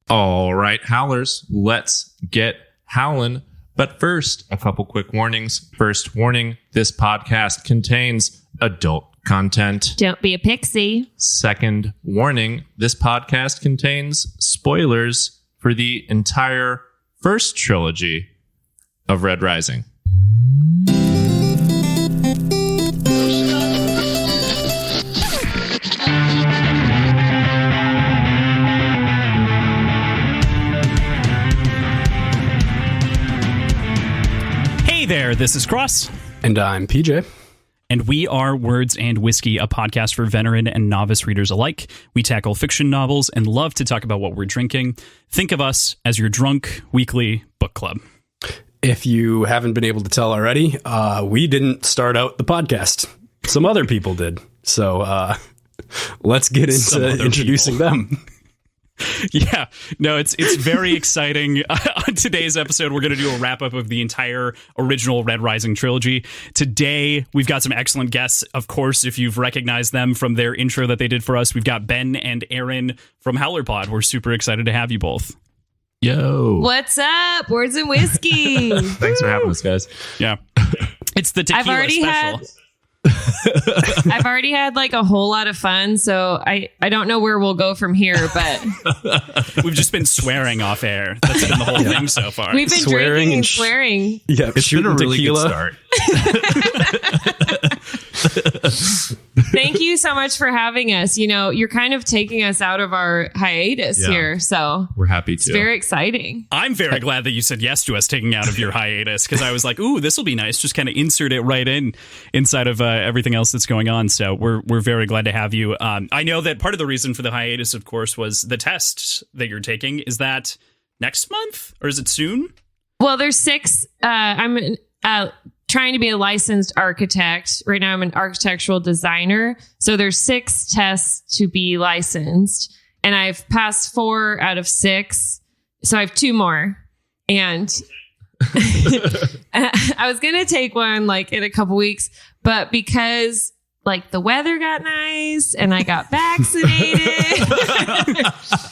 All right, Howlers, let's get howling. But first, a couple quick warnings. First warning, this podcast contains adult content. Don't be a pixie. Second warning, this podcast contains spoilers for the entire first trilogy of Red Rising. Hey there, this is Cross. And I'm PJ. And we are Words and Whiskey, a podcast for veteran and novice readers alike. We tackle fiction novels and love to talk about what we're drinking. Think of us as your drunk weekly book club. If you haven't been able to tell already, we didn't start out the podcast. Some other people did. So let's get into introducing them. Yeah, no, it's very exciting. On today's episode, we're going to do a wrap-up of the entire original Red Rising trilogy. Today, we've got some excellent guests. Of course, if you've recognized them from their intro that they did for us, we've got Ben and Erin from HowlerPod. We're super excited to have you both. Yo. What's up? Words and Whiskey. Thanks for having us, guys. Yeah. It's the Tequila special. I've already had like a whole lot of fun, so I don't know where we'll go from here, but we've just been swearing off air. That's been the whole thing so far. We've been Swearing drinking and and swearing. Yeah, It's been a really tequila. good start. Thank you so much for having us. You know, you're kind of taking us out of our hiatus here, so We're happy it's to. very exciting. I'm very glad that you said yes to us taking out of your hiatus, because I was like, ooh, this will be nice. Just kind of insert it right inside of everything else that's going on. So we're very glad to have you. I know that part of the reason for the hiatus, of course, was the test that you're taking. Is that next month or is it soon? Well, there's 6. I'm trying to be a licensed architect. Right now, I'm an architectural designer. So there's 6 tests to be licensed. And I've passed 4 out of 6. So I have 2 more. And I was going to take one like in a couple weeks. But because like the weather got nice and I got vaccinated.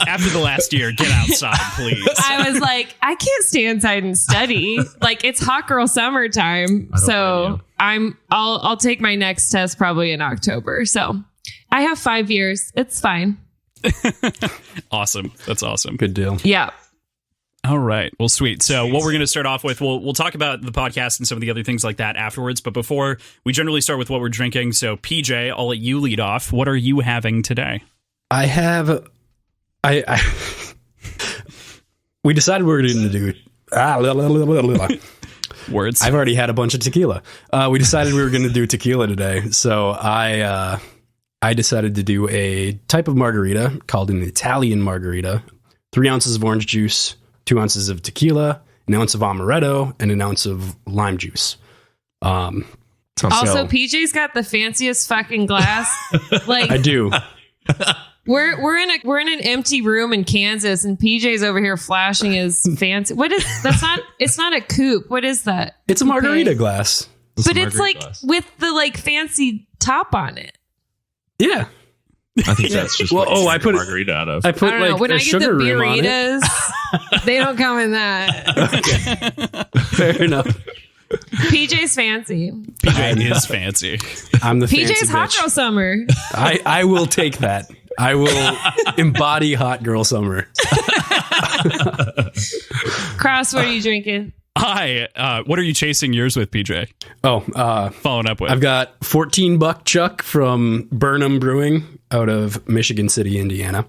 After the last year, get outside, please. I was like, I can't stay inside and study. Like it's hot girl summertime. So I'll take my next test probably in October. So I have 5 years. It's fine. Awesome. That's awesome. Good deal. Yeah. All right. Well, sweet. So what we're going to start off with, we'll talk about the podcast and some of the other things like that afterwards. But before, we generally start with what we're drinking. So PJ, I'll let you lead off. What are you having today? We decided we were going to do Words. I've already had a bunch of tequila. We decided we were going to do tequila today. So I decided to do a type of margarita called an Italian margarita. 3 ounces of orange juice, 2 ounces of tequila, an ounce of amaretto, and an ounce of lime juice. Also, PJ's got the fanciest fucking glass. Like I do. we're in an empty room in Kansas, and PJ's over here flashing his fancy. What is that's not? It's not a coupe. What is that? It's a margarita glass. But it's like with the like fancy top on it. Yeah. I think that's just Well, what you I make put a it- margarita out of. I put I don't know. like When a I get the sugar rim on it. burritos, they don't come in that. Fair enough. PJ's fancy. PJ is fancy. I'm the PJ's fancy hot bitch. girl summer. I will take that. I will embody hot girl summer. Cross, what are you drinking? Hi. What are you chasing yours with, PJ? Following up with. I've got 14 Buck Chuck from Burnham Brewing out of Michigan City, Indiana.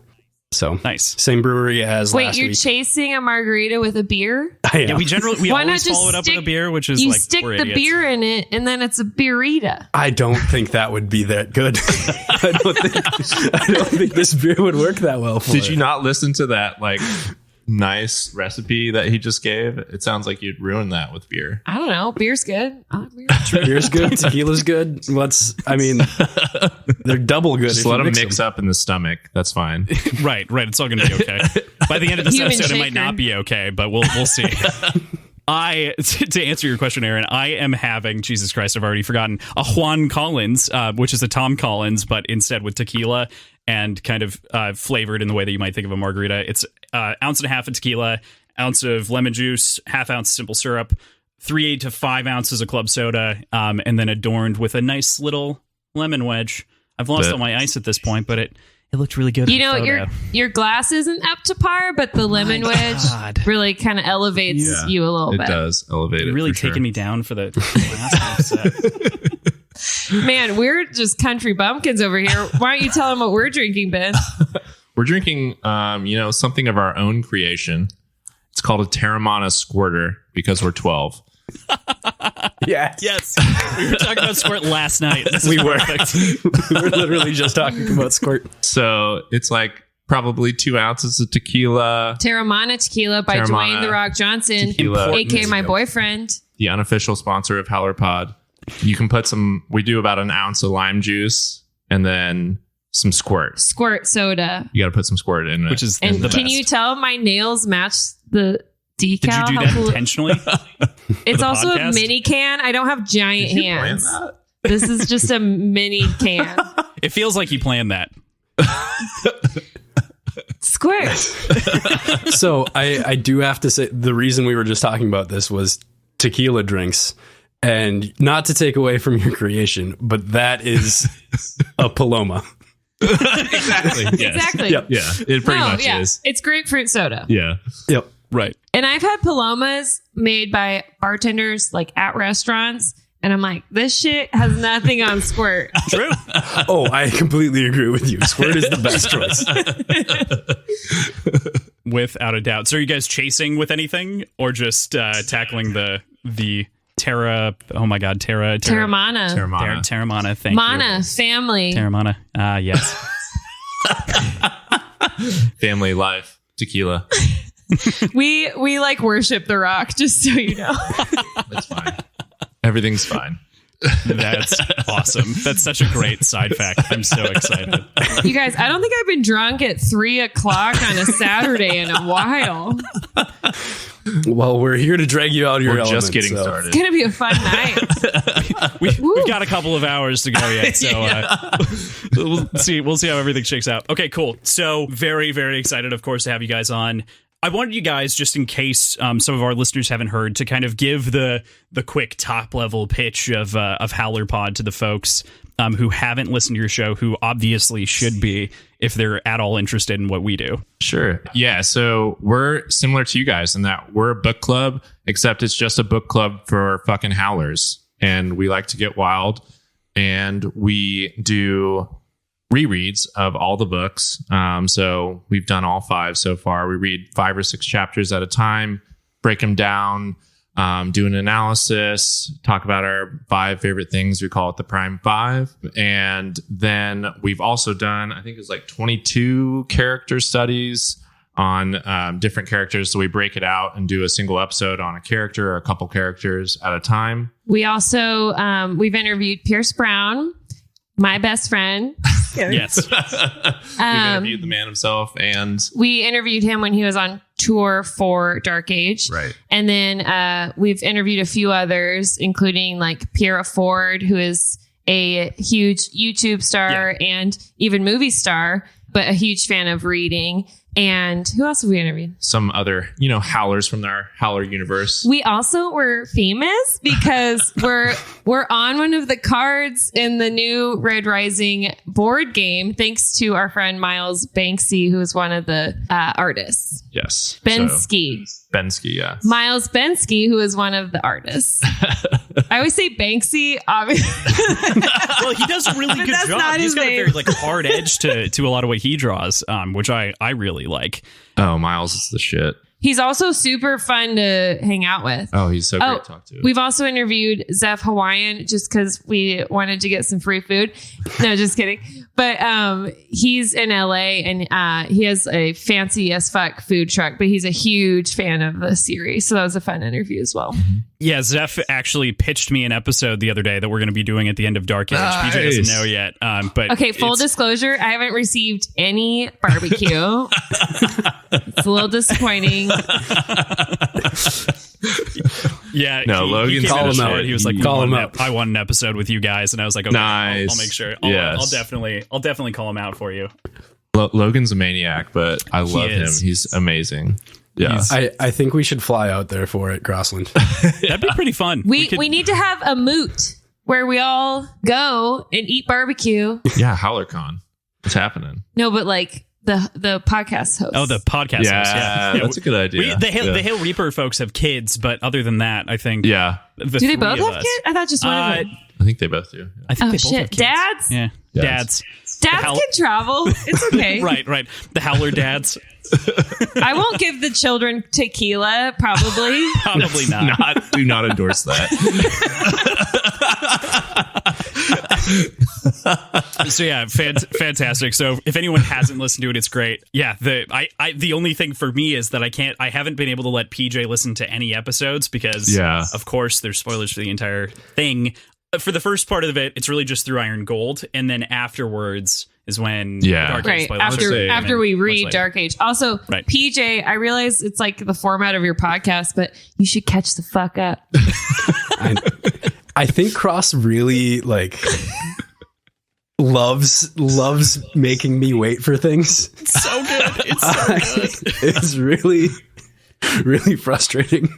So Nice. Same brewery as Wait, last you're week. chasing a margarita with a beer? I am. Yeah, we Why not always just follow it up stick- with a beer, which is You like stick we're the idiots. beer in it, and then it's a beerita. I don't think that would be that good. I don't think this beer would work that well for Did it. you not listen to that like nice recipe that he just gave? It sounds like you'd ruin that with beer. I don't know. Beer's good. I like beer. Beer's good. Tequila's good. They're double good. Just if let you them mix up in the stomach. That's fine. Right. It's all going to be okay. By the end of this Human episode, it might shaker. not be okay, but we'll see. To answer your question, Aaron, I am having, Jesus Christ, I've already forgotten, a Juan Collins, which is a Tom Collins, but instead with tequila and kind of flavored in the way that you might think of a margarita. It's ounce and a half of tequila, ounce of lemon juice, half ounce simple syrup, 3 to 5 ounces of club soda, and then adorned with a nice little lemon wedge. I've lost all my ice at this point, but it looked really good. You know, your glass isn't up to par, but the lemon wedge really kind of elevates you a little bit. It does elevate it. You're really taking me down for the last set. Man, we're just country bumpkins over here. Why don't you tell them what we're drinking, Ben? We're drinking, something of our own creation. It's called a Terramana Squirter because we're 12. Yes. We were talking about Squirt last night. We were literally just talking about Squirt. So it's like probably 2 ounces of tequila. Terramana Tequila by Dwayne The Rock Johnson, aka my boyfriend. The unofficial sponsor of HowlerPod. You can put we do about an ounce of lime juice and then some Squirt. Squirt soda. You got to put some Squirt in it. Which is and the can best. You tell my nails match the decal? Did you do that intentionally? It's also a mini can. I don't have giant hands. This is just a mini can. It feels like you planned that. Squirt. So I do have to say, the reason we were just talking about this was tequila drinks. And not to take away from your creation, but that is a Paloma. Exactly. Yes. Exactly. Yep. Yeah, it pretty much is. It's grapefruit soda. Yeah. Yep. Right. And I've had Palomas made by bartenders like at restaurants. And I'm like, this shit has nothing on Squirt. True. Oh, I completely agree with you. Squirt is the best choice. Without a doubt. So are you guys chasing with anything or just tackling the Terramana. Terramana. Thank Mana, you. family. Terramana. Yes. Family life. Tequila. We like worship The Rock, just so you know. That's fine. Everything's fine. That's awesome. That's such a great side fact. I'm so excited. You guys, I don't think I've been drunk at 3:00 on a Saturday in a while. Well, we're here to drag you out of your element. Just getting started. It's going to be a fun night. We've got a couple of hours to go yet, so we'll see how everything shakes out. Okay, cool. So very, very excited, of course, to have you guys on. I wanted you guys, just in case some of our listeners haven't heard, to kind of give the quick top level pitch of HowlerPod to the folks who haven't listened to your show, who obviously should be if they're at all interested in what we do. Sure. Yeah. So we're similar to you guys in that we're a book club, except it's just a book club for fucking howlers. And we like to get wild. And we do rereads of all the books. So we've done all 5 so far. We read 5 or 6 chapters at a time, break them down, do an analysis, talk about our 5 favorite things. We call it the Prime 5. And then we've also done, I think it's like 22 character studies on different characters. So we break it out and do a single episode on a character or a couple characters at a time. We also, we've interviewed Pierce Brown, my best friend. Yes. We've interviewed the man himself, and we interviewed him when he was on tour for Dark Age. Right. And then we've interviewed a few others, including like Pierre Ford, who is a huge YouTube star and even movie star, but a huge fan of reading. And who else have we interviewed? Some other, howlers from our Howler universe. We also were famous because we're on one of the cards in the new Red Rising board game, thanks to our friend Miles Banksy, who is one of the artists. Yes. Bensky. Bensky, yeah. Miles Bensky, who is one of the artists. I always say Banksy, obviously. Well, he does a really good job. He's got a very hard edge to a lot of what he draws, which I really like. Oh, Miles is the shit. He's also super fun to hang out with. Oh, he's so great to talk to. We've also interviewed Zeph Hawaiian just because we wanted to get some free food. No, just kidding. But he's in LA and he has a fancy as fuck food truck, but he's a huge fan of the series. So that was a fun interview as well. Yeah, Zeph actually pitched me an episode the other day that we're going to be doing at the end of Dark Age. Nice. PJ doesn't know yet. But okay, full disclosure, I haven't received any barbecue. It's a little disappointing. Yeah, No, Logan's came call in him short. out. He was like, Call him out. I want an episode with you guys, and I was like, okay, Nice. I'll make sure. Yes. I'll definitely call him out for you. Logan's a maniac, but I love him. is. He's amazing. Yeah. I think we should fly out there for it, Crossland. That'd be pretty fun. We need to have a moot where we all go and eat barbecue. Yeah, HowlerCon. What's happening? No, but like the podcast host. Oh, the podcast host. Yeah, that's a good idea. The Hail Reaper folks have kids, but other than that, I think Yeah. Do they both have kids? I thought just one of them. I think they both do. I think Oh they both have shit, kids. dads. Yeah, Dads. dads. Dads can travel. It's okay. Right. The Howler dads. I won't give the children tequila. Probably. Probably not. Do not endorse that. So yeah, fantastic. So if anyone hasn't listened to it, it's great. Yeah, the only thing for me is that I haven't been able to let PJ listen to any episodes because of course there's spoilers for the entire thing. For the first part of it, it's really just through Iron Gold, and then afterwards is when Dark Age Right spoilers. after we read Dark Age. Also, PJ, I realize it's like the format of your podcast, but you should catch the fuck up. I think Cross really loves making me wait for things. It's so good. It's so good. It's really, really frustrating.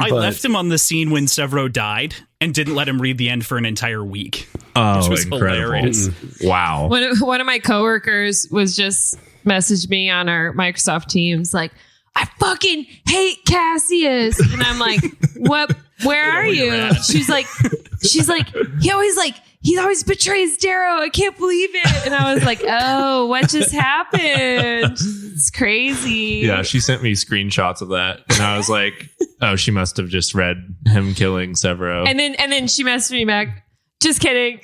I left him on the scene when Severo died and didn't let him read the end for an entire week. Oh, which was incredible. hilarious. Wow. One of my coworkers was just messaged me on our Microsoft Teams like, I fucking hate Cassius. And I'm like, what? Where are you? She's like, he always betrays Darrow. I can't believe it. And I was like, oh, what just happened? It's crazy. Yeah, she sent me screenshots of that, and I was like, oh, she must have just read him killing Severo. And then she messaged me back. Just kidding.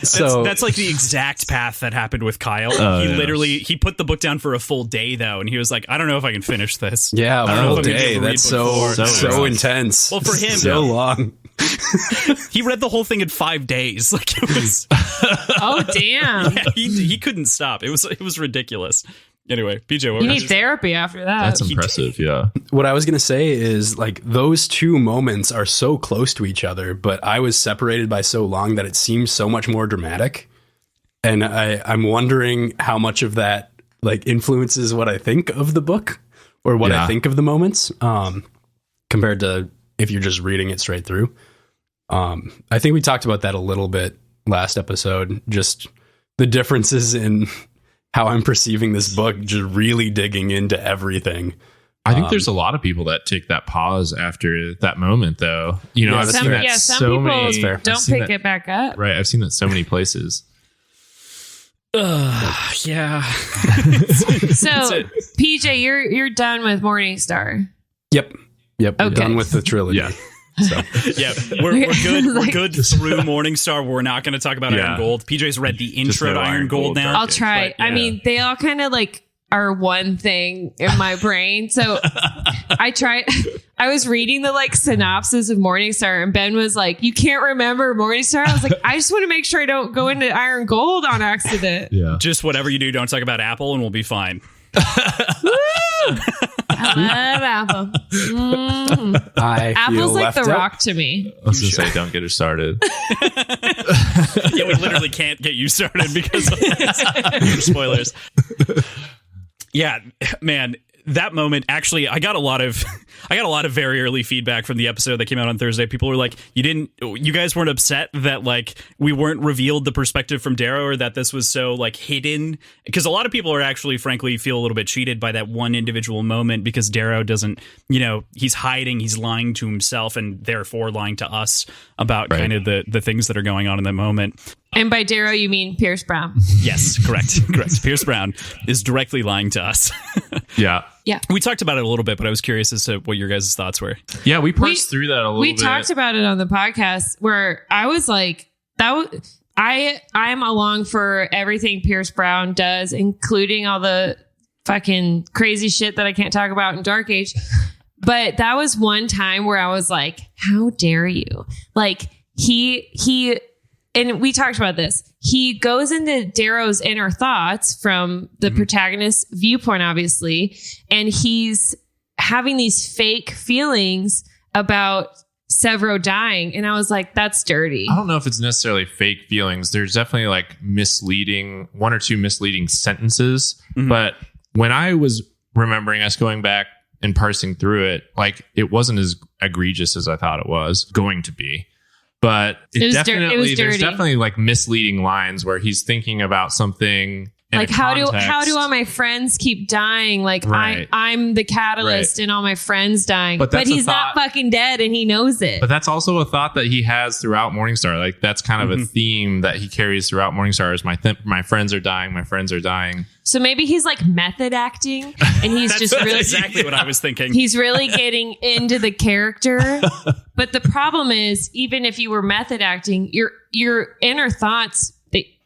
So that's like the exact path that happened with Kyle. He put the book down for a full day though, and he was like, I don't know if I can finish this. Yeah, I don't know full if I'm gonna be day. able to read That's book four. so intense. Well, for him, so long. He read the whole thing in 5 days. Like it was. Oh damn! Yeah, he couldn't stop. It was ridiculous. Anyway, BJ, what you need therapy after that. That's impressive. Yeah. What I was going to say is those two moments are so close to each other, but I was separated by so long that it seems so much more dramatic. And I'm wondering how much of that influences what I think of the book or what I think of the moments compared to if you're just reading it straight through. I think we talked about that a little bit last episode, just the differences in how I'm perceiving this book, just really digging into everything. I think there's a lot of people that take that pause after that moment, though. You know, I've seen that so many. Don't pick it back up. Right, I've seen that so many places. Yeah. So, PJ, you're done with Morningstar. Yep. We're Okay. done with the trilogy. Yeah. So Yeah, we're good. We're good through Morningstar. We're not going to talk about Iron Gold. PJ's read the intro to Iron Gold now. I'll try. I mean, they all kind of are one thing in my brain. So I tried. I was reading the synopsis of Morningstar, and Ben was like, "You can't remember Morningstar." I was like, "I just want to make sure I don't go into Iron Gold on accident." Yeah. Just whatever you do, don't talk about Apple, and we'll be fine. I love Apple. Mm. Apple's like The Rock to me. I was going to say, don't get her started. Yeah, we literally can't get you started because of this. Spoilers. Yeah, man, that moment, actually, I got a lot of very early feedback from the episode that came out on Thursday. People were like, you guys weren't upset that we weren't revealed the perspective from Darrow, or that this was so hidden, because a lot of people are actually frankly feel a little bit cheated by that one individual moment, because Darrow doesn't, he's hiding, he's lying to himself, and therefore lying to us about kind of the things that are going on in that moment. And by Darrow, you mean Pierce Brown. Yes, correct. Pierce Brown is directly lying to us. Yeah. Yeah. We talked about it a little bit, but I was curious as to what your guys' thoughts were. Yeah, we parsed through that a little bit. We talked about it on the podcast where I was like, I'm along for everything Pierce Brown does, including all the fucking crazy shit that I can't talk about in Dark Age. But that was one time where I was like, how dare you? He and we talked about this. He goes into Darrow's inner thoughts from the protagonist's viewpoint, obviously, and he's having these fake feelings about Severo dying. And I was like, that's dirty. I don't know if it's necessarily fake feelings. There's definitely like one or two misleading sentences. Mm-hmm. But when I was remembering us going back and parsing through it, like it wasn't as egregious as I thought it was going to be. But there's definitely like misleading lines where he's thinking about something. Like how do all my friends keep dying? Like right. I'm the catalyst in all my friends dying, but he's not fucking dead and he knows it. But that's also a thought that he has throughout Morningstar. Like that's kind of a theme that he carries throughout Morningstar is my friends are dying. My friends are dying. So maybe he's like method acting and he's just really exactly what I was thinking. He's really getting into the character. But the problem is, even if you were method acting, your inner thoughts,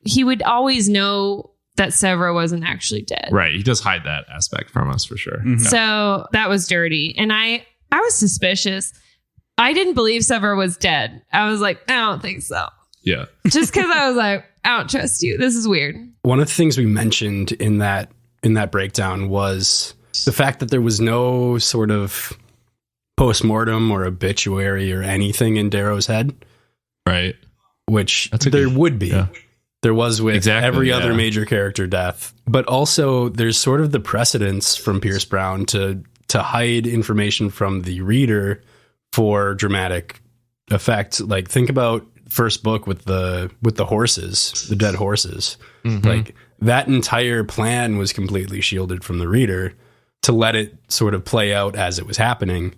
he would always know that Severo wasn't actually dead. Right. He does hide that aspect from us for sure. Mm-hmm. So that was dirty. And I was suspicious. I didn't believe Severo was dead. I was like, I don't think so. Yeah. Just because I was like, I don't trust you. This is weird. One of the things we mentioned in that breakdown was the fact that there was no sort of postmortem or obituary or anything in Darrow's head. Right. Which there would be. Yeah. There was with every other major character death. But also there's sort of the precedence from Pierce Brown to hide information from the reader for dramatic effect. Like think about first book with the horses, the dead horses. Mm-hmm. Like that entire plan was completely shielded from the reader to let it sort of play out as it was happening.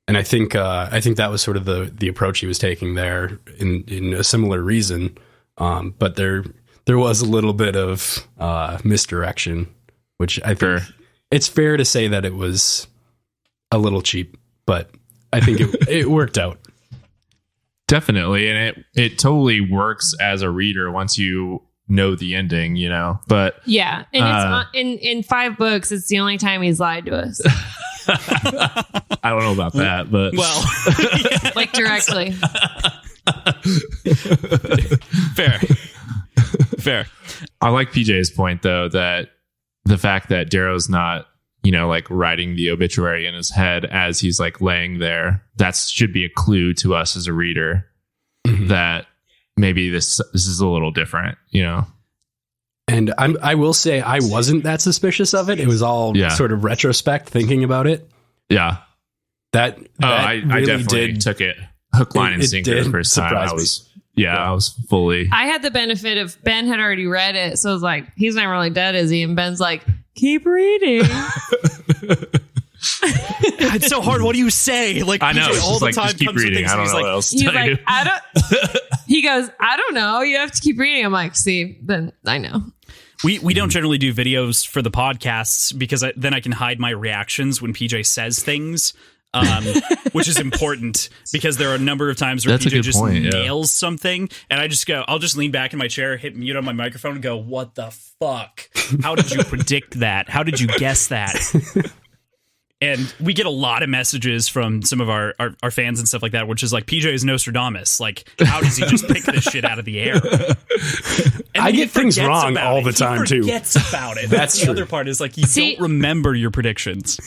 And I think that was sort of the approach he was taking there in a similar reason. But there was a little bit of misdirection, which I think it's fair to say that it was a little cheap, but I think it worked out. Definitely. And it totally works as a reader once you know the ending, you know, but yeah. And it's in 5 books, it's the only time he's lied to us. I don't know about that, but well, like directly. Fair. I like PJ's point though, that the fact that Darrow's not, you know, like writing the obituary in his head as he's like laying there, that should be a clue to us as a reader that maybe this is a little different, you know. And I will say I wasn't that suspicious of it. It was all sort of retrospect thinking about it. Yeah. That I really definitely took it hook, line, and sinker the first time. I was fully. I had the benefit of Ben had already read it, so I was like, he's not really dead, is he? And Ben's like, keep reading. It's so hard. What do you say? Like I know PJ all the like, time just keep comes reading. I don't know what else to tell you. He goes, I don't know. You have to keep reading. I'm like, see, then I know. We don't generally do videos for the podcasts because then I can hide my reactions when PJ says things. Which is important because there are a number of times where PJ just nails something and I'll just lean back in my chair, hit mute on my microphone and go, what the fuck? How did you predict that? How did you guess that? And we get a lot of messages from some of our fans and stuff like that, which is like, PJ is Nostradamus. Like, how does he just pick this shit out of the air? And I get things wrong all the time, too. He forgets about it. That's the other part is like, you don't remember your predictions.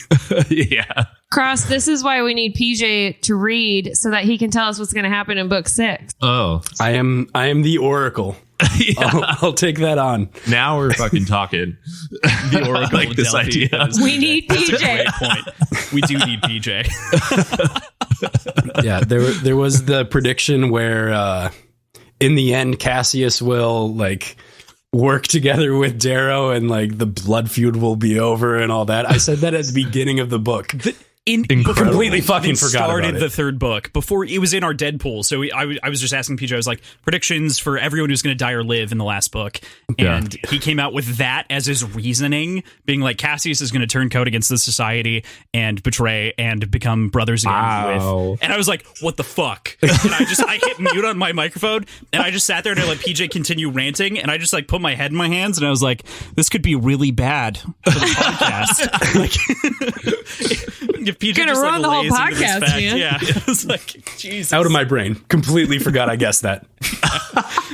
Yeah. Cross, this is why we need PJ to read so that he can tell us what's going to happen in book 6. Oh. I am the Oracle. I'll take that on. Now we're fucking talking. The Oracle like this Delphi. idea. We need PJ. That's a great point. We do need PJ. Yeah, there was the prediction where in the end Cassius will like work together with Darrow and like the blood feud will be over and all that. I said that at the beginning of the book. Completely fucking forgot started about it. The third book before it was in our Deadpool. So I was just asking PJ, I was like, predictions for everyone who's going to die or live in the last book. And he came out with that as his reasoning, being like, Cassius is going to turn coat against the society and betray and become brothers again. Wow. And I was like, what the fuck? And I hit mute on my microphone and I just sat there and I let PJ continue ranting. And I just like put my head in my hands and I was like, this could be really bad for the podcast. Like, if PJ gonna just run the whole podcast, man. Yeah, it was like, Jesus. Out of my brain. Completely forgot I guessed that.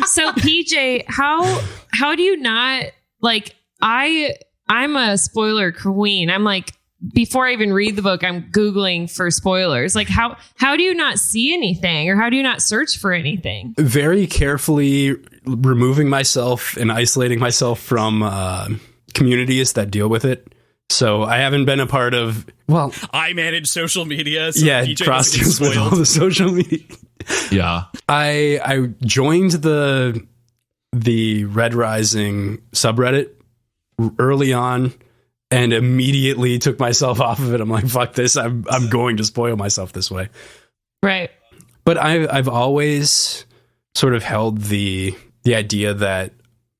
So PJ, how do you not like? I'm a spoiler queen. I'm like before I even read the book, I'm Googling for spoilers. Like how do you not see anything, or how do you not search for anything? Very carefully removing myself and isolating myself from communities that deal with it. So I haven't been a part of, well, I manage social media. So yeah, PJ Frost doesn't get deals with all spoiled. the social media. Yeah. I joined the Red Rising subreddit early on and immediately took myself off of it. I'm like, fuck this. I'm going to spoil myself this way. Right. But I've always sort of held the idea that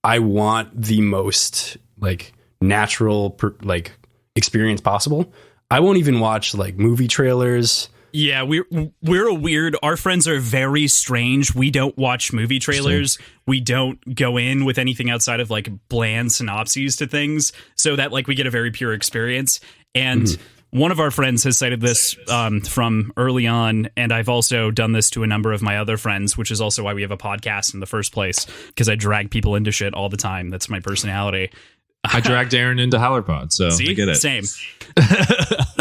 I want the most like natural like experience possible. I won't even watch like movie trailers. Yeah, we're a weird. Our friends are very strange. We don't watch movie trailers. We don't go in with anything outside of like bland synopses to things, so that like we get a very pure experience. And one of our friends has cited this from early on, and I've also done this to a number of my other friends, which is also why we have a podcast in the first place, because I drag people into shit all the time. That's my personality. I dragged Erin into HowlerPod, so See? I get it. Same.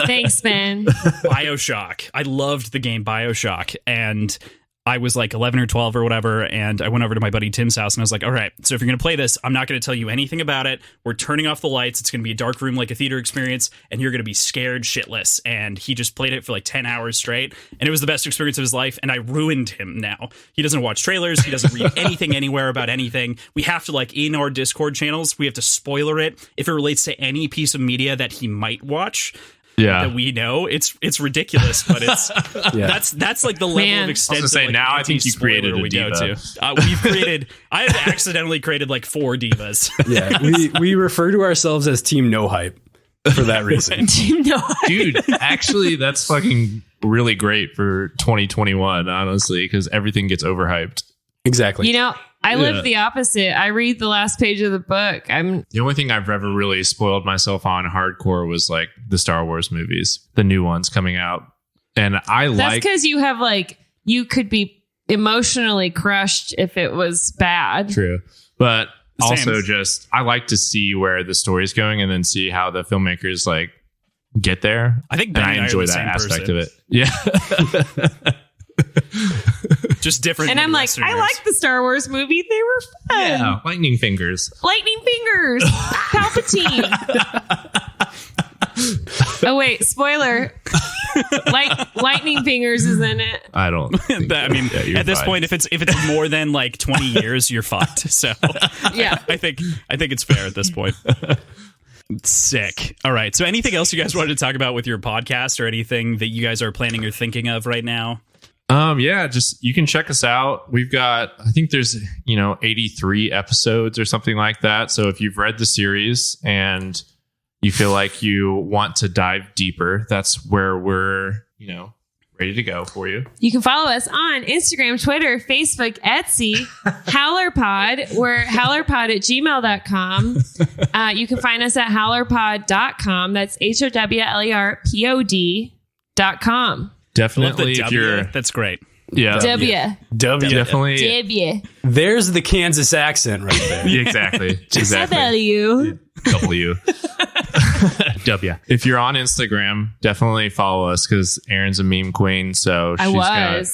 Thanks, Ben. BioShock. I loved the game BioShock, and I was like 11 or 12 or whatever, and I went over to my buddy Tim's house, and I was like, all right, so if you're going to play this, I'm not going to tell you anything about it. We're turning off the lights. It's going to be a dark room like a theater experience, and you're going to be scared shitless. And he just played it for like 10 hours straight, and it was the best experience of his life, and I ruined him now. He doesn't watch trailers. He doesn't read anything anywhere about anything. We have to, like, in our Discord channels, we have to spoiler it if it relates to any piece of media that he might watch. Yeah. That we know it's ridiculous, but it's that's like the level of extent. I was gonna say, of, like, now I think you created a we go diva. to. We've created. I have accidentally created like 4 divas. Yeah, we refer to ourselves as Team No Hype for that reason. Dude, actually, that's fucking really great for 2021, honestly, because everything gets overhyped. Exactly. You know, I live the opposite. I read the last page of the book. The only thing I've ever really spoiled myself on hardcore was like the Star Wars movies, the new ones coming out. And that's because you have like, you could be emotionally crushed if it was bad. True. But also Same. just, I like to see where the story's going and then see how the filmmakers like get there. I think Ben and I and I are enjoy the that same aspect person. of it. Yeah. Just different. And I'm like, I like the Star Wars movie. They were fun. Yeah. Lightning fingers. Lightning fingers. Palpatine. Oh, wait. Spoiler. Lightning fingers is in it. I don't think I mean, yeah, at this fine. point, if it's more than like 20 years, you're fucked. So Yeah. I think it's fair at this point. Sick. All right. So anything else you guys wanted to talk about with your podcast, or anything that you guys are planning or thinking of right now? Yeah, just you can check us out. We've got, I think there's, 83 episodes or something like that. So if you've read the series and you feel like you want to dive deeper, that's where we're, ready to go for you. You can follow us on Instagram, Twitter, Facebook, Etsy, HowlerPod. We're howlerpod@gmail.com. You can find us at howlerpod.com. That's HOWLERPOD.com. Definitely, Love the if W. you're, That's great. yeah, W. definitely, W. There's the Kansas accent right there. Yeah, exactly. W. W. W. If you're on Instagram, definitely follow us because Erin's a meme queen. So she's got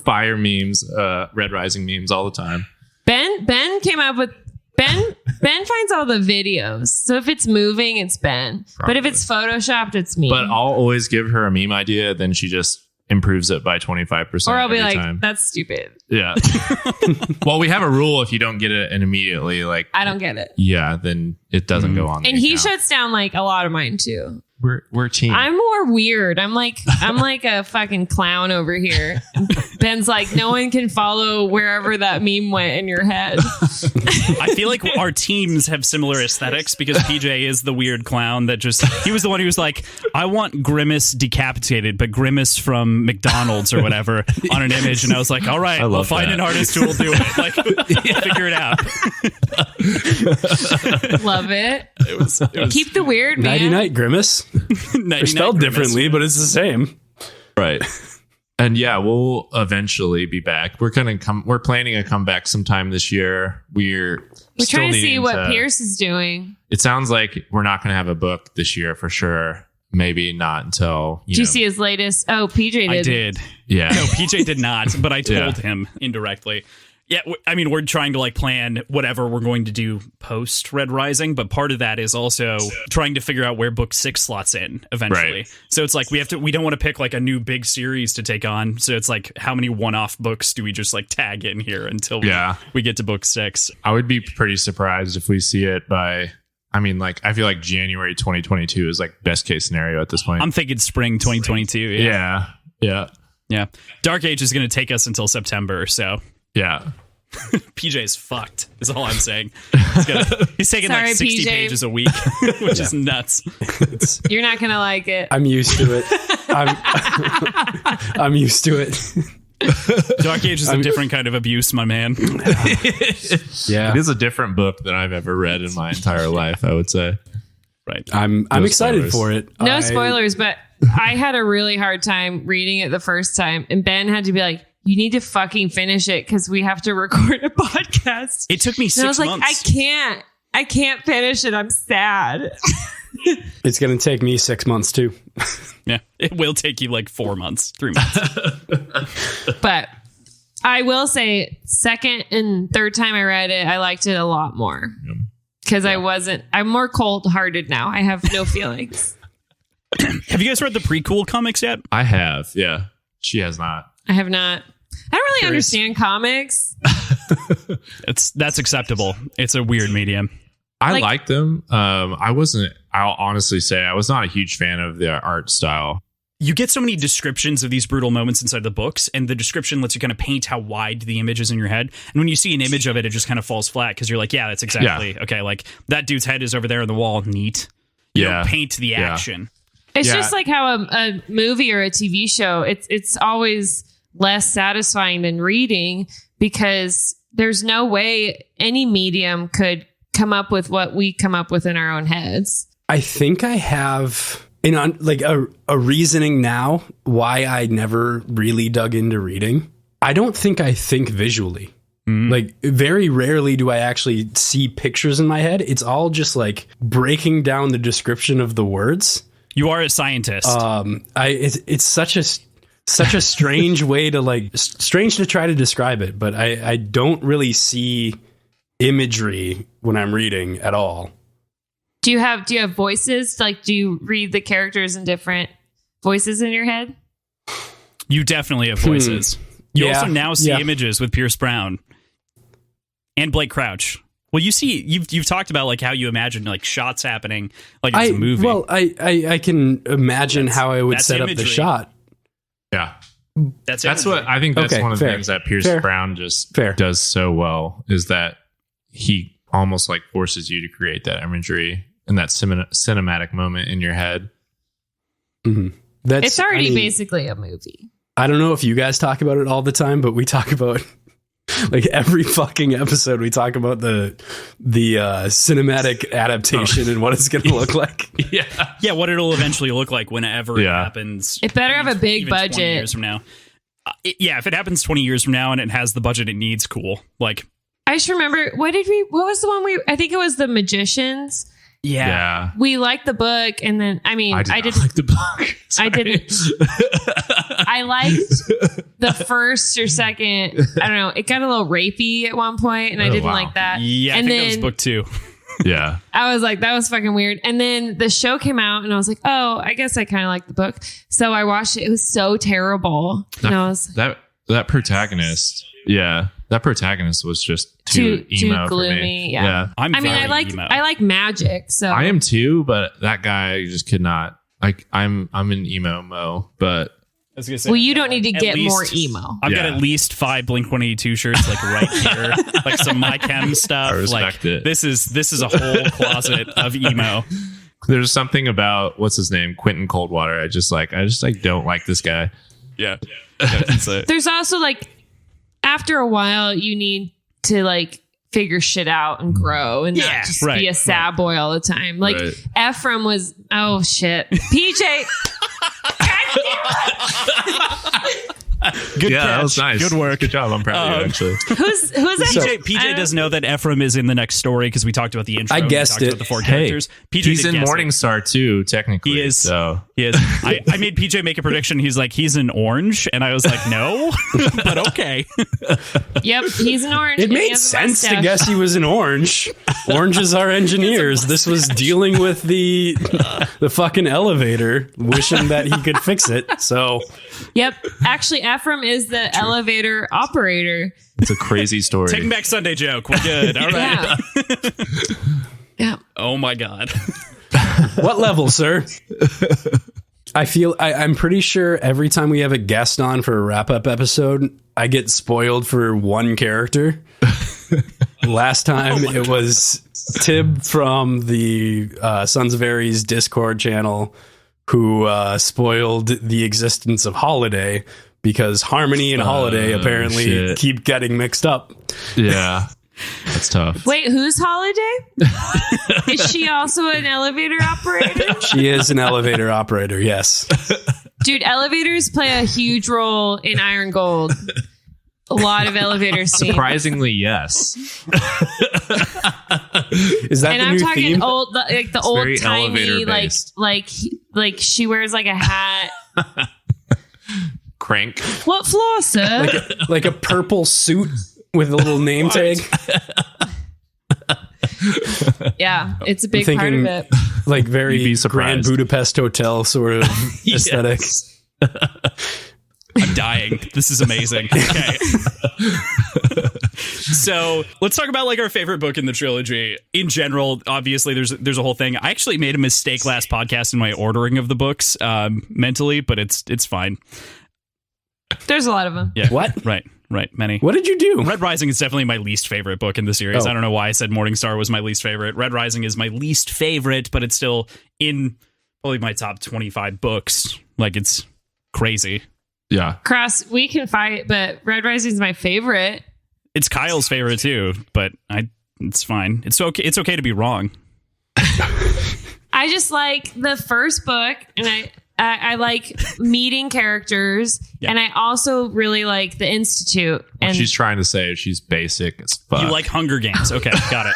fire memes, Red Rising memes all the time. Ben came up with Ben finds all the videos. So if it's moving, it's Ben. Probably. But if it's photoshopped, it's me. But I'll always give her a meme idea, then she just improves it by 25%. or I'll be every like, time. that's stupid. Yeah. Well, we have a rule: if you don't get it and immediately, like, I don't get it. yeah, then it doesn't go on. the And he account. shuts down like a lot of mine too. We're a team. I'm more weird. I'm like a fucking clown over here. Ben's like, no one can follow wherever that meme went in your head. I feel like our teams have similar aesthetics because PJ is the weird clown that he was the one who was like, I want Grimace decapitated, but Grimace from McDonald's or whatever on an image. And I was like, all right, we'll find an artist who will do it. Like, figure it out. Love it. It was Keep the weird, man. Nighty night, Grimace. They're spelled differently, but it's the same. Right. And yeah, we'll eventually be back. We're planning to come back sometime this year. We're trying to see what Pierce is doing. It sounds like we're not going to have a book this year for sure. Maybe not until Did you see his latest? Oh, PJ did. I did. Yeah. No, PJ did not, but I told him indirectly. Yeah, I mean, we're trying to like plan whatever we're going to do post Red Rising, but part of that is also trying to figure out where book 6 slots in eventually. Right. So it's like we don't want to pick like a new big series to take on. So it's like, how many one-off books do we just like tag in here until we get to book 6? I would be pretty surprised if we see it by, I mean, like, I feel like January 2022 is like best case scenario at this point. I'm thinking spring 2022. Yeah. Dark Age is going to take us until September, so. Yeah. PJ's fucked, is all I'm saying. He's taking like 60 PJ. pages a week, which is nuts. You're not going to like it. I'm used to it. I'm used to it. Dark Age is a different kind of abuse, my man. Yeah. It is a different book than I've ever read in my entire life, I would say. Right. I'm excited for it. No spoilers, but I had a really hard time reading it the first time, and Ben had to be like, you need to fucking finish it because we have to record a podcast. It took me 6 months. And I was like, I can't finish it. I'm sad. It's going to take me 6 months too. Yeah, it will take you like 4 months, 3 months. But I will say, second and third time I read it, I liked it a lot more because I'm more cold-hearted now. I have no feelings. Have you guys read the prequel comics yet? I have. Yeah. She has not. I have not. I don't really understand comics. That's acceptable. It's a weird medium. I like them. I'll honestly say I was not a huge fan of the art style. You get so many descriptions of these brutal moments inside the books, and the description lets you kind of paint how wide the image is in your head. And when you see an image of it, it just kind of falls flat because you're like, yeah, that's exactly okay. Like that dude's head is over there on the wall. Neat. You don't paint the action. It's just like how a movie or a TV show, it's always less satisfying than reading because there's no way any medium could come up with what we come up with in our own heads. I think I have a reasoning now why I never really dug into reading. I don't think I think visually. Like very rarely do I actually see pictures in my head. It's all just like breaking down the description of the words. You are a scientist. It's such a strange way to strange to try to describe it, but I don't really see imagery when I'm reading at all. Do you have voices? Like, do you read the characters in different voices in your head? You definitely have voices. You also now see images with Pierce Brown and Blake Crouch. Well, you've talked about like how you imagine like shots happening like it's a movie. Well, I can imagine how I would set up the shot. Yeah. That's what I think that's one of the things that Pierce Brown just does so well is that he almost like forces you to create that imagery and that cinematic moment in your head. Mm-hmm. It's already basically a movie. I don't know if you guys talk about it all the time, but we talk about like every fucking episode we talk about the cinematic adaptation and what it's going to look like. Yeah, what it'll eventually look like whenever it happens. It better have a big budget. 20 years from now. If it happens 20 years from now and it has the budget it needs, cool. Like I just remember what was the one I think it was The Magicians. Yeah. We liked the book, and then I didn't like the book. I didn't. I liked the first or second. I don't know. It got a little rapey at one point, and I didn't like that. Yeah, and I think that was book 2. Yeah. I was like, that was fucking weird. And then the show came out, and I was like, oh, I guess I kind of like the book. So I watched it. It was so terrible. That protagonist. Yeah. That protagonist was just too emo gloomy. For me. Yeah. I like magic. So I am too, but that guy just could not. Like I'm an emo mo, but I was gonna say, well, you don't need to get more emo. I've got at least 5 Blink-182 shirts like right here, like some My Chem stuff. I respect it. This is a whole closet of emo. There's something about what's his name, Quentin Coldwater. I just don't like this guy. Yeah. There's also like after a while you need to like figure shit out and grow and not just be a sad boy all the time. Like Ephraim was PJ. Good catch. That was nice. Good work. Good job. I'm proud of you, actually. Who's that? PJ does know that Ephraim is in the next story because we talked about the intro. I guessed we talked it. About the four characters. PJ he's did in guess Morningstar too, technically. He is. So. He is. I made PJ make a prediction. He's like, he's an orange. And I was like, no, but okay. Yep, he's an orange. It and he made has a sense to mustache. guess he was an orange. Oranges are engineers. This was dealing with the fucking elevator, wishing that he could fix it. So, Yep, actually, Ephraim is the elevator operator. It's a crazy story. Taking back Sunday joke. We're good. All right. Yeah. Yeah. Oh my God. what level, sir? I'm pretty sure every time we have a guest on for a wrap-up episode, I get spoiled for one character. Last time it was Tib from the Sons of Aries Discord channel who spoiled the existence of Holiday because Harmony and Holiday apparently keep getting mixed up. Yeah. That's tough. Wait, who's Holiday? Is she also an elevator operator? She is an elevator operator, yes. Dude, elevators play a huge role in Iron Gold. A lot of elevator scenes. Surprisingly, yes. Is that And the I'm new talking theme? old, like the old very timey, elevator-based. like she wears like a hat. Crank. What floor, sir? Like a purple suit with a little name tag? Yeah, it's a big I'm part of thinking- it. Like You'd very be surprised. Grand Budapest Hotel sort of aesthetic. I'm dying. This is amazing. Okay. So let's talk about like our favorite book in the trilogy. In general, obviously there's a whole thing. I actually made a mistake last podcast in my ordering of the books mentally, but it's fine. There's a lot of them. Yeah. What? Right. Many. What did you do? Red Rising is definitely my least favorite book in the series. Oh. I don't know why I said Morningstar was my least favorite. Red Rising is my least favorite, but it's still in probably my top 25 books. Like, it's crazy. Yeah. Cross, we can fight, but Red Rising is my favorite. It's Kyle's favorite too, but it's fine. It's okay. It's okay to be wrong. I just like the first book, and I like meeting characters, Yeah. and I also really like the Institute. What And she's trying to say is she's basic as fuck. You like Hunger Games. Okay, got it.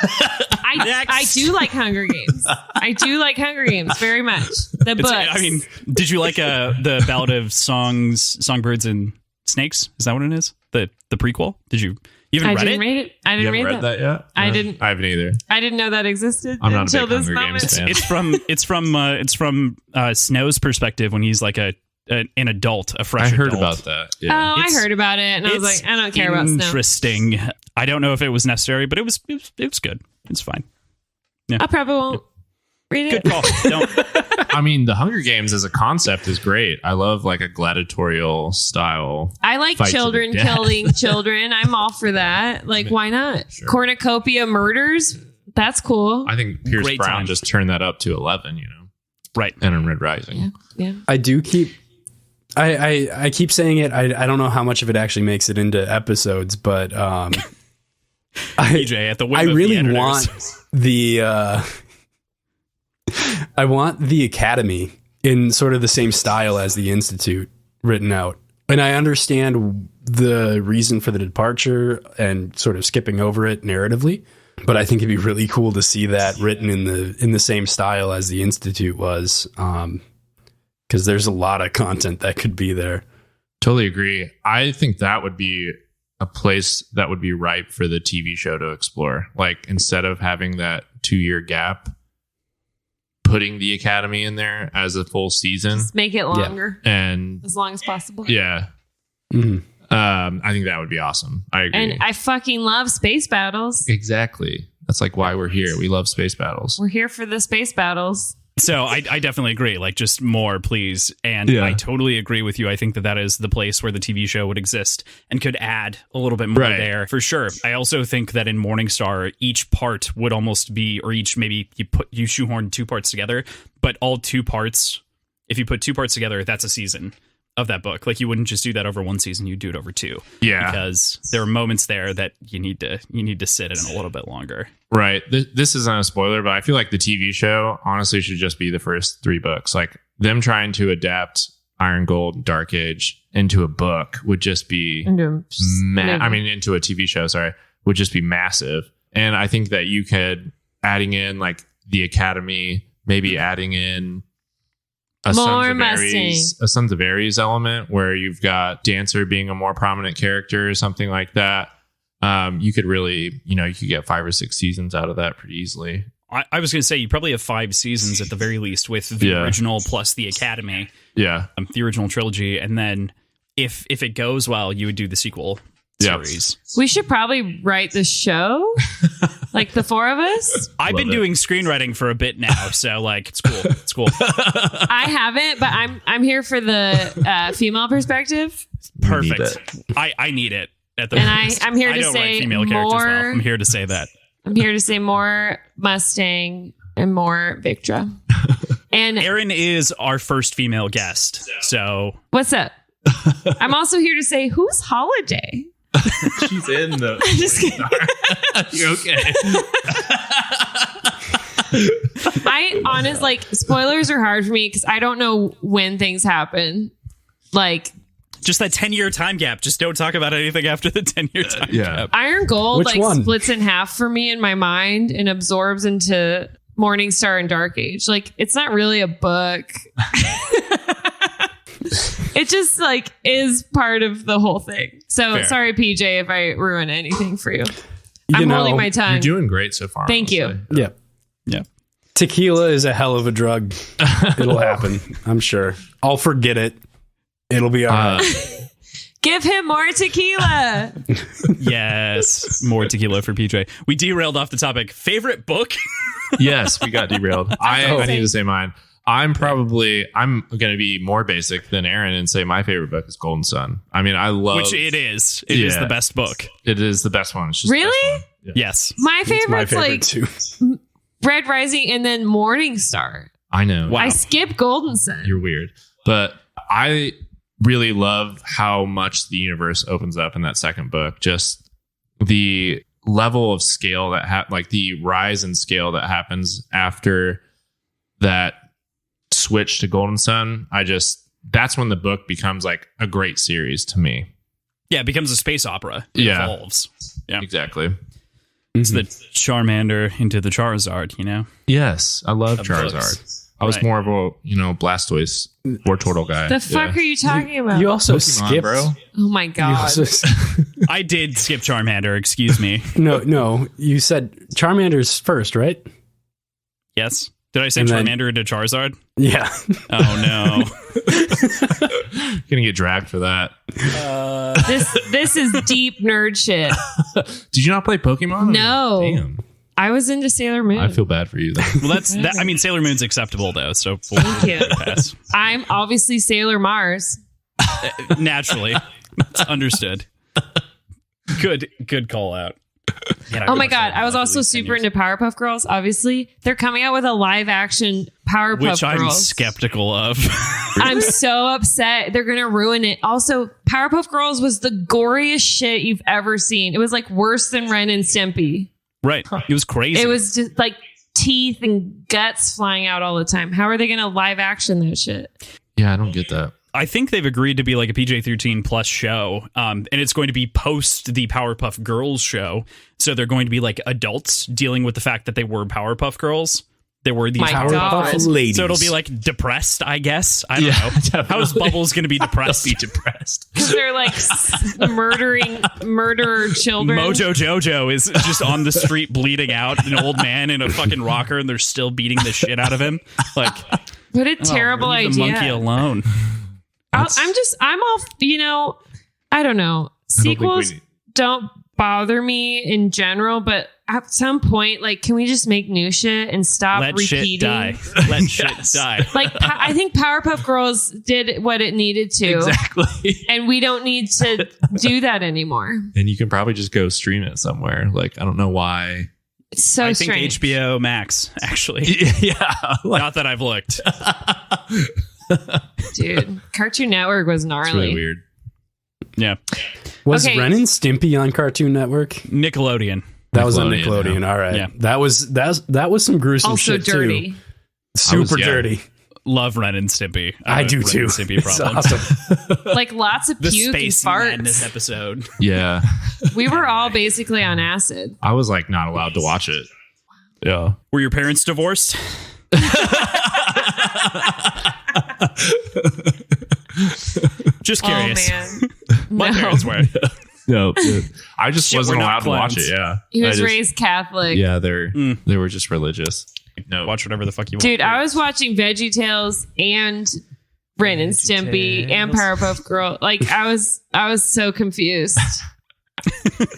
I do like Hunger Games. I do like Hunger Games very much. The books. I mean, did you like the Ballad of Songbirds and Snakes? Is that what it is? The prequel? You haven't I read didn't it? read it. I You didn't haven't read read that yet? I No? didn't. I haven't either. I didn't know that existed I'm not a until big this Hunger moment. Games fan. It's from Snow's perspective when he's like an adult, a fresh I heard adult. about that. Oh, Yeah. I heard about it, and I was It's like, I don't care about Snow. Interesting. I don't know if it was necessary, but it was good. It's fine. I probably won't read it. Good call. Don't. I mean, the Hunger Games as a concept is great. I love like a gladiatorial style. I like Fight to the children death. killing children. I'm all for that. Like, why not? Sure. Cornucopia murders. That's cool. I think Pierce Great Brown time. just turned that up to 11, Right. and in Red Rising. Yeah. Yeah. I do keep I keep saying it. I don't know how much of it actually makes it into episodes, but PJ at the whim I of the really editors. want the I want the Academy in sort of the same style as the Institute written out. And I understand the reason for the departure and sort of skipping over it narratively, but I think it'd be really cool to see that written in the same style as the Institute was, because there's a lot of content that could be there. Totally agree. I think that would be a place that would be ripe for the TV show to explore. Like, instead of having that 2-year gap, putting the Academy in there as a full season. Just make it longer, And as long as possible. yeah, Mhm. I think that would be awesome. I agree. And I fucking love space battles. Exactly. That's like why we're here. We love space battles. We're here for the space battles. So I definitely agree. Like, just more, please. And Yeah. I totally agree with you. I think that is the place where the TV show would exist and could add a little bit more Right. there for sure. I also think that in Morningstar, each part would almost be, or each maybe you shoehorn 2 parts together, but all 2 parts. If you put 2 parts together, that's a season of that book. Like, you wouldn't just do that over 1 season; you'd do it over 2. Yeah. because there are moments there that you need to sit in a little bit longer. Right. This isn't a spoiler, but I feel like the TV show honestly should just be the first 3 books. Like, them trying to adapt Iron Gold, Dark Age into a book would just be into a TV show, sorry, would just be massive. And I think that you could, adding in like the Academy, maybe adding in a Sons of Ares element where you've got Dancer being a more prominent character or something like that. You could really, you could get 5 or 6 seasons out of that pretty easily. I was going to say you probably have 5 seasons at the very least with the original plus the Academy. Yeah. The original trilogy. And then if it goes well, you would do the sequel series. We should probably write the show, like the 4 of us. I've been doing screenwriting for a bit now, so like it's cool. It's cool. I haven't, but I'm here for the female perspective. Perfect. I need it at the moment. I'm here to say female characters well. I'm here to say that. I'm here to say more Mustang and more Victra. And Erin is our first female guest. So what's up? I'm also here to say who's Holiday. She's in the. I'm just kidding. You're okay. I honestly, spoilers are hard for me because I don't know when things happen. Like, just that 10-year time gap. Just don't talk about anything after the 10-year time gap. Iron Gold Which one? Splits in half for me in my mind and absorbs into Morningstar and Dark Age. Like, it's not really a book. It just is part of the whole thing. So Fair. Sorry, PJ, if I ruin anything for you. I'm holding my tongue. You're doing great so far. Thank you. Yeah. Tequila is a hell of a drug. It'll happen. I'm sure. I'll forget it. It'll be all right. Give him more tequila. Yes. More tequila for PJ. We derailed off the topic. Favorite book? Yes, we got derailed. I need to say mine. I'm going to be more basic than Erin and say my favorite book is Golden Sun. I mean, I love... Which it is. It is the best book. It is the best one. It's just really? The best one. Yeah. Yes. My favorite's my favorite too. Red Rising and then Morningstar. I know. Wow. I skip Golden Sun. You're weird. But I really love how much the universe opens up in that second book. Just the level of scale that the rise in scale that happens after that switch to Golden Sun. That's when the book becomes like a great series to me. Yeah, it becomes a space opera. It evolves. Yeah, exactly. It's the Charmander into the Charizard, Yes, I love Charizard. Books. I was more of a, Blastoise or Turtle guy. The fuck are you talking about? You also Pokemon, skipped, bro. Oh my god! I did skip Charmander. Excuse me. No. You said Charmander's first, right? Yes. Did I say And Charmander into Charizard? Yeah. Oh no. Gonna get dragged for that. This is deep nerd shit. Did you not play Pokemon? No. Damn. I was into Sailor Moon. I feel bad for you. Then. Well, I mean, Sailor Moon's acceptable though, so Thank you. pass. I'm obviously Sailor Mars. Naturally, it's understood. Good call out. Man, Oh my god! I was also super into Powerpuff Girls. Obviously, they're coming out with a live action Powerpuff which Girls. I'm skeptical of. I'm so upset. They're gonna ruin it. Also, Powerpuff Girls was the goriest shit you've ever seen. It was like worse than Ren and Stimpy. Right. It was crazy. It was just like teeth and guts flying out all the time. How are they gonna live action that shit? Yeah, I don't get that. I think they've agreed to be like a PG-13 plus show, and it's going to be post the Powerpuff Girls show. So they're going to be like adults dealing with the fact that they were Powerpuff Girls. They were these Powerpuff ladies. So it'll be like depressed, I guess. I don't know. Definitely. How is Bubbles going to be depressed? Be depressed. Because they're like murderer children. Mojo Jojo is just on the street bleeding out, an old man in a fucking rocker, and they're still beating the shit out of him. Like, what a terrible leave idea. the monkey alone. I'm all, I don't know. Sequels don't bother me in general, but at some point, like, can we just make new shit and stop Let repeating? shit die. Let shit die. Like, I think Powerpuff Girls did what it needed to. Exactly. And we don't need to do that anymore. And you can probably just go stream it somewhere. Like, I don't know why. It's so I strange. think HBO Max, actually. Yeah. Not that I've looked. Dude, Cartoon Network was gnarly. It's really weird. Yeah. Was Okay. Ren and Stimpy on Cartoon Network? Nickelodeon. That was on Nickelodeon, Nickelodeon. All right. Yeah. That was some gruesome Also shit dirty. too. Super dirty. love Ren and Stimpy. I do Ren too. And Stimpy It's problems. awesome. Like lots of The puke and space farts. madness episode. Yeah. We were all basically on acid. I was like not allowed to watch it. Yeah. Were your parents divorced? Just curious. Oh man. My No. parents were. No, I just Shit, wasn't we're not allowed to watch clowns. it. Yeah. He was I just- raised Catholic. Yeah, they were just religious. No. Watch whatever the fuck you want. Dude, I was watching VeggieTales and Ren and Stimpy and Powerpuff Girl. Like I was so confused.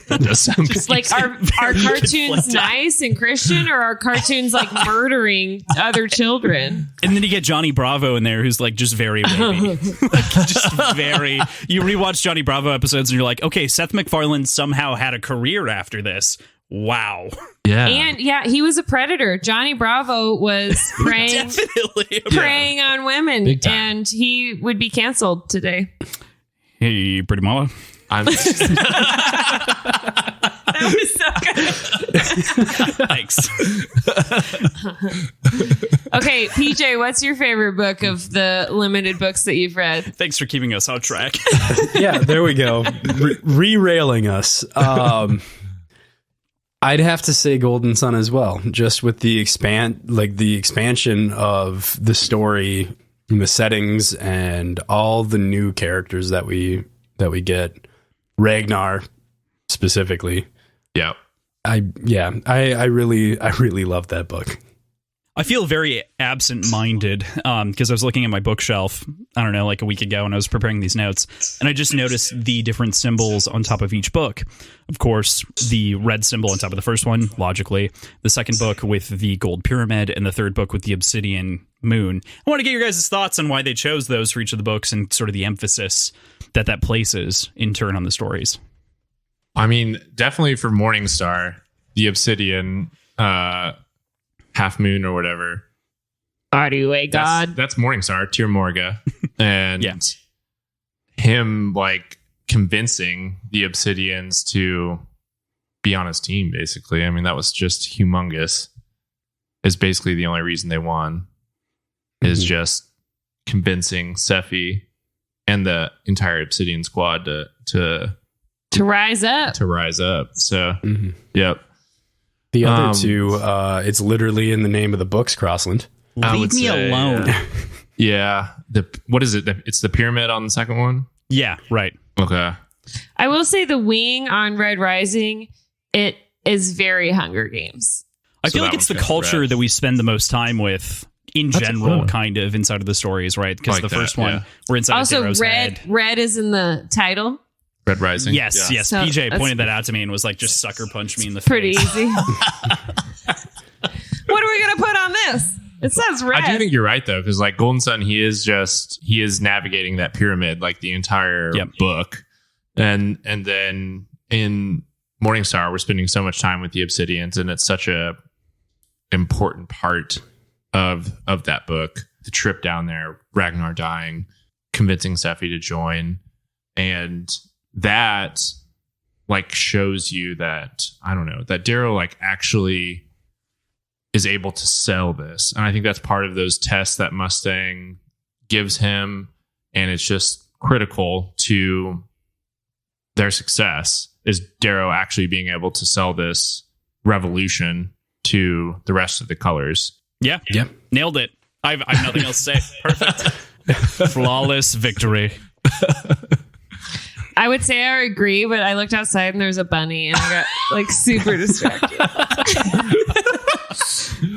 That does sound Just like are cartoons nice and Christian, or are cartoons like murdering other children? And then you get Johnny Bravo in there, who's like just very rapey. Like, just very. You rewatch Johnny Bravo episodes, and you're like, okay, Seth MacFarlane somehow had a career after this. Wow. Yeah. And yeah, he was a predator. Johnny Bravo was preying Definitely. on women, Big time. and he would be canceled today. Hey, Pretty Mama. I'm That was so good. Thanks. Okay, PJ, what's your favorite book of the limited books that you've read? Thanks for keeping us on track. Yeah, there we go. Re-railing us. I'd have to say Golden Sun as well, just with the expansion of the story and the settings and all the new characters that we get. Ragnar specifically. yeah. I really love that book. I feel very absent-minded because I was looking at my bookshelf, I don't know, like a week ago when I was preparing these notes, and I just noticed the different symbols on top of each book. Of course, the red symbol on top of the first one, logically, the second book with the gold pyramid, and the third book with the obsidian moon. I want to get your guys' thoughts on why they chose those for each of the books and sort of the emphasis that places in turn on the stories. I mean, definitely for Morningstar, the obsidian half moon or whatever. Are you a god? That's Morningstar, Tir Morga. And Yeah. him like convincing the obsidians to be on his team, basically. I mean, that was just humongous. Is basically the only reason they won. Is just convincing Sephi and the entire Obsidian squad to rise up. rise up. So, yep. The other two, it's literally in the name of the books, Crossland. Leave me alone. Yeah. What is it? It's the pyramid on the second one? Yeah, right. Okay. I will say the wing on Red Rising, it is very Hunger Games. I So feel like that it's the one's culture red. that we spend the most time with in general, cool. kind of inside of the stories, right? Because Like the that, first one, yeah. we're inside Also, of Darrow's red head. red is in the title. Red Rising. Yes, Yeah. yes. So PJ that's pointed that out to me and was like, just sucker punch me in the Pretty face. easy. What are we gonna put on this? It says red. I do think you're right though, because like Golden Sun, he is navigating that pyramid like the entire book, and then in Morningstar, we're spending so much time with the Obsidians, and it's such a important part of that book. The trip down there, Ragnar dying, convincing Sephi to join, and that like shows you that that Darrow like actually is able to sell this. And I think that's part of those tests that Mustang gives him. And it's just critical to their success is Darrow actually being able to sell this revolution to the rest of the colors. Yeah. Nailed it. I've nothing else to say. Perfect. Flawless victory. I would say I agree, but I looked outside and there's a bunny and I got like super distracted.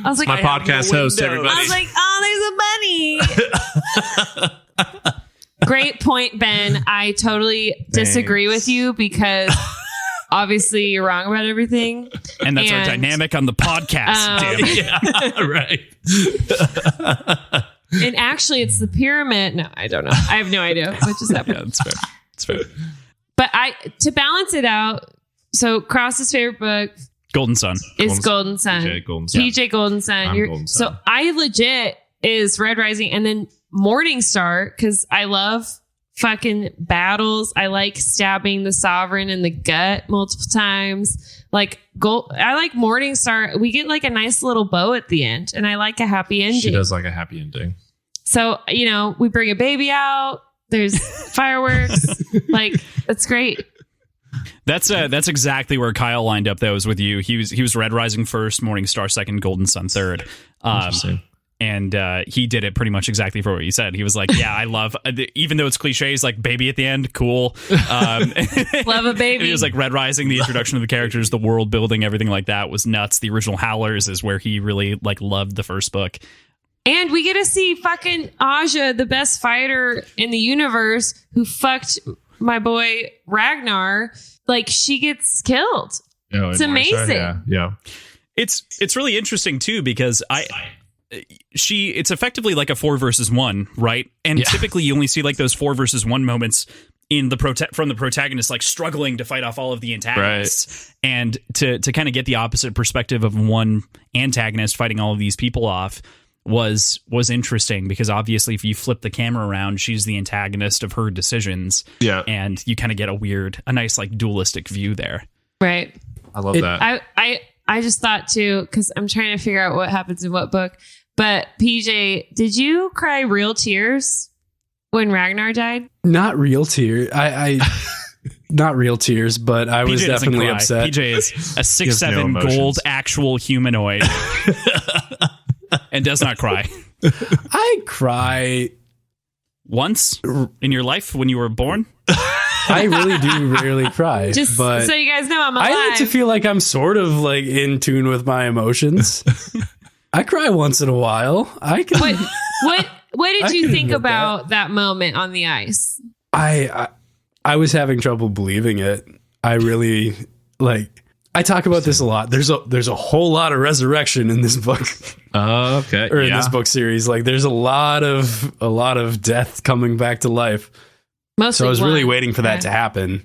I was like, My podcast host, everybody. I was like, oh, there's a bunny. Great point, Ben. I totally disagree with you because obviously you're wrong about everything. And that's our dynamic on the podcast. Damn it. Yeah, right. And actually, it's the pyramid. No, I don't know. I have no idea what just happened. Yeah, that's fair. That's fair. But to balance it out, so Cross's favorite book Golden Sun. is Golden Sun. PJ Golden Sun. PJ Golden Sun. I'm Golden Sun. So I legit is Red Rising and then Morningstar because I love fucking battles. I like stabbing the Sovereign in the gut multiple times. I like Morningstar. We get like a nice little bow at the end, and I like a happy ending. She does like a happy ending. So, we bring a baby out. There's fireworks. Like, that's great. That's exactly where Kyle lined up. That was with you. He was Red Rising first, Morningstar second, Golden Sun third. And he did it pretty much exactly for what you said. He was like, yeah, I love, even though it's cliches, like baby at the end, cool. Love a baby. He was like Red Rising, the introduction of the characters, the world building, everything like that was nuts. The original Howlers is where he really like loved the first book. And we get to see fucking Aja, the best fighter in the universe, who fucked my boy Ragnar. Like, she gets killed. Oh, it's amazing. Yeah. It's really interesting too, because it's effectively like a 4 versus 1, right? And typically you only see like those 4 versus 1 moments in from the protagonist, like struggling to fight off all of the antagonists. Right. And to kind of get the opposite perspective of one antagonist fighting all of these people off was interesting, because obviously if you flip the camera around, she's the antagonist of her decisions. Yeah. And you kind of get a nice like dualistic view there. Right. I love that. I just thought too, because I'm trying to figure out what happens in what book. But PJ, did you cry real tears when Ragnar died? Not real tears. I not real tears, but I was definitely upset. PJ is a 6'7" gold actual humanoid and does not cry. I cry once in your life when you were born. I really do rarely cry. Just but so you guys know, I'm alive. I like to feel like I'm sort of like in tune with my emotions. I cry once in a while. I can. What did you think about that moment on the ice? I was having trouble believing it. I really I talk about this a lot. There's a whole lot of resurrection in this book. Okay. Or in this book series. Like, there's a lot of death coming back to life. Mostly so I was really waiting for that to happen.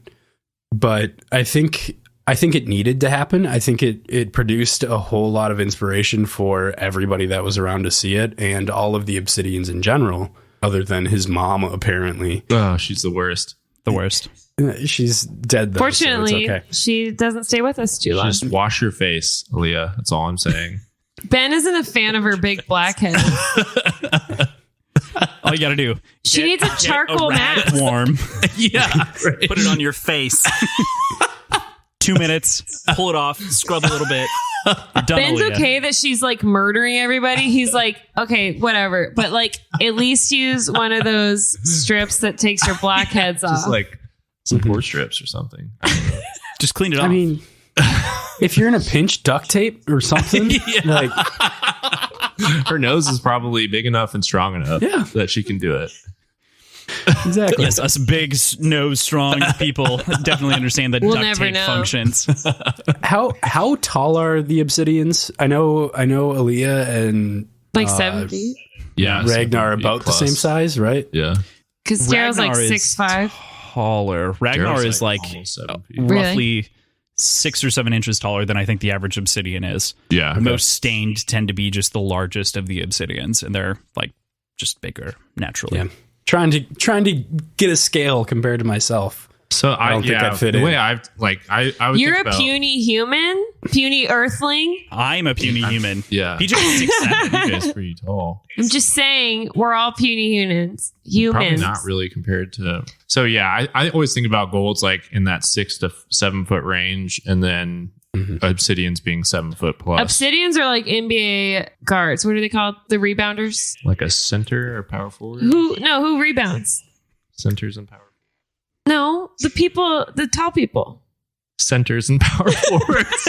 But I think it needed to happen. I think it produced a whole lot of inspiration for everybody that was around to see it, and all of the Obsidians in general, other than his mom, apparently. Oh, she's the worst. The worst. She's dead, though. Fortunately, so it's okay. She doesn't stay with us too long. Just wash your face, Aaliyah. That's all I'm saying. Ben isn't a fan of her big black head. All you got to do. She needs a charcoal mask. Warm. Yeah. Right. Put it on your face. 2 minutes. Pull it off. Scrub a little bit. You're done, Ben's Aaliyah. okay that she's like murdering everybody. He's like, okay, whatever. But like, at least use one of those strips that takes your blackheads off. Just like some pore strips or something. Just clean it off. I mean, if you're in a pinch, duct tape or something. Like, her nose is probably big enough and strong enough that she can do it. Exactly. Yes, us big nose strong people definitely understand that duct tape functions. How tall are the Obsidians? I know Aaliyah and like 7 feet. Yeah, Ragnar are about the same size, right? Yeah. Because Daryl's like 6'5". Taller. Ragnar is like roughly Really? 6 or 7 inches taller than I think the average Obsidian is. Yeah. Most stained tend to be just the largest of the Obsidians, and they're like just bigger naturally. Yeah. Trying to get a scale compared to myself. So I don't think I fit in. The way I would. You're think a puny human, puny earthling. I'm a puny human. Yeah. PJ is 6'7". PJ's pretty tall. I'm just saying, we're all puny humans. Probably not really compared to. So yeah, I always think about golds like in that 6 to 7 foot range, and then Obsidians being 7 foot plus. Obsidians are like NBA guards. What are they called? The rebounders? Like a center or power forward? Who rebounds? Centers and power. No, the tall people. Centers and power forwards.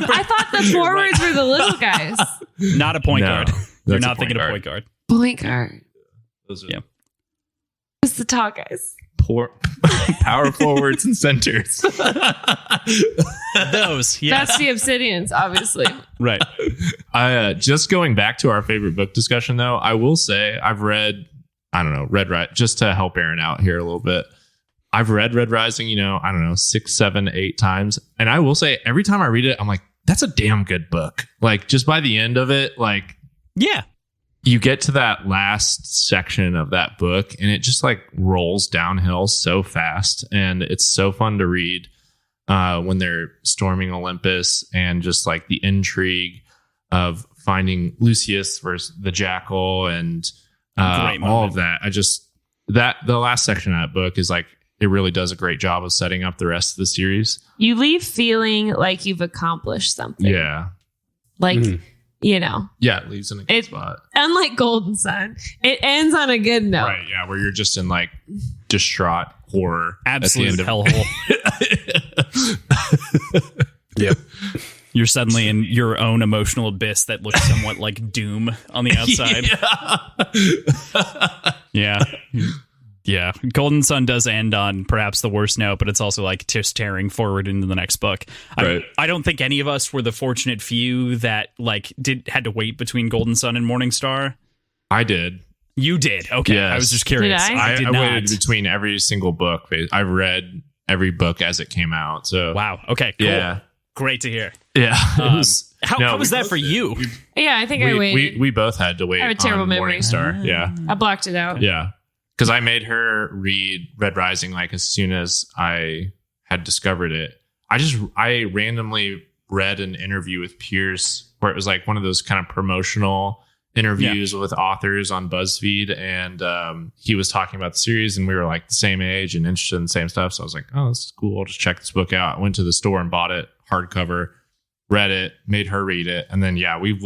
I thought the forwards were the little guys. Not a point guard. You're That's not thinking of point guard. Point guard. Those are It's the tall guys. Power forwards and centers. Those, yeah. That's the Obsidians, obviously. Right. Just going back to our favorite book discussion, though, I will say I've read, Red Rising, just to help Erin out here a little bit. I've read Red Rising, 6, 7, 8 times. And I will say every time I read it, I'm like, that's a damn good book. Like, just by the end of it, like, yeah. You get to that last section of that book and it just like rolls downhill so fast. And it's so fun to read when they're storming Olympus, and just like the intrigue of finding Lucius versus the Jackal and Great all moment. of that. The last section of that book is like, it really does a great job of setting up the rest of the series. You leave feeling like you've accomplished something. Yeah. Like, you know. Yeah, it leaves in a good spot. Unlike Golden Sun, it ends on a good note. Right, yeah, where you're just in like distraught horror. Absolute at the end hellhole. Yep. You're suddenly in your own emotional abyss that looks somewhat like Doom on the outside. Yeah. Yeah. Golden Sun does end on perhaps the worst note, but it's also like just tearing forward into the next book. Right. I don't think any of us were the fortunate few that like had to wait between Golden Sun and Morning Star. I did. You did. Okay. Yes. I was just curious. Did I? did I not. waited between every single book. I've read every book as it came out. So Wow. Okay. Cool. Yeah. Great to hear. Yeah. How was that for you? Yeah, I think I waited. We both had to wait I have a terrible on memory. Morning Star. Yeah. I blocked it out. Yeah. Because I made her read Red Rising like as soon as I had discovered it. I randomly read an interview with Pierce where it was like one of those kind of promotional interviews with authors on BuzzFeed, and he was talking about the series, and we were like the same age and interested in the same stuff. So I was like, oh, this is cool. I'll just check this book out. I went to the store and bought it hardcover, read it, made her read it, and then we've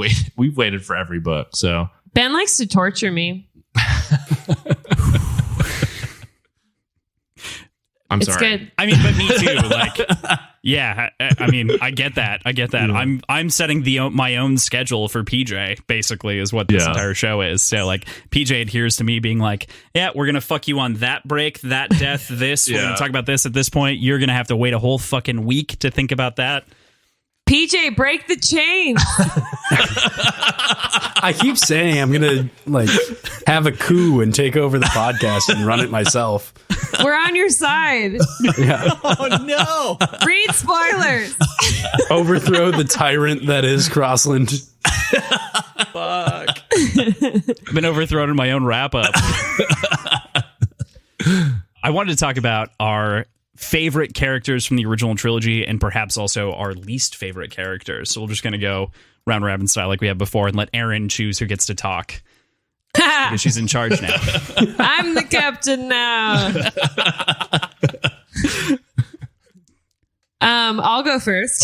waited for every book. So Ben likes to torture me. I'm It's sorry. good. I mean, but me too. Like, yeah. I mean, I get that. Yeah. I'm setting my own schedule for PJ. Basically, is what this entire show is. So, like, PJ adheres to me being like, "Yeah, we're gonna fuck you on that break, that death, this. We're gonna talk about this at this point. You're gonna have to wait a whole fucking week to think about that." PJ, break the chain. I keep saying I'm gonna like have a coup and take over the podcast and run it myself. We're on your side. Yeah. Oh no! Read spoilers. Overthrow the tyrant that is Crossland. Fuck. I've been overthrown in my own wrap up. I wanted to talk about our favorite characters from the original trilogy and perhaps also our least favorite characters. So we're just going to go round robin style like we have before and let Erin choose who gets to talk. Because she's in charge now. I'm the captain now. I'll go first.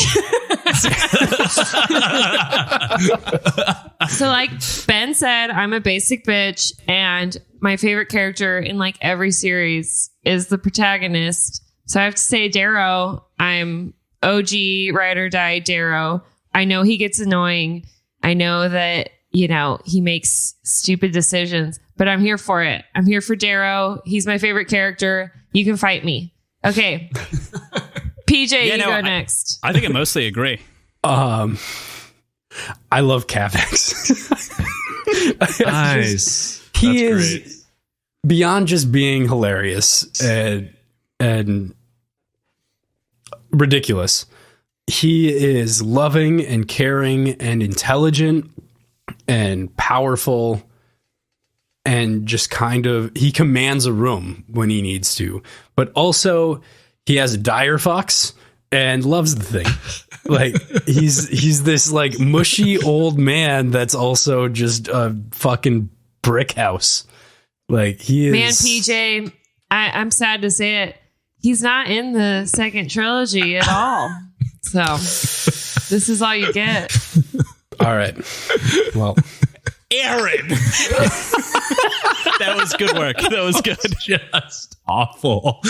So like Ben said, I'm a basic bitch, and my favorite character in like every series is the protagonist. So I have to say Darrow. I'm OG ride or die Darrow. I know he gets annoying. I know that, you know, he makes stupid decisions, but I'm here for it. I'm here for Darrow. He's my favorite character. You can fight me. Okay. PJ, go next. I think I mostly agree. I love Cavex. Nice. He That's is great. beyond just being hilarious and ridiculous. He is loving and caring and intelligent and powerful, and just kind of he commands a room when he needs to, but also he has a dire fox and loves the thing. Like he's this like mushy old man that's also just a fucking brick house. Like he is. Man, PJ, I'm sad to say it. He's not in the second trilogy at all. So this is all you get. All right. Well, Erin. That was good work. That was good. Just awful.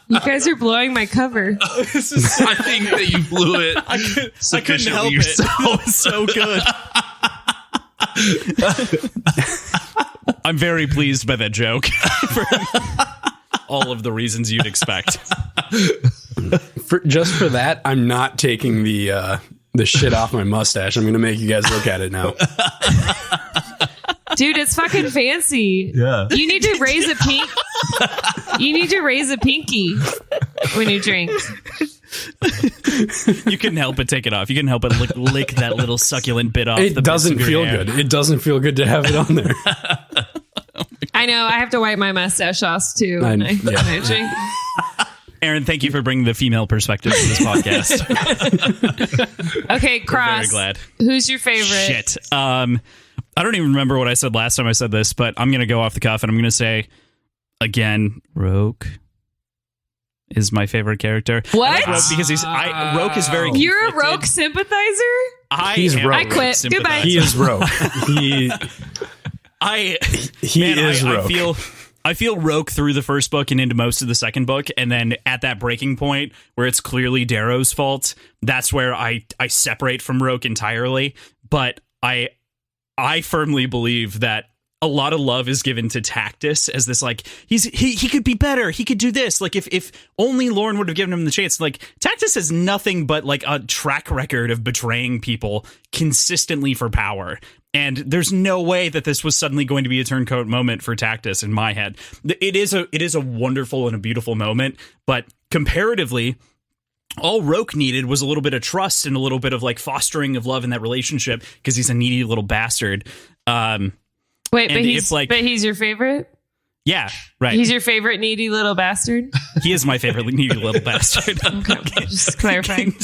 You guys are blowing my cover. I think that you blew it. I couldn't sufficiently help yourself. it. That was so good. I'm very pleased by that joke. For all of the reasons you'd expect. just for that, I'm not taking the shit off my mustache. I'm going to make you guys look at it now. Dude, it's fucking fancy. Yeah. You need to raise a pink. You need to raise a pinky when you drink. You couldn't help but take it off. You couldn't help but lick that little succulent bit off. It doesn't feel good. It doesn't feel good to have it on there. I know. I have to wipe my mustache off too when I drink. Aaron, thank you for bringing the female perspective to this podcast. Okay, Cross. Very glad. Who's your favorite? Shit. I don't even remember what I said last time I said this, but I'm going to go off the cuff and I'm going to say, again, Roke is my favorite character. What? I like Roke because Roke is very You're a conflicted. Roke sympathizer? He's am a Roke. I quit. sympathizer. Goodbye. He is Roke. I feel Roke through the first book and into most of the second book, and then at that breaking point where it's clearly Darrow's fault, that's where I separate from Roke entirely. But I firmly believe that a lot of love is given to Tactus as this, like, he could be better, he could do this. Like, if only Lauren would have given him the chance. Like, Tactus has nothing but like a track record of betraying people consistently for power. And there's no way that this was suddenly going to be a turncoat moment for Tactus in my head. It is a wonderful and a beautiful moment, but comparatively, all Roke needed was a little bit of trust and a little bit of like fostering of love in that relationship because he's a needy little bastard. Wait, but he's your favorite? Yeah, right. He's your favorite needy little bastard? He is my favorite needy little bastard. Okay, just clarifying.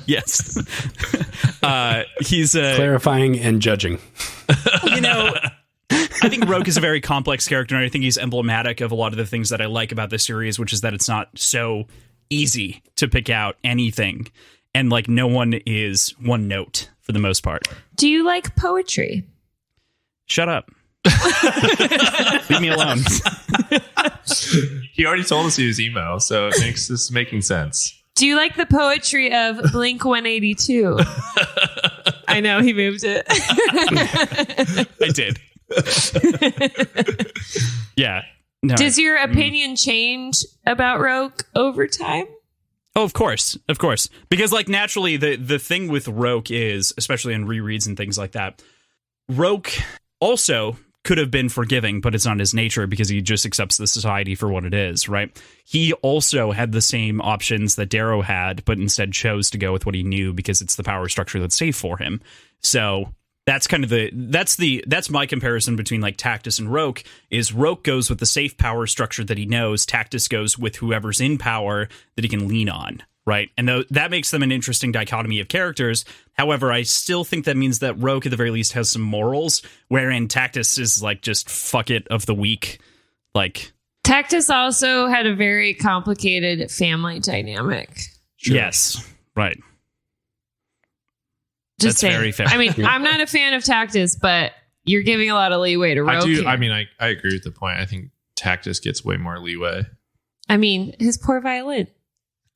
Yes. He's clarifying and judging. You know, I think Roke is a very complex character, and I think he's emblematic of a lot of the things that I like about this series, which is that it's not so easy to pick out anything, and like no one is one note for the most part. Do you like poetry? Shut up. Leave me alone. He already told us he was emo, so it makes this making sense. Do you like the poetry of Blink 182? I know he moved it. I did. Yeah. No. Does your opinion change about Roke over time? Oh, of course. Of course. Because like naturally the thing with Roke is, especially in rereads and things like that, Roke also could have been forgiving, but it's not his nature because he just accepts the society for what it is, right? He also had the same options that Darrow had, but instead chose to go with what he knew because it's the power structure that's safe for him. So that's kind of that's my comparison between like Tactus and Roke. Is Roke goes with the safe power structure that he knows, Tactus goes with whoever's in power that he can lean on, right? And that makes them an interesting dichotomy of characters. However, I still think that means that Roke at the very least has some morals, wherein Tactus is like just fuck it of the week. Like Tactus also had a very complicated family dynamic. Sure. Yes, right. Just That's saying. very fair. I mean, I'm not a fan of Tactus, but you're giving a lot of leeway to Roke. I agree with the point. I think Tactus gets way more leeway. I mean, his poor violin.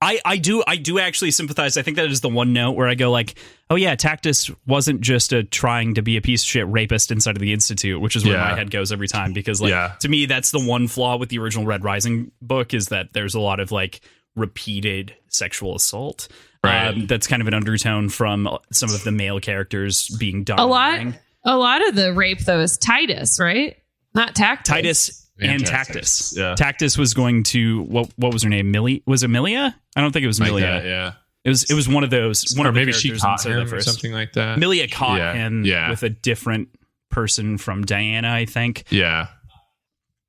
I do actually sympathize. I think that is the one note where I go like, oh yeah, Tactus wasn't just trying to be a piece of shit rapist inside of the Institute, which is where my head goes every time. Because like to me, that's the one flaw with the original Red Rising book is that there's a lot of like repeated sexual assault. Right. That's kind of an undertone from some of the male characters being done. A lot of the rape though is Titus, right? Not Tactus. Titus and Tactus. Yeah. Tactus was going to what was her name? Millie? Was it Milia? I don't think it was Milia. Like that, yeah. It was one of those. Or maybe she caught him or something like that. Milia caught him with a different person from Diana, I think. Yeah.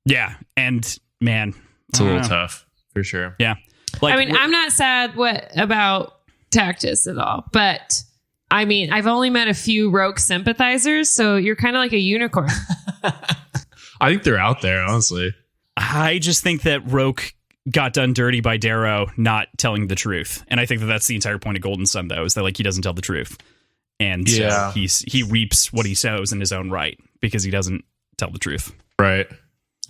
Yeah. And man, it's a little tough for sure. Yeah. Like, I mean, I'm not sad about Tactus at all, but I mean, I've only met a few Roke sympathizers, so you're kind of like a unicorn. I think they're out there, honestly. I just think that Roke got done dirty by Darrow not telling the truth. And I think that that's the entire point of Golden Sun, though, is that like he doesn't tell the truth. And so he reaps what he sows in his own right because he doesn't tell the truth. Right.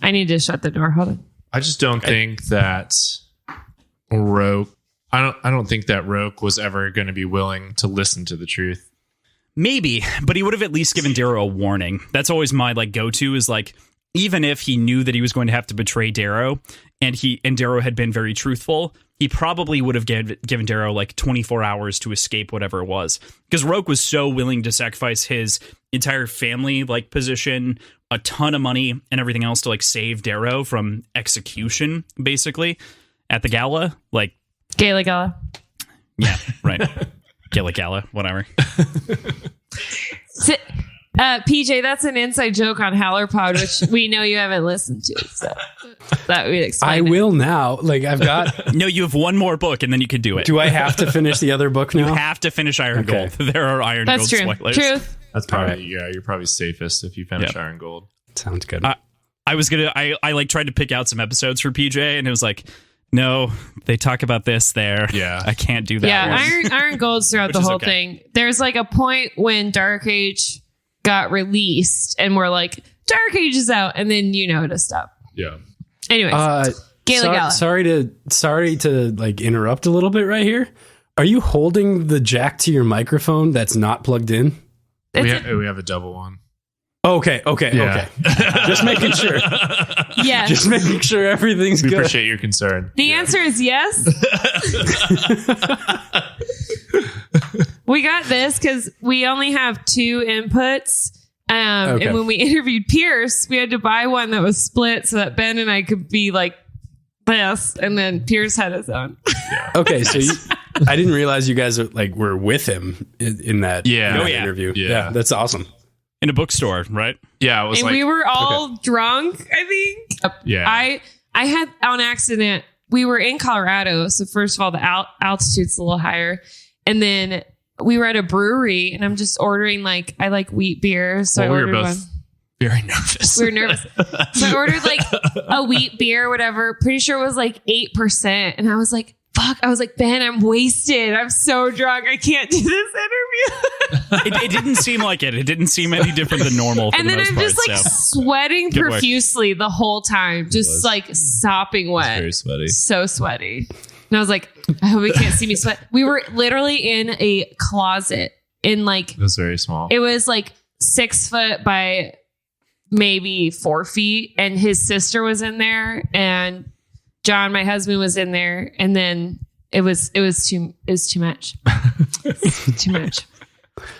I need to shut the door. Hold on. I just don't think that Roke... I don't think that Roke was ever going to be willing to listen to the truth. Maybe, but he would have at least given Darrow a warning. That's always my like go-to is like, even if he knew that he was going to have to betray Darrow and Darrow had been very truthful, he probably would have given Darrow like 24 hours to escape whatever it was. Because Roke was so willing to sacrifice his entire family like position, a ton of money and everything else to like save Darrow from execution, basically, at the gala. Like Gala Gala. Yeah, right. Gala Gala, whatever. PJ, that's an inside joke on HowlerPod, which we know you haven't listened to. So that would explain. I will now. Like I've got. No, you have one more book, and then you can do it. Do I have to finish the other book now? You have to finish Iron Gold. There are Iron That's Gold true. spoilers. Truth. That's probably you're probably safest if you finish Iron Gold. Sounds good. I was gonna. I like tried to pick out some episodes for PJ, and it was like, no, they talk about this there. Yeah, I can't do that. Yeah, Iron Gold's throughout the whole thing. There's like a point when Dark Age got released, and we're like, Dark Age is out, and then to stop. Yeah. Anyways, Gala. Sorry to like interrupt a little bit right here. Are you holding the jack to your microphone that's not plugged in? We have a double one. Okay. Just making sure. Yes. Just making sure everything's We good. appreciate your concern. The answer is yes. We got this because we only have 2 inputs. And when we interviewed Pierce, we had to buy one that was split so that Ben and I could be like this, and then Pierce had his own. Yeah. Okay, so I didn't realize you guys were with him in that interview. Yeah, that's awesome. In a bookstore, right? Yeah, it was and we were all drunk, I think. Yeah. I had on accident, we were in Colorado. So first of all, the altitude's a little higher. And then we were at a brewery and I'm just ordering I like wheat beer. So I ordered we were both one. very nervous. We were nervous. So I ordered a wheat beer, whatever. Pretty sure it was 8%. And I was like, fuck. I was like, Ben, I'm wasted. I'm so drunk. I can't do this interview. It didn't seem like it. It didn't seem any different than normal. And then I'm just sweating profusely the whole time, just sopping wet. Very sweaty. So sweaty. And I was like, I hope he can't see me sweat. We were literally in a closet in it was very small. it was 6 foot by maybe 4 feet. And his sister was in there and John, my husband, was in there. And then it was too much. Too much.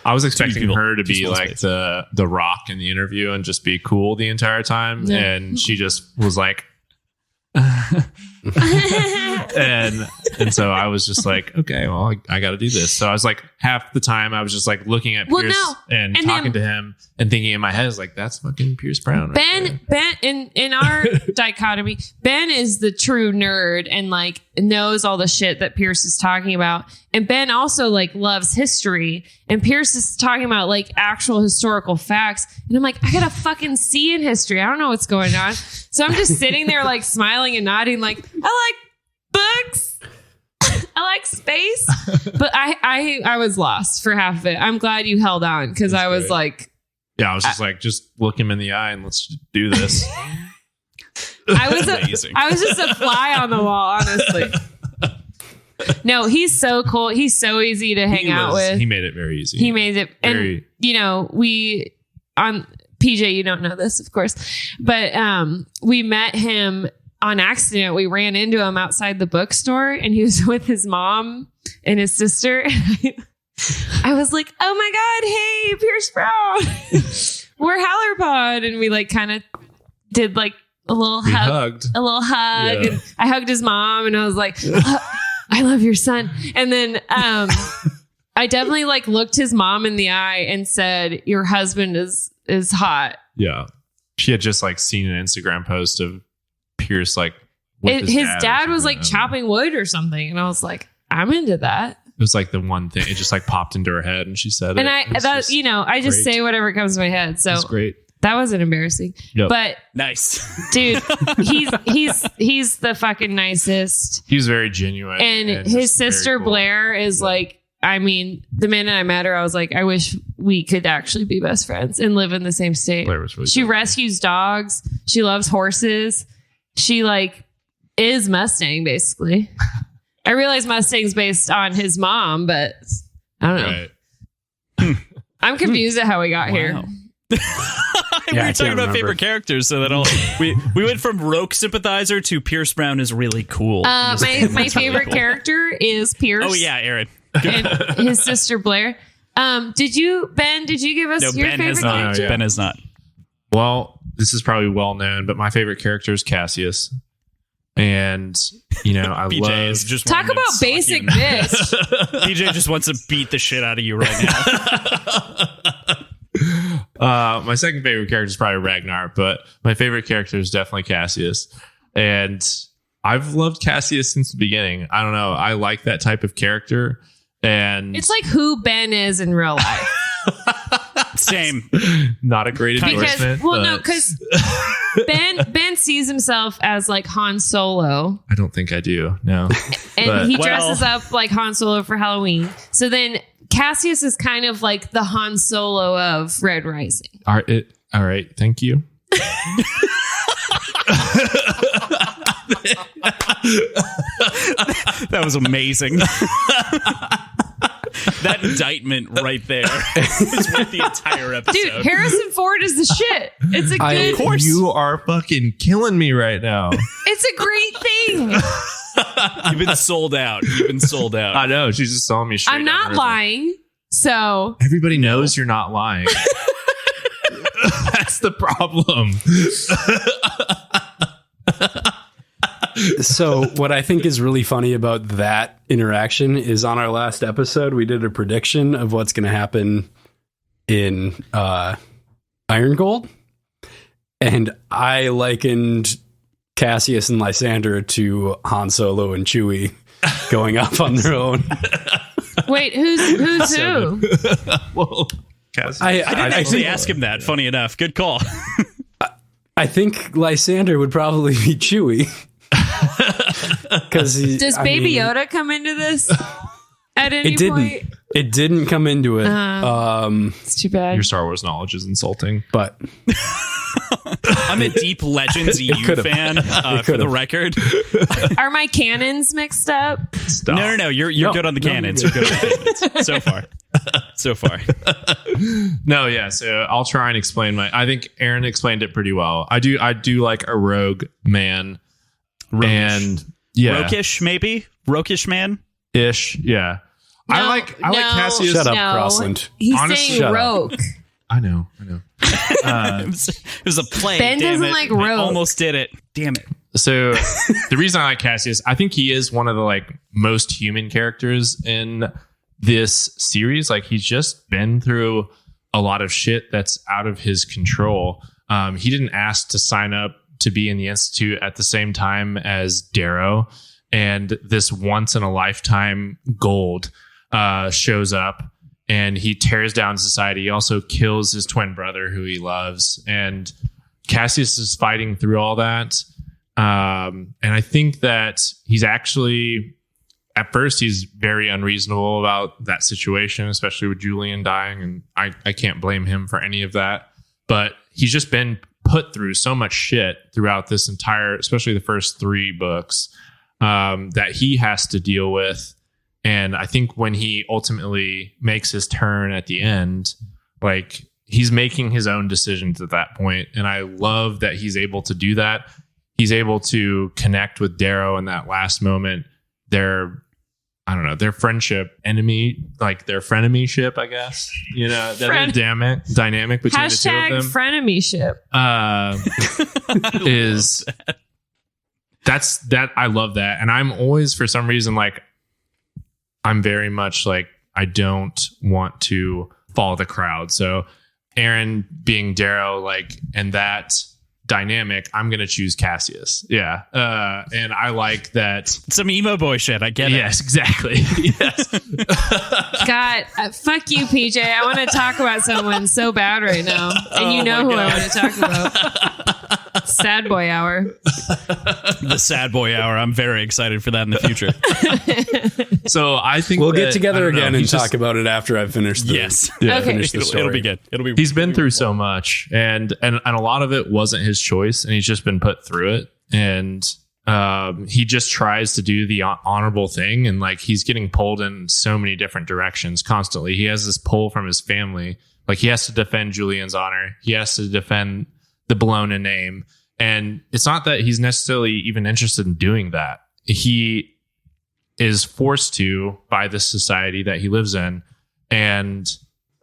I was expecting her to be like the Rock in the interview and just be cool the entire time. Yeah. And she just was like, and so I was just like, okay, well, I got to do this. So I was like, half the time I was just looking at Pierce and talking to him and thinking in my head, that's fucking Pierce Brown. Ben in our dichotomy, Ben is the true nerd and knows all the shit that Pierce is talking about. And Ben also loves history, and Pierce is talking about actual historical facts. And I'm like, I got a fucking C in history. I don't know what's going on. So I'm just sitting there smiling and nodding I like books. I like space. But I was lost for half of it. I'm glad you held on because I was yeah, I was just just look him in the eye and let's do this. I was just a fly on the wall, honestly. No, he's so cool. He's so easy to hang out with. He made it very easy. He made it. And, we on PJ, you don't know this, of course, but we met him on accident. We ran into him outside the bookstore and he was with his mom and his sister. I was like, oh my God, hey, Pierce Brown. We're HowlerPod. And we kind of did a little hug. A little hug. Yeah. And I hugged his mom and I was like, I love your son. And then I definitely looked his mom in the eye and said, your husband is hot. Yeah. She had just seen an Instagram post of Pierce with his dad was chopping wood or something. And I was like, I'm into that. It was the one thing. It just popped into her head and she said and it. I just say whatever comes to my head. So it's great. That wasn't embarrassing. Yep. But nice. Dude, he's the fucking nicest. He was very genuine. And his sister cool. Blair is the minute I met her, I was like, I wish we could actually be best friends and live in the same state. Blair was really She cool. rescues dogs. She loves horses. She is Mustang, basically. I realize Mustang's based on his mom, but I don't know. Right. I'm confused at how we got here. We were talking about favorite characters, so that we went from Rogue sympathizer to Pierce Brown is really cool. My favorite character is Pierce. Oh yeah, Aaron. And his sister Blair. Did you give us your favorite character? Ben has not. Well, this is probably well known, but my favorite character is Cassius. And I love just talk about basic bitch. DJ just wants to beat the shit out of you right now. My second favorite character is probably Ragnar, but my favorite character is definitely Cassius. And I've loved Cassius since the beginning. I don't know. I like that type of character. And It's like who Ben is in real life. Same. Not a great endorsement. Because Ben sees himself as like Han Solo. I don't think I do. No. And he dresses up like Han Solo for Halloween. So then Cassius is kind of like the Han Solo of Red Rising. All right. Thank you. That was amazing. That indictment right there is worth the entire episode. Dude, Harrison Ford is the shit. It's a good. Of course. You are fucking killing me right now. It's a great thing. You've been sold out. I know. She's just selling me straight. I'm not lying. So everybody knows you're not lying. That's the problem. So what I think is really funny about that interaction is on our last episode, we did a prediction of what's going to happen in Iron Gold. And I likened Cassius and Lysander to Han Solo and Chewie going off on their own. Wait, who's who? Well, Cassius. I didn't actually ask him that. Funny enough. Good call. I think Lysander would probably be Chewie. Does Baby Yoda come into this at any point? It didn't come into it. It's too bad. Your Star Wars knowledge is insulting. But I'm a deep Legends EU fan, for the record. Are my cannons mixed up? Stop. No. You're good on the cannons. You're good on the cannons. So far. No, yeah. So I'll try and explain I think Erin explained it pretty well. I do like a rogue man. Roguish. And yeah. Rokish, maybe? Rokish man? Ish, yeah. No, I like Cassius. Shut up, Crossland. He's Honestly, saying rogue. I know. It was a play. Ben damn doesn't it. like I rogue. almost did it. Damn it. So the reason I like Cassius, I think he is one of the like most human characters in this series. Like he's just been through a lot of shit that's out of his control. He didn't ask to sign up to be in the Institute at the same time as Darrow, and this once in a lifetime gold shows up and he tears down society. He also kills his twin brother who he loves, and Cassius is fighting through all that. And I think that he's actually, at first, he's very unreasonable about that situation, especially with Julian dying. And I can't blame him for any of that, but he's just been put through so much shit throughout this entire, especially the first 3 books, that he has to deal with. And I think when he ultimately makes his turn at the end, like he's making his own decisions at that point. And I love that he's able to do that. He's able to connect with Darrow in that last moment. Their friendship, enemy, like their frenemyship, I guess. You know, that dynamic between the two of them. Frenemyship. Is that I love that. And I'm always, for some reason, like I'm very much like I don't want to follow the crowd. So Erin being Darrow, like, and that dynamic, I'm gonna choose Cassius. Yeah. And I like that. Some emo boy shit. I get it. Yes, exactly. Yes. God, fuck you, PJ. I want to talk about someone so bad right now, and you know who I want to talk about. Sad boy hour. The sad boy hour. I'm very excited for that in the future. So I think we'll get together again and talk about it after I've finished. Yes. Okay. Finish the story. It'll be good. It'll be. He's been through so much, and a lot of it wasn't his choice, and he's just been put through it. And he just tries to do the honorable thing, and like he's getting pulled in so many different directions constantly. He has this pull from his family, like he has to defend Julian's honor, he has to defend the Bologna name, and it's not that he's necessarily even interested in doing that. He is forced to by the society that he lives in, and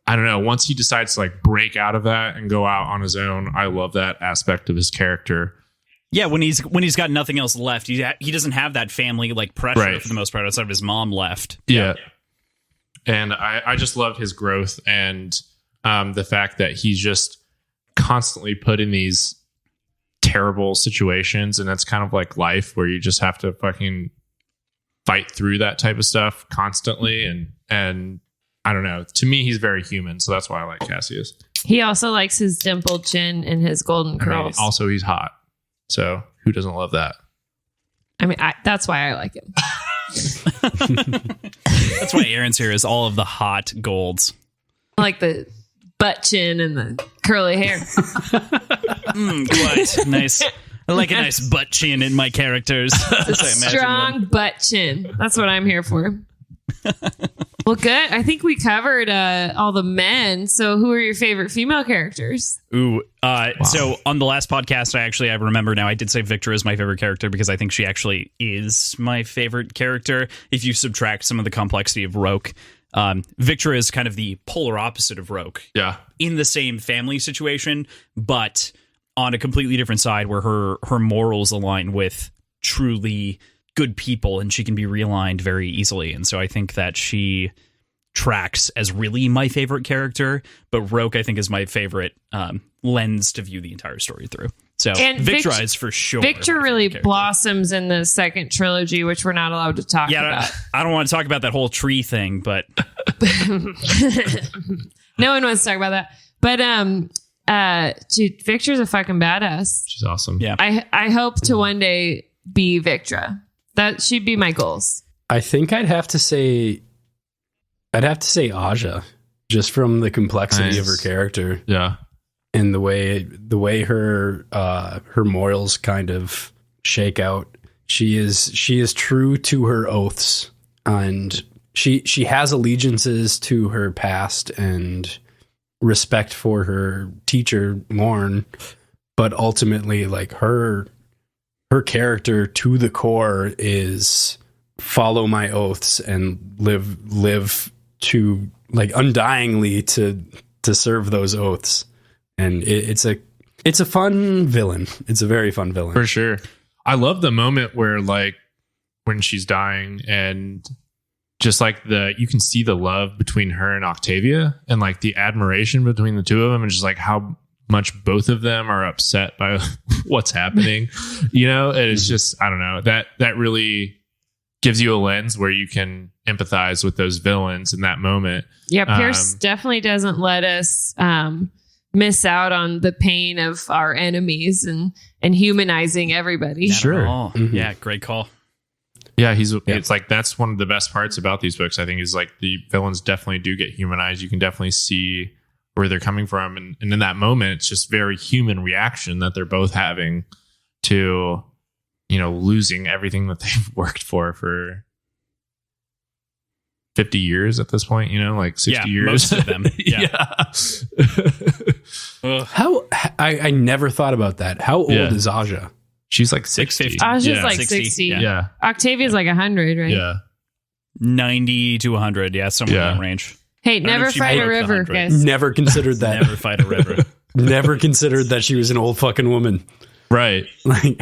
I don't know, once he decides to like break out of that and go out on his own, I love that aspect of his character. Yeah, when he's got nothing else left, he doesn't have that family like pressure for the most part outside of his mom left. Yeah. And I just love his growth, and The fact that he's just constantly put in these terrible situations, and that's kind of like life where you just have to fucking fight through that type of stuff constantly. And I don't know. To me, he's very human, so that's why I like Cassius. He also likes his dimpled chin and his golden curls. Also, he's hot. So who doesn't love that? I mean, that's why I like him. That's why Erin's here is all of the hot golds. I like the butt chin and the curly hair. Quite nice. I like a nice butt chin in my characters. Strong butt chin. That's what I'm here for. Well, good. I think we covered all the men. So who are your favorite female characters? Ooh, so on the last podcast, I remember now, I did say Victor is my favorite character because I think she actually is my favorite character. If you subtract some of the complexity of Roke, Victor is kind of the polar opposite of Roke. Yeah. In the same family situation, but on a completely different side where her morals align with truly good people and she can be realigned very easily. And so I think that she tracks as really my favorite character, but Roke I think is my favorite lens to view the entire story through. So Victra is for sure. Victor really blossoms in the second trilogy, which we're not allowed to talk about. I don't want to talk about that whole tree thing, but no one wants to talk about that. But dude, Victor's a fucking badass. She's awesome. Yeah. I hope to one day be Victra. That should be my goals. I think I'd have to say Aja, just from the complexity of her character. Yeah. And the way her morals kind of shake out. She is true to her oaths, and she has allegiances to her past and respect for her teacher Lorne, but ultimately, like, her character to the core is follow my oaths and live to, like, undyingly to serve those oaths. And it's a fun villain. It's a very fun villain. For sure. I love the moment where, like, when she's dying and just like you can see the love between her and Octavia and like the admiration between the two of them and just like how much both of them are upset by what's happening, and it's just, I don't know, that really gives you a lens where you can empathize with those villains in that moment. Yeah. Pierce definitely doesn't let us, miss out on the pain of our enemies and humanizing everybody. Sure. Mm-hmm. Yeah. Great call. Yeah. It's like, that's one of the best parts about these books, I think, is like the villains definitely do get humanized. You can definitely see where they're coming from. And in that moment, it's just very human reaction that they're both having to, losing everything that they've worked for 50 years at this point, like 60 years. Most of them. Yeah. How I never thought about that. How old is Aja? She's like 60. Aja's like 60. Yeah. Octavia's like 100, right? Yeah. 90 to 100. Yeah. Somewhere in that range. Hey, never fight a river, guys. Never considered that. Never fight a river. Never considered that she was an old fucking woman. Right. Like,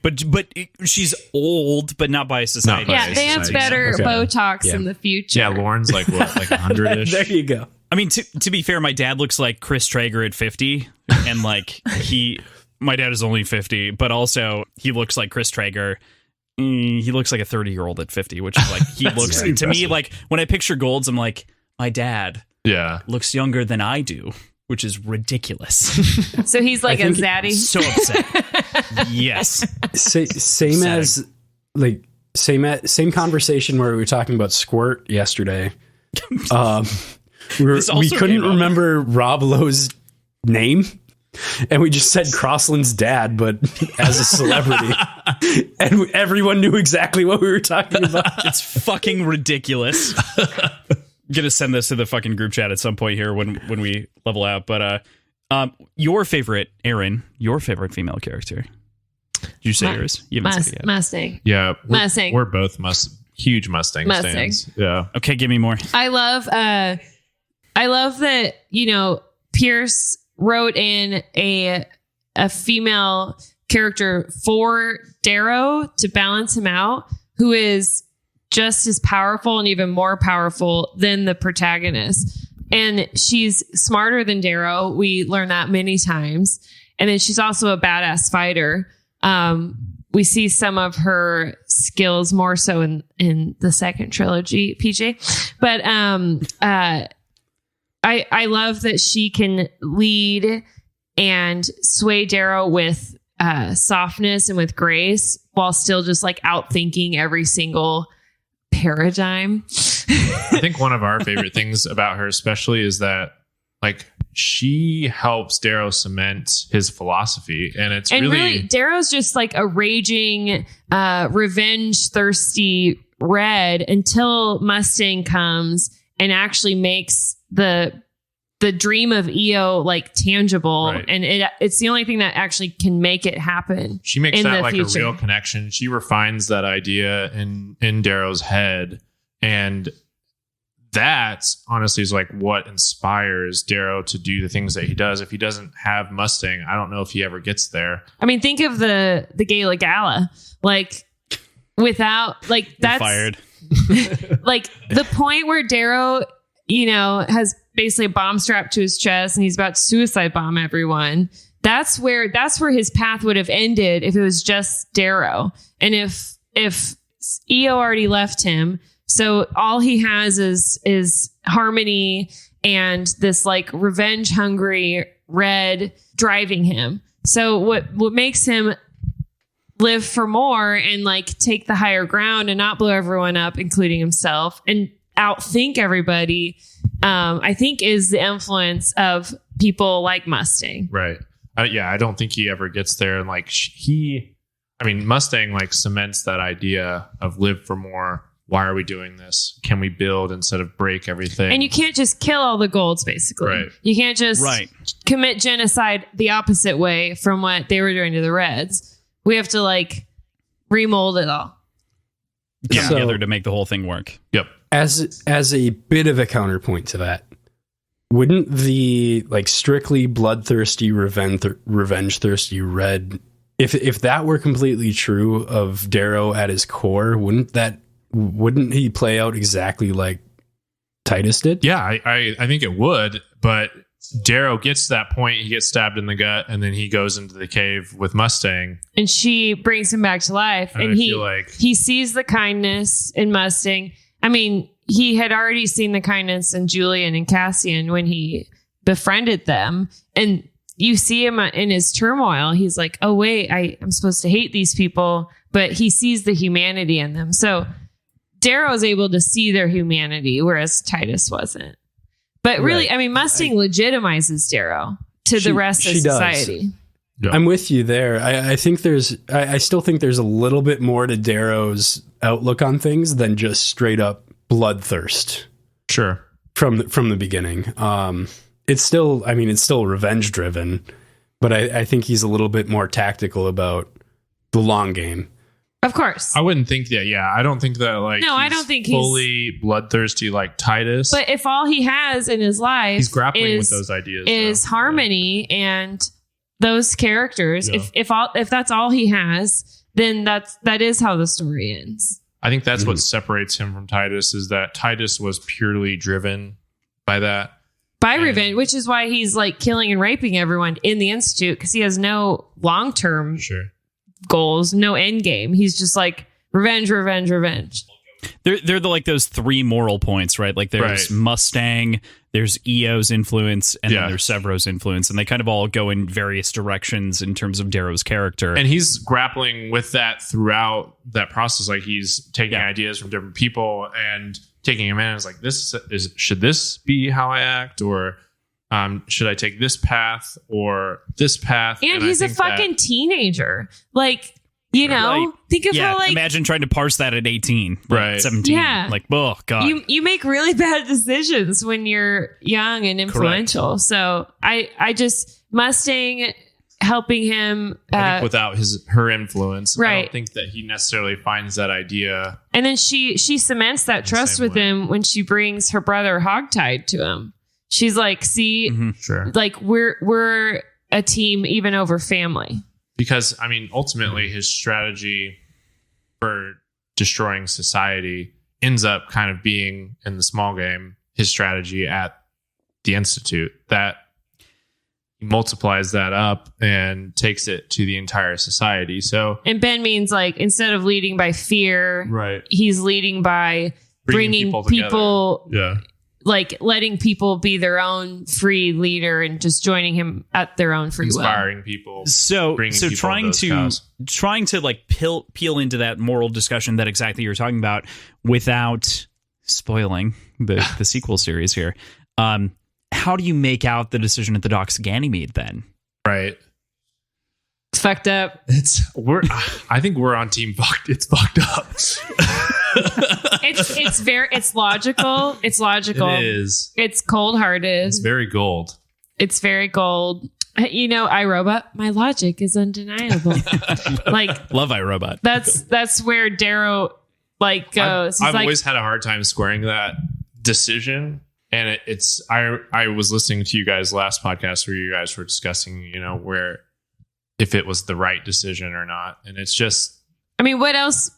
but she's old, but not by society. Yeah, they have better Botox in the future. Yeah, Lauren's like what, like 100-ish? There you go. I mean, to be fair, my dad looks like Chris Traeger at 50, and like my dad is only 50, but also he looks like Chris Traeger. He looks like a 30-year-old at 50, which is like, he looks to me like, when I picture Golds, I'm like, my dad looks younger than I do, which is ridiculous. So he's like a zaddy. So upset. Yes. Same conversation where we were talking about Squirt yesterday. We couldn't remember Rob Lowe's name, and we just said Crossland's dad, but as a celebrity. And everyone knew exactly what we were talking about. It's fucking ridiculous. I'm gonna send this to the fucking group chat at some point here when we level out. But your favorite, Erin, your favorite female character? Did you say yours? You haven't said it yet. Mustang. Yeah, Mustang. We're both huge Mustang fans. Yeah. Okay, give me more. I love that Pierce wrote in a female character for Darrow to balance him out, who is just as powerful and even more powerful than the protagonist. And she's smarter than Darrow. We learn that many times. And then she's also a badass fighter. We see some of her skills more so in the second trilogy, PJ. But I love that she can lead and sway Darrow with softness and with grace while still just like outthinking every single paradigm. I think one of our favorite things about her especially is that like she helps Darrow cement his philosophy, and it's really Darrow's just like a raging revenge thirsty red until Mustang comes and actually makes the dream of EO like tangible, right. And it's the only thing that actually can make it happen. She makes that like future. A real connection. She refines that idea in Darrow's head, and that honestly is like what inspires Darrow to do the things that he does. If he doesn't have Mustang, I don't know if he ever gets there. I mean, think of the Gala Gala, like without like that's fired. Like the point where Darrow, has basically a bomb strapped to his chest and he's about to suicide bomb everyone. That's where his path would have ended if it was just Darrow. And if EO already left him, so all he has is harmony and this like revenge hungry red driving him. So what makes him live for more and like take the higher ground and not blow everyone up, including himself, and outthink everybody, I think is the influence of people like Mustang. Right. I don't think he ever gets there. And like Mustang like cements that idea of live for more. Why are we doing this? Can we build instead of break everything? And you can't just kill all the golds, basically. Right. You can't just commit genocide the opposite way from what they were doing to the Reds. We have to like remold it all. Come together to make the whole thing work. Yep. As a bit of a counterpoint to that, wouldn't the like strictly bloodthirsty, revenge thirsty red, if that were completely true of Darrow at his core, wouldn't he play out exactly like Titus did? Yeah, I think it would, but Darrow gets to that point, he gets stabbed in the gut, and then he goes into the cave with Mustang. And she brings him back to life. And he sees the kindness in Mustang. I mean, he had already seen the kindness in Julian and Cassian when he befriended them. And you see him in his turmoil. He's like, oh, wait, I'm supposed to hate these people. But he sees the humanity in them. So Darrow is able to see their humanity, whereas Titus wasn't. But really, right. Mustang legitimizes Darrow to the rest of society. Yep. I'm with you there. I think I still think there's a little bit more to Darrow's outlook on things than just straight up bloodthirst. Sure. From the beginning. It's still revenge driven, but I think he's a little bit more tactical about the long game. Of course. I wouldn't think that. Yeah. I don't think that I don't think fully bloodthirsty like Titus. But if all he has in his life he's grappling with those ideas is harmony and those characters. Yeah. If that's all he has, then that is how the story ends. I think that's what separates him from Titus, is that Titus was purely driven by that. By revenge, which is why he's like killing and raping everyone in the Institute, because he has no long-term goals, no end game. He's just like revenge. They're like those three moral points, right? Like there's Mustang, there's EO's influence, and then there's Severo's influence, and they kind of all go in various directions in terms of Darrow's character. And he's grappling with that throughout that process. Like he's taking ideas from different people and taking them in. It's like, should this be how I act, or should I take this path or this path? And he's a fucking teenager. Like, think of how like imagine trying to parse that at 18, right? 17. Yeah. Like, oh god. You make really bad decisions when you're young and influential. Correct. So I just Mustang helping him I think without her influence, I don't think that he necessarily finds that idea. And then she cements that trust with him when she brings her brother Hogtied to him. She's like, see, like we're a team even over family. Because, ultimately his strategy for destroying society ends up kind of being, in the small game, his strategy at the Institute. That multiplies that up and takes it to the entire society. So, and Ben means like instead of leading by fear, right, he's leading by bringing people like letting people be their own free leader and just joining him at their own free will. Inspiring people. So trying to like peel into that moral discussion that exactly you're talking about without spoiling the sequel series here. How do you make out the decision at the docks Ganymede then? Right. It's fucked up. I think we're on team fucked. It's fucked up. It's logical. It's logical. It is. It's cold-hearted. It's very gold. It's very gold. You know, iRobot, my logic is undeniable. Like, love iRobot. That's where Darrow like goes. I've always had a hard time squaring that decision. And I was listening to you guys last podcast where you guys were discussing, you know, where if it was the right decision or not. And it's just, I mean, what else?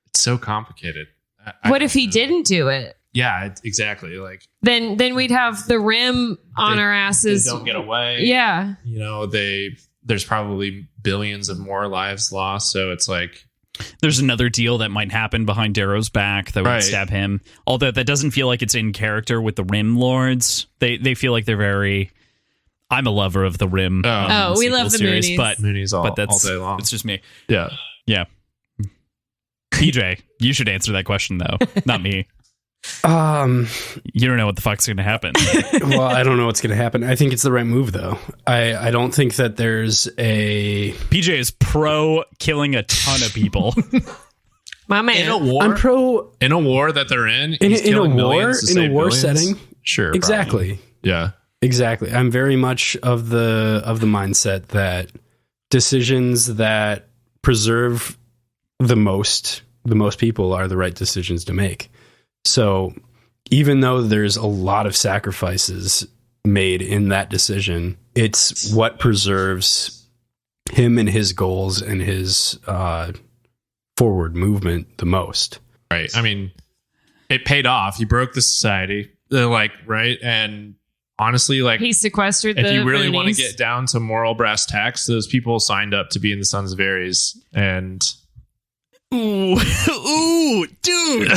It's so complicated. What if he didn't do it? Yeah, exactly. Like then we'd have the rim on our asses. They don't get away. Yeah. You know, there's probably billions of more lives lost. So it's like, there's another deal that might happen behind Darrow's back that would stab him. Although that doesn't feel like it's in character with the Rim Lords. They feel like they're very. I'm a lover of the Rim. We love the series, Moonies. but Moonies all day long. It's just me. Yeah. PJ, you should answer that question though, not me. You don't know what the fuck's going to happen. Well, I don't know what's going to happen. I think it's the right move, though. I don't think that there's a... PJ is pro killing a ton of people. My man. In a war? I'm pro... In a war that they're in? In a war setting? Sure. Exactly. Probably. Yeah. Exactly. I'm very much of the mindset that decisions that preserve the most people are the right decisions to make. So even though there's a lot of sacrifices made in that decision, it's what preserves him and his goals and his forward movement the most. Right. I mean, it paid off. He broke the society. Like, right. And honestly, like, he sequestered if the you really Moonies. want to get down to moral brass tacks, those people signed up to be in the Sons of Ares. And ooh, dude.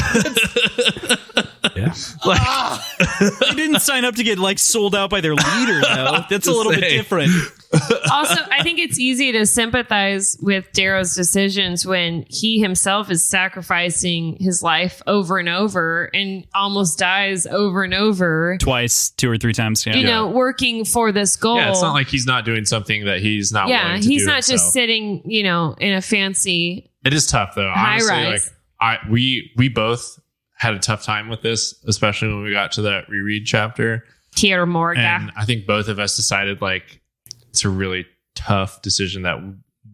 Yeah. Like, they didn't sign up to get like sold out by their leader, though. That's a little bit different. Also, I think it's easy to sympathize with Darrow's decisions when he himself is sacrificing his life over and over and almost dies over and over. Twice, 2 or 3 times. Yeah. You know, working for this goal. Yeah, it's not like he's not doing something that he's not willing to do. He's not just sitting, you know, in a fancy... It is tough, though. Honestly, rise. Like we both had a tough time with this, especially when we got to that reread chapter. Tierra Morga. And I think both of us decided like it's a really tough decision that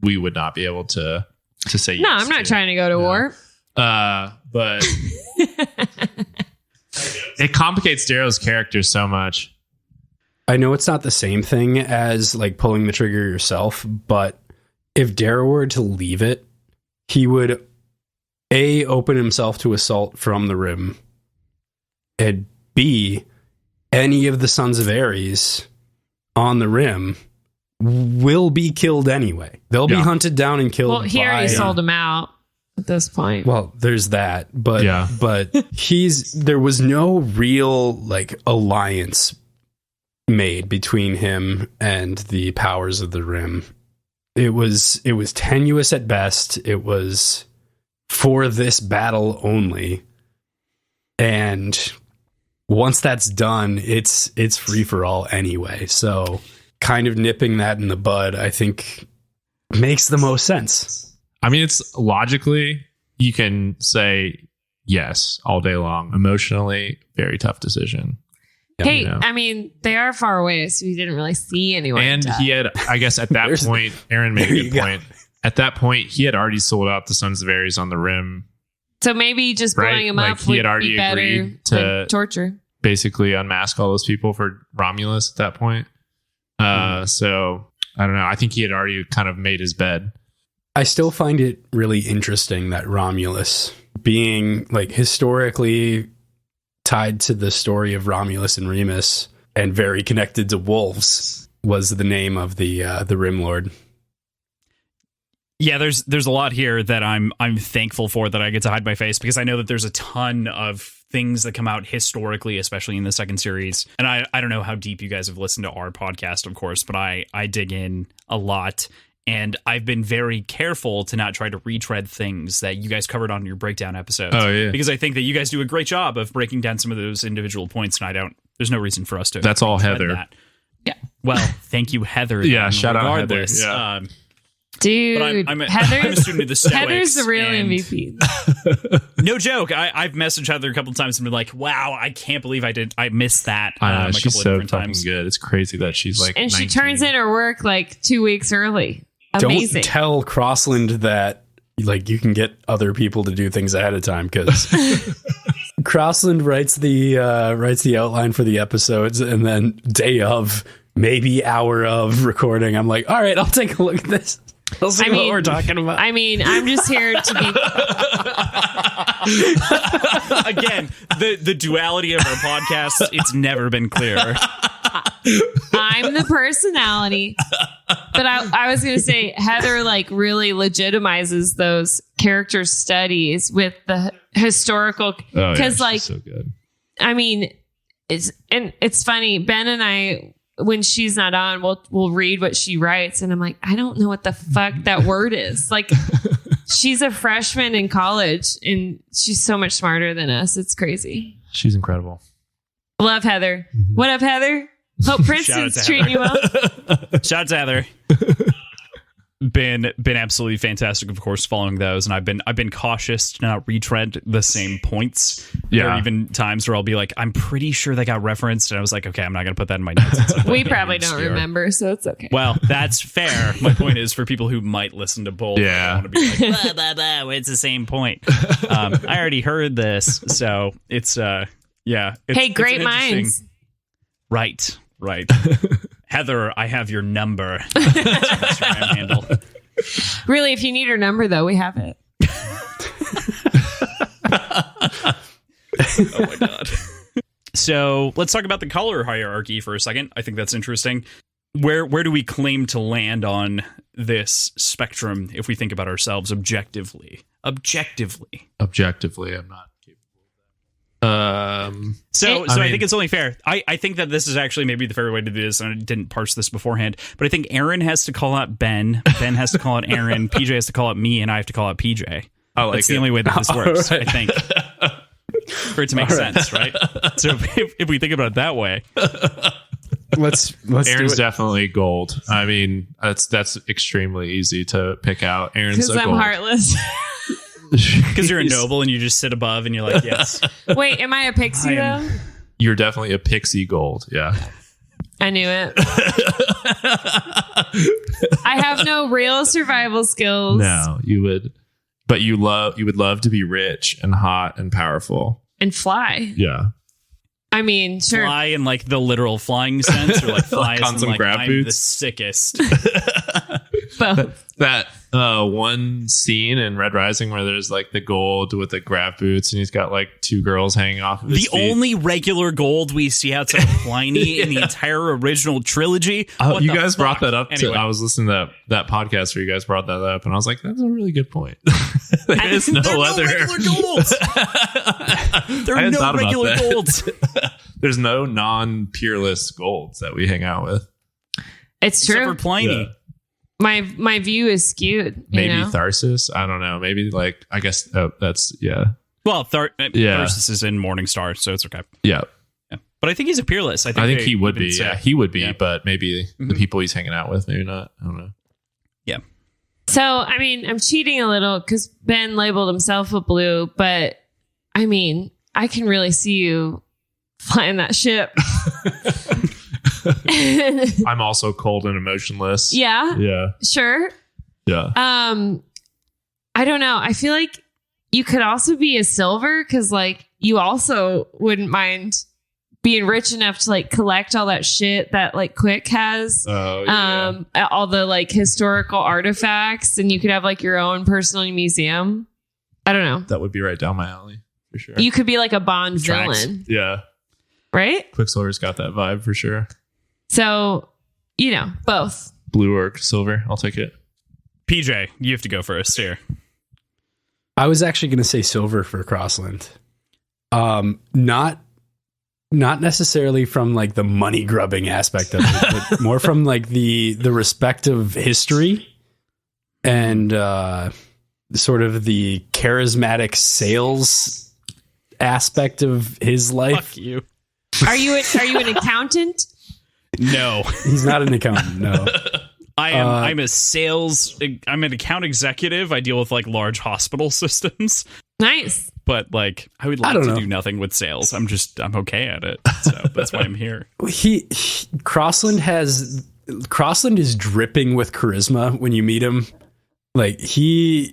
we would not be able to say yes. No, I'm not trying to go to war. But it complicates Darrow's character so much. I know it's not the same thing as like pulling the trigger yourself, but if Darrow were to leave it, he would A, open himself to assault from the Rim, and B, any of the Sons of Ares on the Rim will be killed anyway. They'll be hunted down and killed. Well, he already sold him out at this point. Well, there's that, but there was no real like alliance made between him and the powers of the Rim. It was tenuous at best. It was for this battle only. And once that's done, it's free for all anyway. So kind of nipping that in the bud, I think makes the most sense. I mean, it's logically, you can say yes all day long. Emotionally, very tough decision. Hey, you know? I mean, they are far away, so you didn't really see anyone. And he had, I guess at that point, Aaron made a good point. At that point, he had already sold out the Sons of Ares on the Rim. So maybe just blowing him up would be better than torture. Basically unmask all those people for Romulus at that point. So, I don't know. I think he had already kind of made his bed. I still find it really interesting that Romulus, being like historically tied to the story of Romulus and Remus, and very connected to wolves was the name of the Rim Lord. Yeah, there's a lot here that I'm thankful for that I get to hide my face, because I know that there's a ton of things that come out historically, especially in the second series. And I don't know how deep you guys have listened to our podcast, of course, but I dig in a lot. And I've been very careful to not try to retread things that you guys covered on your breakdown episodes. Oh, yeah. Because I think that you guys do a great job of breaking down some of those individual points, and there's no reason for us to. That's all Heather. That. Yeah. Well, thank you, Heather. Yeah, shout out Heather. Yeah. Dude, I'm a Heather's, student of the Stoics. Heather's the real MVP. No joke. I've messaged Heather a couple of times and been like, wow, I can't believe I missed that. A couple she's of so different fucking times. good. It's crazy that she's like And 19. she turns in her work like 2 weeks early. Amazing. Don't tell Crossland that like you can get other people to do things ahead of time, because Crossland writes the outline for the episodes, and then day of, maybe hour of recording, I'm like, all right, I'll take a look at this. I'll see what we're talking about. I mean, I'm just here to be. Again, the duality of our podcast, it's never been clearer. I'm the personality. But I was going to say, Heather like really legitimizes those character studies with the historical. Because like, so good. I mean, it's funny. Ben and I, when she's not on, we'll read what she writes, and I'm like, I don't know what the fuck that word is. Like, she's a freshman in college, and she's so much smarter than us. It's crazy. She's incredible. Love Heather. What up, Heather? Hope Princeton's treating you well. Shout out to Heather. Been absolutely fantastic, of course, following those, and I've been cautious to not retread the same points. Yeah. There are even times where I'll be like, I'm pretty sure they got referenced, and I was like, okay, I'm not gonna put that in my notes. We probably don't remember, so it's okay. Well, that's fair. My point is, for people who might listen to both, Yeah. I want to be like, blah, blah, blah, it's the same point. I already heard this, so it's yeah. Hey, great it's an interesting- minds. Right. Heather, I have your number. That's your Instagram handle. Really, if you need her number, though, we have it. Oh my god. So let's talk about the color hierarchy for a second. I think that's interesting. Where do we claim to land on this spectrum if we think about ourselves objectively? Objectively, I'm not capable of that. So I think it's only fair. I think that this is actually maybe the fair way to do this, and I didn't parse this beforehand, but I think Erin has to call out Ben has to call out Erin, PJ has to call out me, and I have to call out PJ. That's the only way that this works, right. I think. For it to make sense, right? So if we think about it that way. Let's Aaron's do it. definitely gold. I mean, that's extremely easy to pick out. Aaron's Because a I'm gold. heartless. Because you're a noble and you just sit above and you're like, yes. Wait, am I a pixie, though? You're definitely a pixie gold. Yeah. I knew it. I have no real survival skills. No, you would, but you would love to be rich and hot and powerful. And fly. Yeah. I mean, sure. Fly in like the literal flying sense, or like fly Like on as in some like grab I'm boots? the sickest. Both. That one scene in Red Rising where there's like the gold with the grab boots and he's got like two girls hanging off of his The feet. only regular gold we see outside of Pliny in the entire original trilogy. Oh, What you the guys brought fuck? that up. Anyway. I was listening to that podcast where you guys brought that up, and I was like, "That's a really good point." There is no There are other. no regular golds. There I are hadn't no thought about regular that. golds. There's no non-peerless golds that we hang out with. It's Except true. for Pliny. Yeah. My view is skewed. Maybe you know? Tharsis. I don't know. Maybe like I guess that's yeah. Well, Yeah. Tharsis is in Morningstar, so it's okay. Yeah. Yeah. But I think he's a peerless. I think I think he would even be. say- Yeah, he would be. Yeah. But maybe the people he's hanging out with, maybe not. I don't know. Yeah. So, I mean, I'm cheating a little because Ben labeled himself a blue, but I mean, I can really see you flying that ship. I'm also cold and emotionless. Yeah, Yeah. sure. Yeah. I don't know. I feel like you could also be a silver because, like, you also wouldn't mind being rich enough to like collect all that shit that like Quick has. Oh yeah. All the like historical artifacts, and you could have like your own personal museum. I don't know. That would be right down my alley for sure. You could be like a Bond Tracks. villain. Yeah. right? Quicksilver's got that vibe for sure. So, both. Blue or silver, I'll take it. PJ, you have to go first here. I was actually going to say silver for Crossland. Not necessarily from like the money grubbing aspect of it, but more from like the respect of history and sort of the charismatic sales aspect of his life. Fuck you. Are you an accountant? No. He's not an accountant, no. I'm an account executive. I deal with like large hospital systems. Nice. But like I would like to do nothing with sales. I'm okay at it. So that's why I'm here. Crossland is dripping with charisma when you meet him. Like he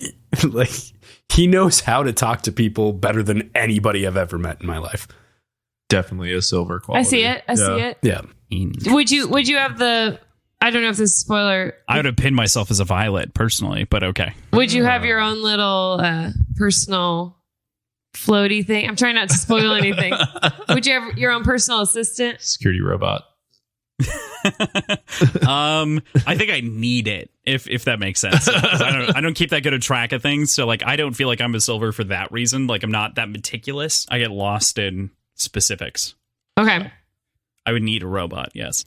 knows how to talk to people better than anybody I've ever met in my life. Definitely a silver quality. I see it. I see it. Yeah. Would you have the, I don't know if this is a spoiler. I would have pinned myself as a violet personally, but okay. Would you have your own little personal floaty thing? I'm trying not to spoil anything. Would you have your own personal assistant? Security robot. I think I need it if that makes sense. I don't keep that good a track of things, so like I don't feel like I'm a silver for that reason. Like I'm not that meticulous. I get lost in specifics. Okay. I would need a robot, yes.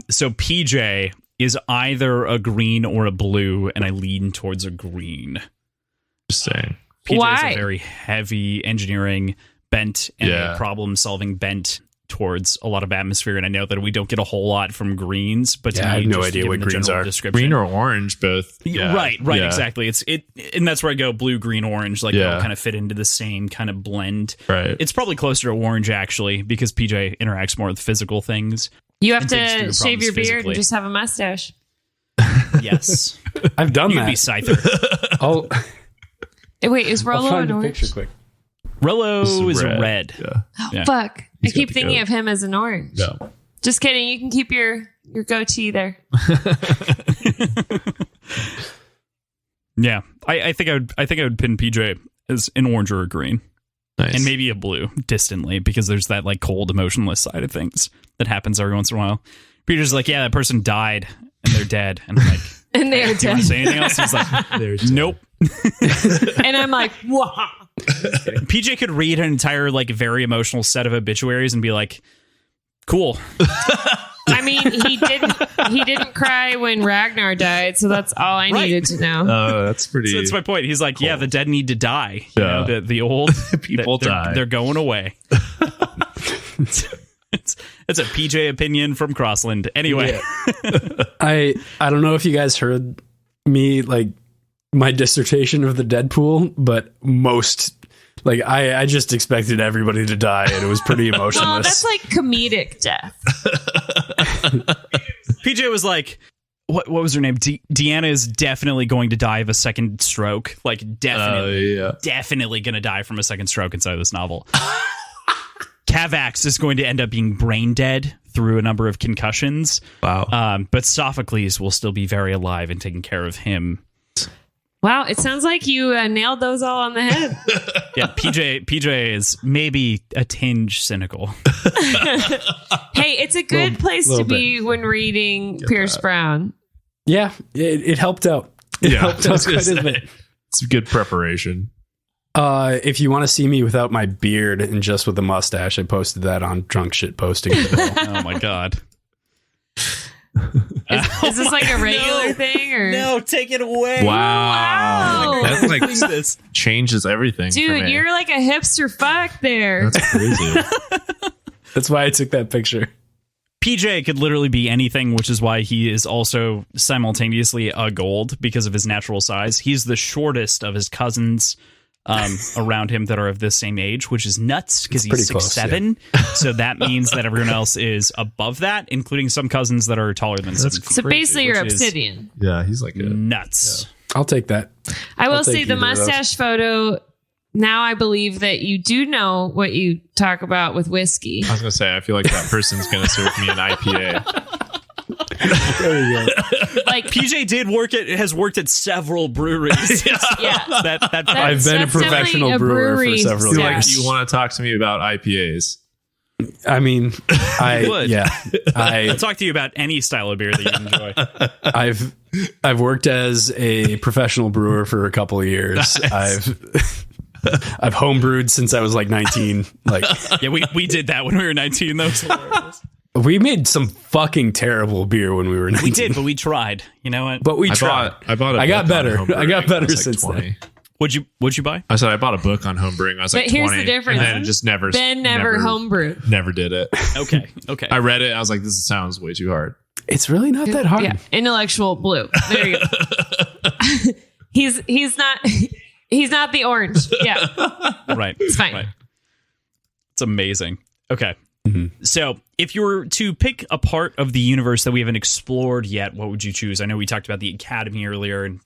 So PJ is either a green or a blue, and I lean towards a green. Just saying. PJ Why? is a very heavy engineering bent and a problem-solving bent towards a lot of atmosphere, and I know that we don't get a whole lot from greens, but I have no idea what greens are. Green or orange, both. Yeah. Right, exactly. And that's where I go blue, green, orange. Like they all kind of fit into the same kind of blend. Right. It's probably closer to orange actually, because PJ interacts more with physical things. You have to shave your beard and just have a mustache. Yes, I've done you that. You'd be Scyther. Oh, wait, is Rolo find an a orange? picture quick. Rolo is red. Yeah. Oh, Yeah. fuck. I keep the thinking goat. of him as an orange. No. Just kidding. You can keep your goatee there. Yeah, I think I would pin PJ as an orange or a green. Nice. And maybe a blue distantly, because there's that like cold, emotionless side of things that happens every once in a while. Peter's like, yeah, that person died and they're dead. And I'm like, And they are do you want dead. to say anything else? He's like, nope. And I'm like, wow. PJ could read an entire like very emotional set of obituaries and be like, cool. I mean, he didn't cry when Ragnar died, so that's all I needed to know. Oh, that's pretty. So that's my point. He's like, yeah, the dead need to die. Yeah. You know, the old People die. They're going away. It's a PJ opinion from Crossland. Anyway, I don't know if you guys heard me like my dissertation of the Deadpool, but I just expected everybody to die, and it was pretty emotionless. Well, that's like comedic death. PJ was like, what was her name? Deanna is definitely going to die of a second stroke. Like definitely going to die from a second stroke inside of this novel. Cavax is going to end up being brain dead through a number of concussions. Wow. But Sophocles will still be very alive and taking care of him. Wow, it sounds like you nailed those all on the head. Yeah, PJ is maybe a tinge cynical. Hey, it's a good place to be when reading Pierce Brown. Yeah, it helped out. It helped out quite a bit. It's a good preparation. If you want to see me without my beard and just with a mustache, I posted that on Drunk Shit Posting. Oh my god. Is this like a regular thing or No, take it away. Wow. That's like this changes everything. for Dude, me. you're like a hipster fuck there. That's crazy. That's why I took that picture. PJ could literally be anything, which is why he is also simultaneously a gold because of his natural size. He's the shortest of his cousins around him that are of this same age, which is nuts because he's 6'7". Yeah. So that means that everyone else is above that, including some cousins that are taller than 7 feet. So basically you're Obsidian. Yeah, he's like nuts. Yeah. I'll take that. I will say the mustache photo, now I believe that you do know what you talk about with whiskey. I was going to say, I feel like that person's going to serve me an IPA. There you go. Like PJ has worked at several breweries. yeah. I've been a professional definitely a brewer for brewery several stash. Like, years. you want to talk to me about IPAs? I mean, would. I'll talk to you about any style of beer that you enjoy. I've worked as a professional brewer for a couple of years. Nice. I've homebrewed since I was like 19. Like, Yeah, we did that when we were 19. That was hilarious. we made some fucking terrible beer when we were 19. We did, but we tried. You know what? But we tried. I bought. I got book on better. homebrewing I got when better was, since 20. What'd you buy? I said I bought a book on homebrewing. I was like But here's 20, the difference. and then it just never. Ben never homebrewed. Never did it. Okay. I read it. I was like, this sounds way too hard. It's really not that hard. Yeah, intellectual blue. There you go. he's not the orange. Yeah, Right. it's fine. Right. It's amazing. Okay. Mm-hmm. So, if you were to pick a part of the universe that we haven't explored yet, what would you choose? I know we talked about the Academy earlier, and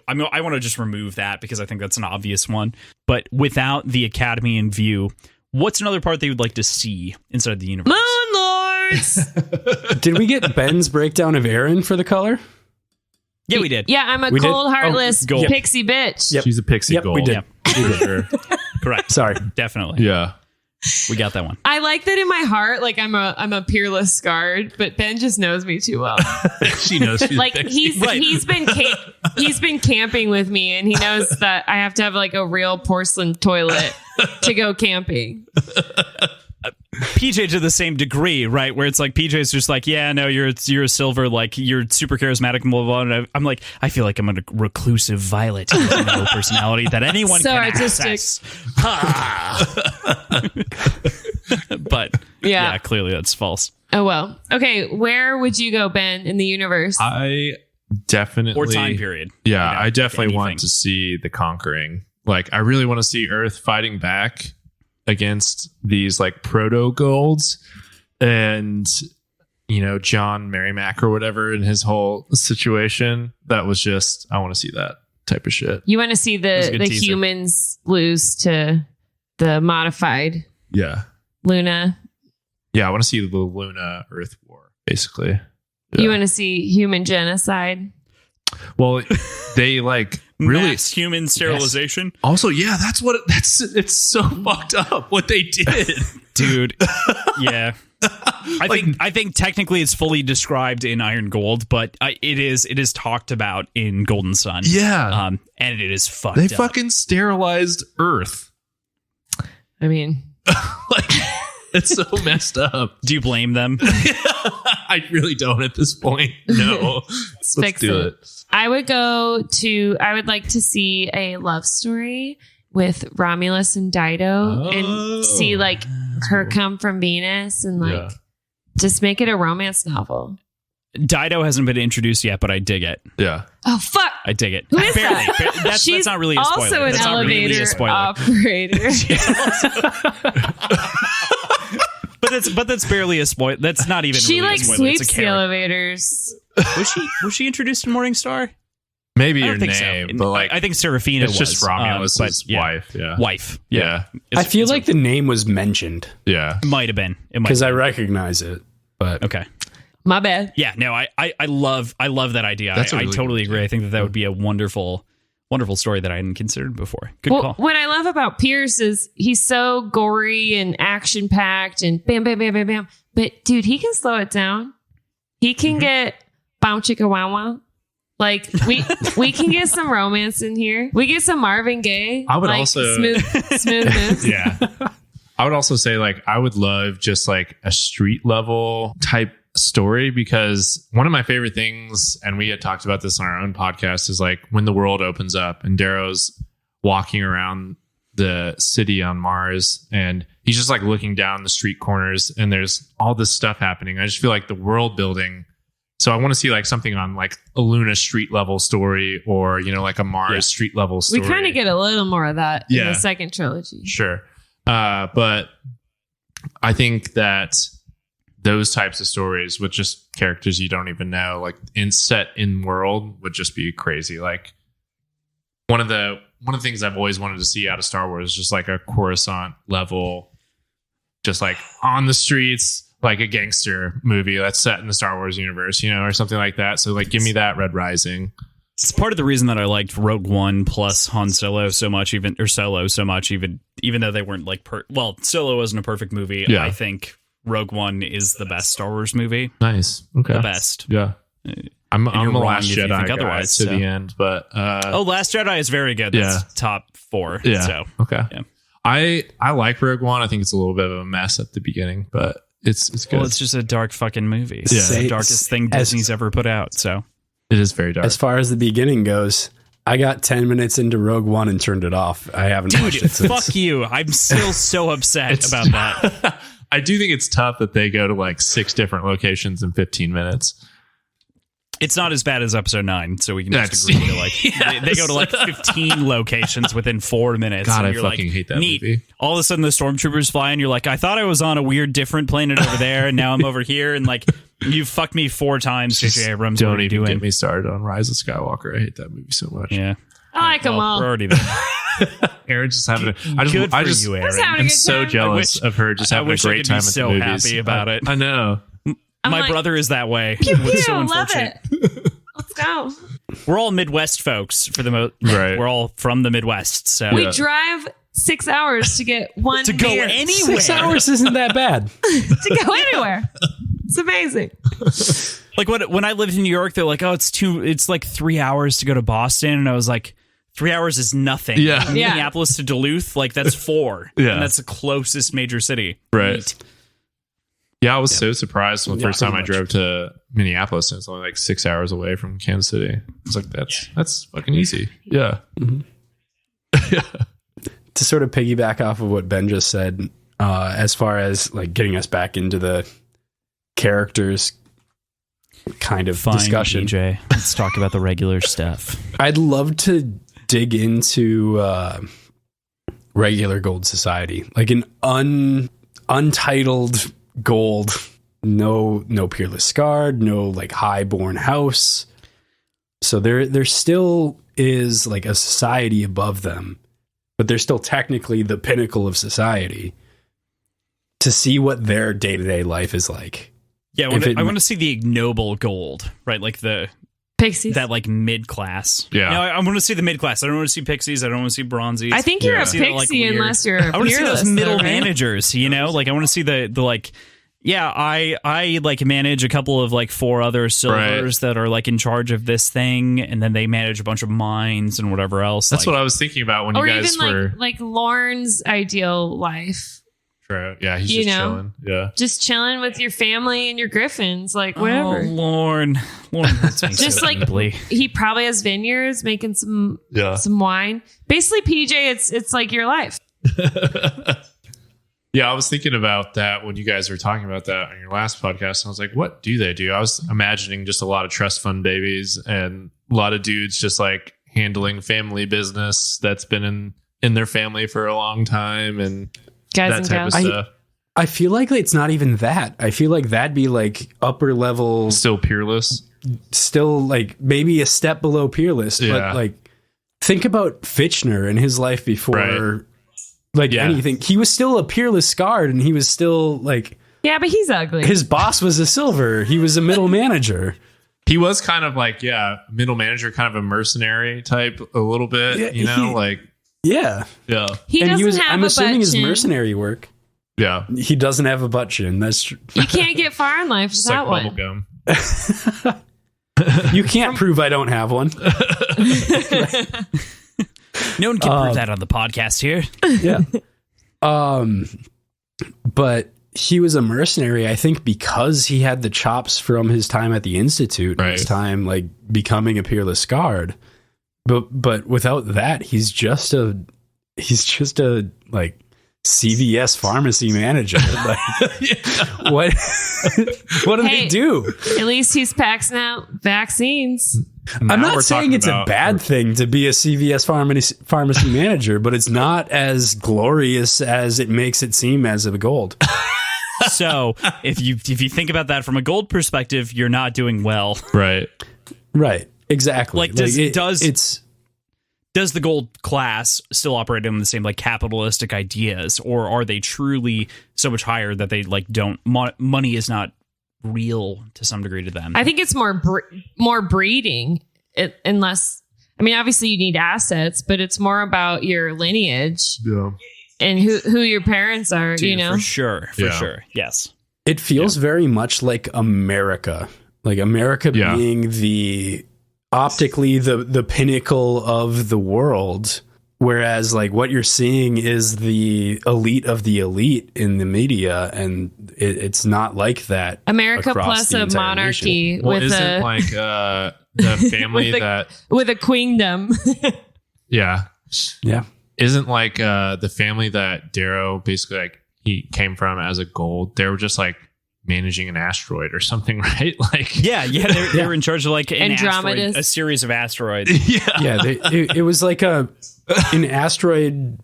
I want to just remove that because I think that's an obvious one. But without the Academy in view, what's another part that you would like to see inside the universe? Moon Lords. Did we get Ben's breakdown of Erin for the color? Yeah, we did. Yeah, I'm a We did? cold, heartless gold. pixie bitch. Yep. She's a pixie Yep, gold. we did. Sure. Correct. Sorry. Definitely. Yeah. We got that one. I like that in my heart. Like I'm a peerless guard, but Ben just knows me too well. She knows she's Like a pixie. he's been camping with me, and he knows that I have to have like a real porcelain toilet to go camping. PJ to the same degree, right? Where it's like PJ's just like, yeah, no, you're a silver, like you're super charismatic, blah, blah, blah. And I'm like, I feel like I'm a reclusive violet, who has no personality that anyone So can artistic. access. But yeah, clearly that's false. Oh well. Okay, where would you go, Ben, in the universe? I definitely Or time period. Yeah, You know, I definitely anything. want to see the conquering. Like, I really want to see Earth fighting back against these like proto golds, and John Merrimack or whatever in his whole situation. That was just, I want to see that type of shit. You want to see That's a the good teaser. humans lose to the modified Yeah, Luna. I want to see the Luna Earth War, basically. You Yeah. want to see human genocide. Well, they like really Mass human sterilization. also, yeah, it's so fucked up what they did. Dude. Yeah. I think technically it's fully described in Iron Gold, but it is talked about in Golden Sun. Yeah. And it is fucked They up. fucking sterilized Earth. I mean, Like, it's so messed up. Do you blame them? I really don't at this point. No. Let's fix do it. it. I would like to see a love story with Romulus and Dido and see like her come from Venus and like Yeah. just make it a romance novel. Dido hasn't been introduced yet, but I dig it. Yeah. Oh fuck. I dig it. Who is Barely. that? That's She's not really a spoiler. also an That's not really elevator a spoiler. operator. But that's barely a spoiler. That's not even She really like a spoiler. sweeps It's a the character. elevators. Was she introduced in Morningstar? Maybe I your don't think name, so. but like I think Serafina it's was. just Romulus' but yeah. wife. Yeah. Wife. Yeah. I feel like the name was mentioned Yeah. It might have been. It might. because I recognize it. But Okay. My bad. Yeah. No. I love that idea. That's a I really totally good agree. idea. I think that would be a wonderful story that I hadn't considered before. Good Well, call. what I love about Pierce is he's so gory and action packed and bam, bam, bam, bam, bam. But dude, he can slow it down. He can get bow chicka wow wow. Like we can get some romance in here. We get some Marvin Gaye. I would like, also- smooth moves. Yeah. I would also say like I would love just like a street level type story, because one of my favorite things, and we had talked about this on our own podcast, is like when the world opens up and Darrow's walking around the city on Mars and he's just like looking down the street corners and there's all this stuff happening. I just feel like the world building. So I want to see like something on like a Luna street level story, or, like a Mars street level We story. kind of get a little more of that in Yeah. the second trilogy. Sure. But I think that those types of stories with just characters you don't even know, like set in world, would just be crazy. Like one of the things I've always wanted to see out of Star Wars is just like a Coruscant level, just like on the streets, like a gangster movie that's set in the Star Wars universe, or something like that. So like, give me that Red Rising. It's part of the reason that I liked Rogue One plus Han Solo so much, even though they weren't like Solo wasn't a perfect movie. Yeah. I think Rogue One is the best Star Wars movie. Nice. Okay. The best. Yeah. I'm a Last if you Jedi think guy otherwise, to so. the end, but Last Jedi is very good. That's top 4. Yeah. So okay. yeah. I like Rogue One. I think it's a little bit of a mess at the beginning, but it's good. Well, it's just a dark fucking movie. It's Yeah. the darkest thing Disney's ever put out. So it is very dark. As far as the beginning goes, I got 10 minutes into Rogue One and turned it off. I haven't watched it since. Fuck you. I'm still so upset about that. I do think it's tough that they go to like 6 different locations in 15 minutes. It's not as bad as episode 9, so we can just agree to like Yes. they go to like 15 locations within 4 minutes. God, and I you're fucking hate that neat. movie. All of a sudden the stormtroopers fly and you're like, I thought I was on a weird different planet over there, and now I'm over here, and like you fucked me 4 times, J.J. Abrams. Don't what are you even doing? get me started on Rise of Skywalker. I hate that movie so much. Yeah. I like them all. We're already there. Erin's just having Good for you, Erin. Just having a I'm good so time. jealous of her just I having a wish I great could be time at so the movies. happy about it. I know. I'm My like, brother is that way. pew, pew, It's so love unfortunate. it. Let's go. We're all Midwest folks for the most. Right. We're all from the Midwest, so We drive 6 hours to get one to go beer. anywhere. 6 hours isn't that bad. To go anywhere. It's amazing. Like when I lived in New York, they're like, "Oh, it's like 3 hours to go to Boston," and I was like, 3 hours is nothing. Yeah. From Yeah. Minneapolis to Duluth, like that's 4. Yeah. And that's the closest major city. Right. Neat. Yeah, I was so surprised when the Yeah, first time I pretty drove to Minneapolis, and it's only like 6 hours away from Kansas City. I was like, that's fucking easy. Yeah. To sort of piggyback off of what Ben just said, as far as like getting us back into the characters kind of Fine, discussion, DJ. Let's talk about the regular stuff. I'd love to dig into regular Gold Society, like an untitled Gold, no Peerless Scarred, no like Highborn House. So there still is like a society above them, but they're still technically the pinnacle of society. To see what their day-to-day life is like. Yeah, I want to see the ignoble gold, right? Like Pixies. that like mid class. Yeah. No, I want to see the mid class. I don't want to see pixies. I don't want to see bronzies. I think you're Yeah. a See that, like, pixie weird- unless you're a I want to see those peerless, middle though, right? managers, Like I want to see the like, yeah, I like manage a couple of like 4 other silvers that are like in charge of this thing, and then they manage a bunch of mines and whatever else. That's like, what I was thinking about when Or you guys even were. like Lorne's ideal life. True. Yeah, he's you just know. chilling. Yeah. Just chilling with your family and your griffins, like whatever. Oh, Lorne hurts me Just so like- deeply. He probably has vineyards making some Yeah. wine. Basically, PJ, it's like your life. Yeah, I was thinking about that when you guys were talking about that on your last podcast. I was like, what do they do? I was imagining just a lot of trust fund babies and a lot of dudes just like handling family business that's been in their family for a long time and Guys that and type gals. of stuff. I feel like it's not even that. I feel like that'd be like upper level, Still peerless. still like maybe a step below Peerless. Yeah. But like, think about Fitchner and his life before, Right. like Yeah. anything. He was still a Peerless Scarred, and he was still like Yeah, but he's ugly. his boss was a silver. He was a middle manager. He was kind of like, middle manager, kind of a mercenary type a little bit, Yeah, like, Yeah, yeah. he and doesn't he was. have I'm a assuming butt his chin. mercenary work. Yeah. He doesn't have a butt chin. That's true. You can't get far in life It's without like one. bubblegum. You can't prove I don't have one. No one can prove that on the podcast here. Yeah. But he was a mercenary, I think, because he had the chops from his time at the Institute, and his Right. time like becoming a Peerless Scarred. But without that, he's just a like CVS pharmacy manager. Like, what do Hey. they do? At least he's passing out vaccines. I'm Now not we're saying talking it's a about- bad thing to be a CVS pharmacy manager, but it's not as glorious as it makes it seem as a Gold. So if you think about that from a gold perspective, you're not doing well. Right. Right. Exactly. Like, does does the gold class still operate on the same like capitalistic ideas, or are they truly so much higher that they like don't money is not real to some degree to them? I think it's more breeding, unless, I mean, obviously you need assets, but it's more about your lineage and who your parents are. Dude, you know, for sure, yes. It feels very much like America, being the optically the pinnacle of the world, whereas like what you're seeing is the elite of the elite in the media, and it's not like that. America plus a monarchy with isn't like the family with a queendom. yeah isn't like the family that Darrow basically like he came from as a gold. They were just like managing an asteroid or something, right? Like they were in charge of like an Andromeda, asteroid, a series of asteroids. It was like an asteroid,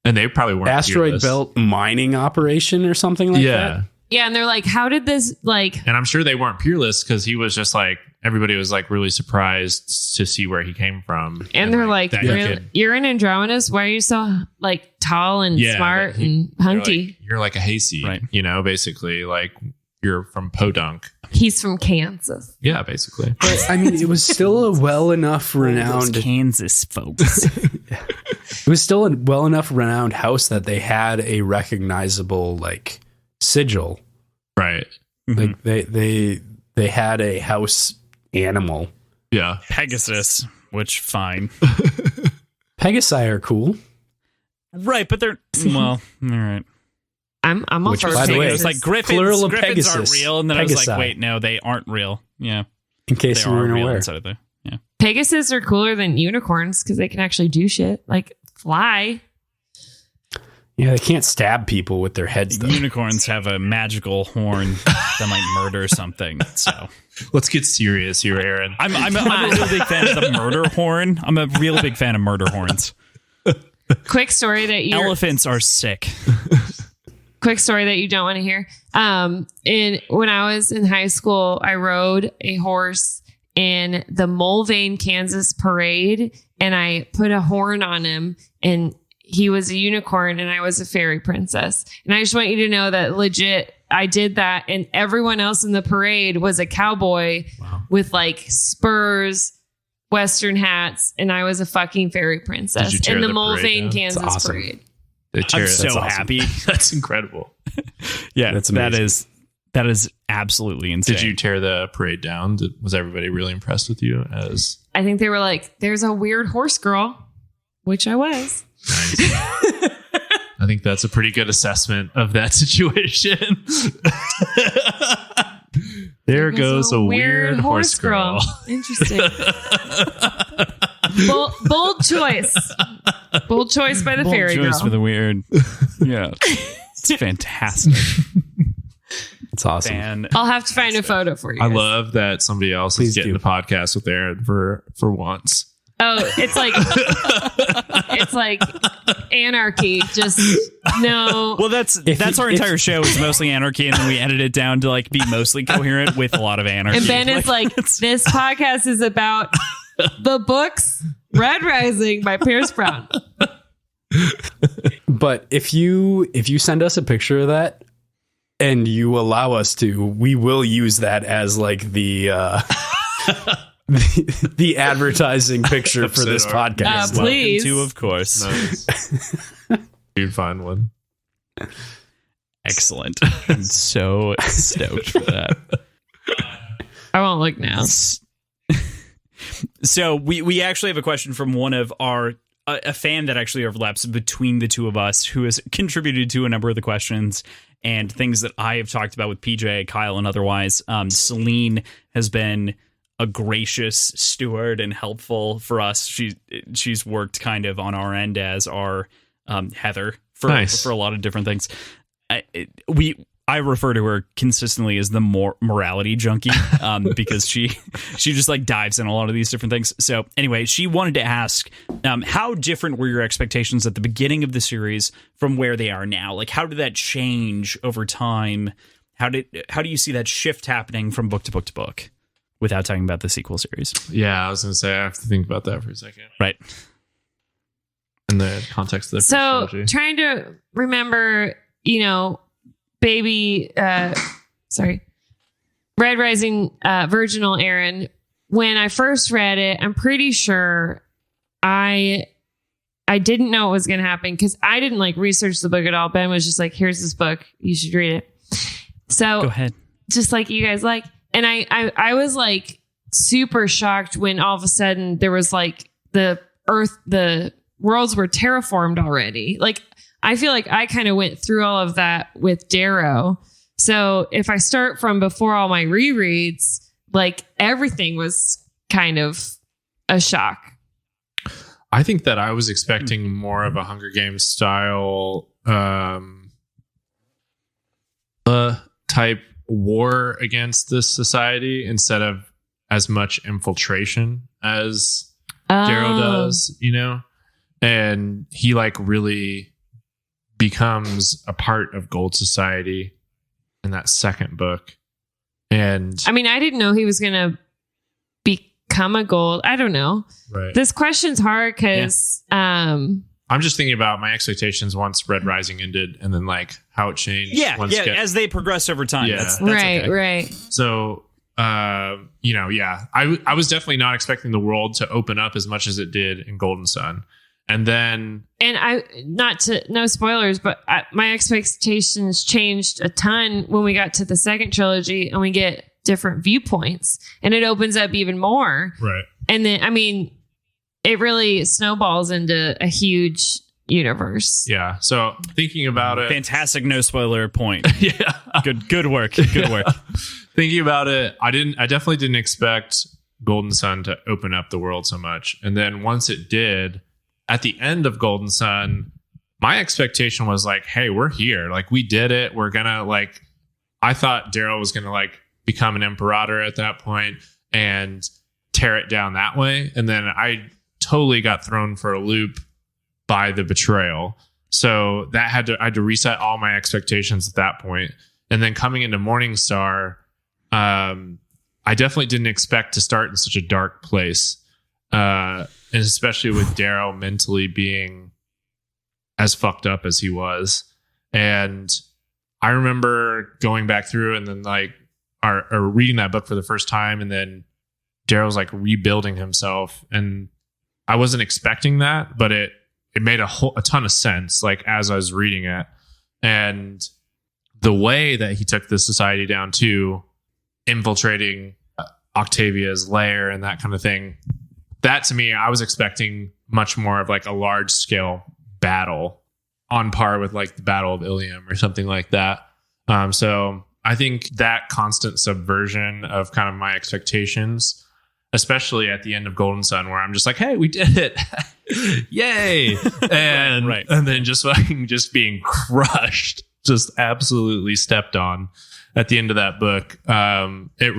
and they probably weren't asteroid fearless. belt mining operation or something like that. Yeah, and they're like, how did this like? And I'm sure they weren't peerless because he was just like, everybody was like really surprised to see where he came from. And they're like, really? You're in Andromedas? Why are you so like tall and smart and hunky? You're like a hayseed, right? You know, basically like you're from Podunk. He's from Kansas. Yeah, basically. But I mean, it was still a well enough renowned Kansas folks. It was still a well enough renowned house that they had a recognizable like sigil. Right. Like they had a house animal. Yeah. Pegasus, which fine. Pegasi are cool. Right, but they're well, all right. I'm all for by the way, it was like Griffins aren't real, and then I was like, wait, no, they aren't real. Yeah. In case you weren't aware. Yeah. Pegasus are cooler than unicorns because they can actually do shit like fly. Yeah, they can't stab people with their heads, though. Unicorns have a magical horn that might murder something. So let's get serious here, Aaron. I'm a real big fan of the murder horn. I'm a real big fan of murder horns. Quick story that elephants are sick. Quick story that you don't want to hear. When I was in high school, I rode a horse in the Mulvane, Kansas parade, and I put a horn on him, and he was a unicorn and I was a fairy princess. And I just want you to know that legit, I did that. And everyone else in the parade was a cowboy with like spurs, Western hats. And I was a fucking fairy princess in the Mulvane, Kansas parade. I'm so happy. That's incredible. Yeah, that is absolutely insane. Did you tear the parade down? Was everybody really impressed with you? I think they were like, there's a weird horse girl, which I was. Nice. I think that's a pretty good assessment of that situation. There goes a weird horse girl. Interesting. Bold choice. Bold choice by the fairy girl. Bold choice for the weird. Yeah. It's fantastic. It's awesome. I'll have to find a photo for you I guys. love that somebody else is getting a podcast with Aaron for once. Oh, it's like anarchy. Just no. Well, that's our entire show is mostly anarchy, and then we edit it down to like be mostly coherent with a lot of anarchy. And Ben is like, this podcast is about the books Red Rising by Pierce Brown. But if you send us a picture of that and you allow us to, we will use that as like the the advertising picture for this podcast. Please. Welcome to, of course. Nice. You'd find one. Excellent. I'm so stoked for that. I won't look now. So we actually have a question from one of our a fan that actually overlaps between the two of us, who has contributed to a number of the questions and things that I have talked about with PJ, Kyle, and otherwise. Celine has been a gracious steward and helpful for us. She's worked kind of on our end as our Heather for a lot of different things. I refer to her consistently as the morality junkie because she just like dives in a lot of these different things. So anyway, she wanted to ask, how different were your expectations at the beginning of the series from where they are now? Like, how did that change over time? How do you see that shift happening from book to book to book without talking about the sequel series? Yeah, I was going to say, I have to think about that for a second. Right. in the context of the So trilogy. trying to remember, baby, Red Rising, virginal Erin. When I first read it, I'm pretty sure I didn't know what was going to happen because I didn't research the book at all. Ben was just like, here's this book. You should read it. So Go ahead. Just like you guys like. And I was super shocked when all of a sudden there was the worlds were terraformed already. I feel like I kind of went through all of that with Darrow. So if I start from before all my rereads, everything was kind of a shock. I think that I was expecting more of a Hunger Games style type war against this society instead of as much infiltration as Darrow does, and he really becomes a part of Gold Society in that second book. And I mean, I didn't know he was going to become a gold. I don't know. Right. This question's hard because I'm just thinking about my expectations once Red Rising ended and then how it changed. As they progress over time. Yeah. That's right, okay. right. So, I was definitely not expecting the world to open up as much as it did in Golden Sun. And then, no spoilers, but my expectations changed a ton when we got to the second trilogy and we get different viewpoints and it opens up even more. right. And then, it really snowballs into a huge universe. Yeah. So thinking about it, Fantastic no spoiler point. yeah. Good work. Good work. Thinking about it, I definitely didn't expect Golden Sun to open up the world so much. And then once it did, at the end of Golden Sun, my expectation was hey, we're here. We did it. We're gonna I thought Darrow was gonna become an imperator at that point and tear it down that way. And then I totally got thrown for a loop by the betrayal. So I had to reset all my expectations at that point. And then coming into Morningstar, I definitely didn't expect to start in such a dark place. And especially with Darrow mentally being as fucked up as he was. And I remember going back through and then or reading that book for the first time. And then Darrow's rebuilding himself. And I wasn't expecting that, but it made a ton of sense, as I was reading it. And the way that he took the society down to infiltrating Octavia's lair and that kind of thing, that to me, I was expecting much more of a large scale battle on par with the Battle of Ilium or something like that. So I think that constant subversion of kind of my expectations, especially at the end of Golden Sun, where I'm just hey, we did it. Yay. And, Right. and then just being crushed, just absolutely stepped on at the end of that book. It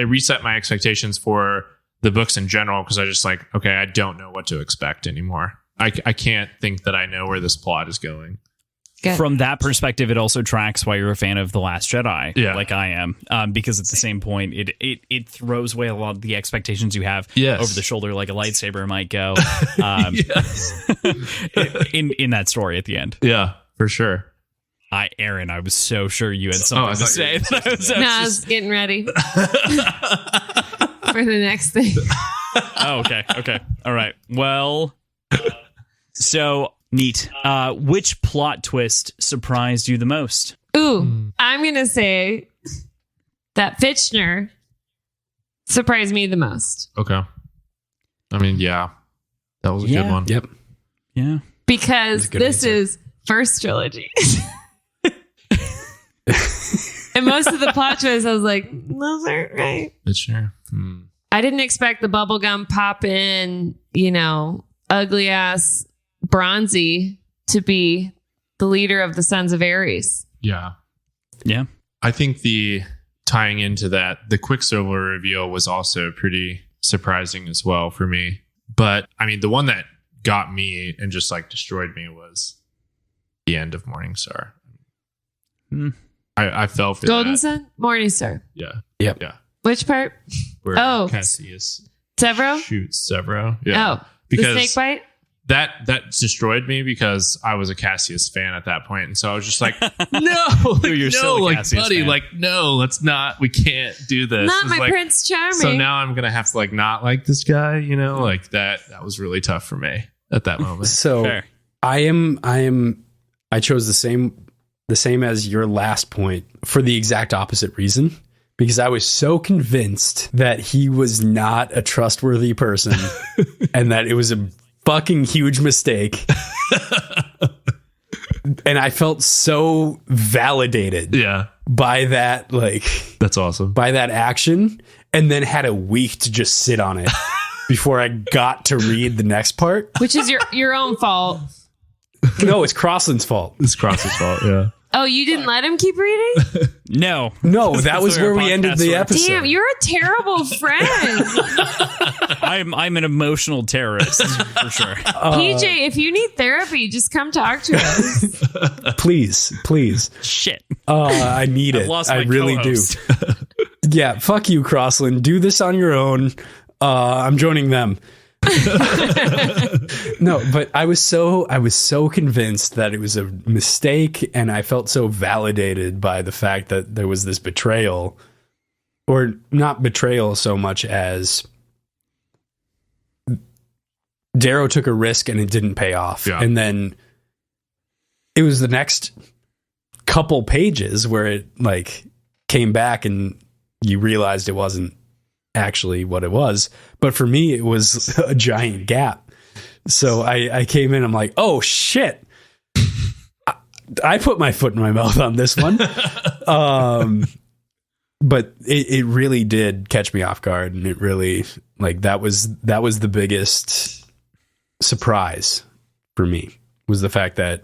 reset my expectations for the books in general, because I just okay, I don't know what to expect anymore. I can't think that I know where this plot is going. Good. From that perspective, it also tracks why you're a fan of The Last Jedi, like I am, because at the same point, it throws away a lot of the expectations you have over the shoulder, like a lightsaber might go in that story at the end. Yeah, for sure. Aaron, I was so sure you had something to say. I was getting ready for the next thing. Oh, okay. All right. Well, so neat. Which plot twist surprised you the most? Ooh, I'm going to say that Fitchner surprised me the most. Okay. I mean, yeah, that was a good one. Yep. Yeah. Because this answer. is first trilogy. And most of the plot twists, I was like, those aren't right. Sure. I didn't expect the bubblegum pop in, ugly ass Bronzy to be the leader of the Sons of Ares. Yeah. Yeah. I think the tying into that, the Quicksilver reveal was also pretty surprising as well for me. But I mean, the one that got me and just destroyed me was the end of Morningstar. I fell for Golden that. Sun? Morningstar. Yeah. Yep. Yeah. Which part? Where Oh. Cassius Severo? shoots Severo. Yeah. Oh, Because the snake bite? that destroyed me because I was a Cassius fan at that point, and so I was just like, no, You're so like Cassius buddy, fan. like no, let's not. We can't do this. Not It's my like, Prince Charming. So now I'm gonna have to like not like this guy, you know, like that. That was really tough for me at that moment. So Fair. I chose the same as your last point for the exact opposite reason, because I was so convinced that he was not a trustworthy person and that it was a fucking huge mistake. And I felt so validated Yeah, by that, like, that's awesome. by that action, and then had a week to just sit on it before I got to read the next part. Which is your own fault. No, it's Crossland's fault. It's Cross's fault. Yeah. Oh, you didn't let him keep reading? No. No, that That's was the way where our we ended podcasts the work. episode. Damn, you're a terrible friend. I'm an emotional terrorist for sure. PJ, if you need therapy, just come talk to us. Please. Shit. I need I've it. lost I my really co-host. do. Yeah, fuck you, Crossland. Do this on your own. I'm joining them. No, but I was so convinced that it was a mistake, and I felt so validated by the fact that there was this betrayal, or not betrayal so much as Darrow took a risk and it didn't pay off. Yeah. And then it was the next couple pages where it like came back and you realized it wasn't actually what it was. But for me, it was a giant gap. So I came in, I'm like, oh shit. I put my foot in my mouth on this one. But it really did catch me off guard, and it really, like, that was the biggest surprise for me, was the fact that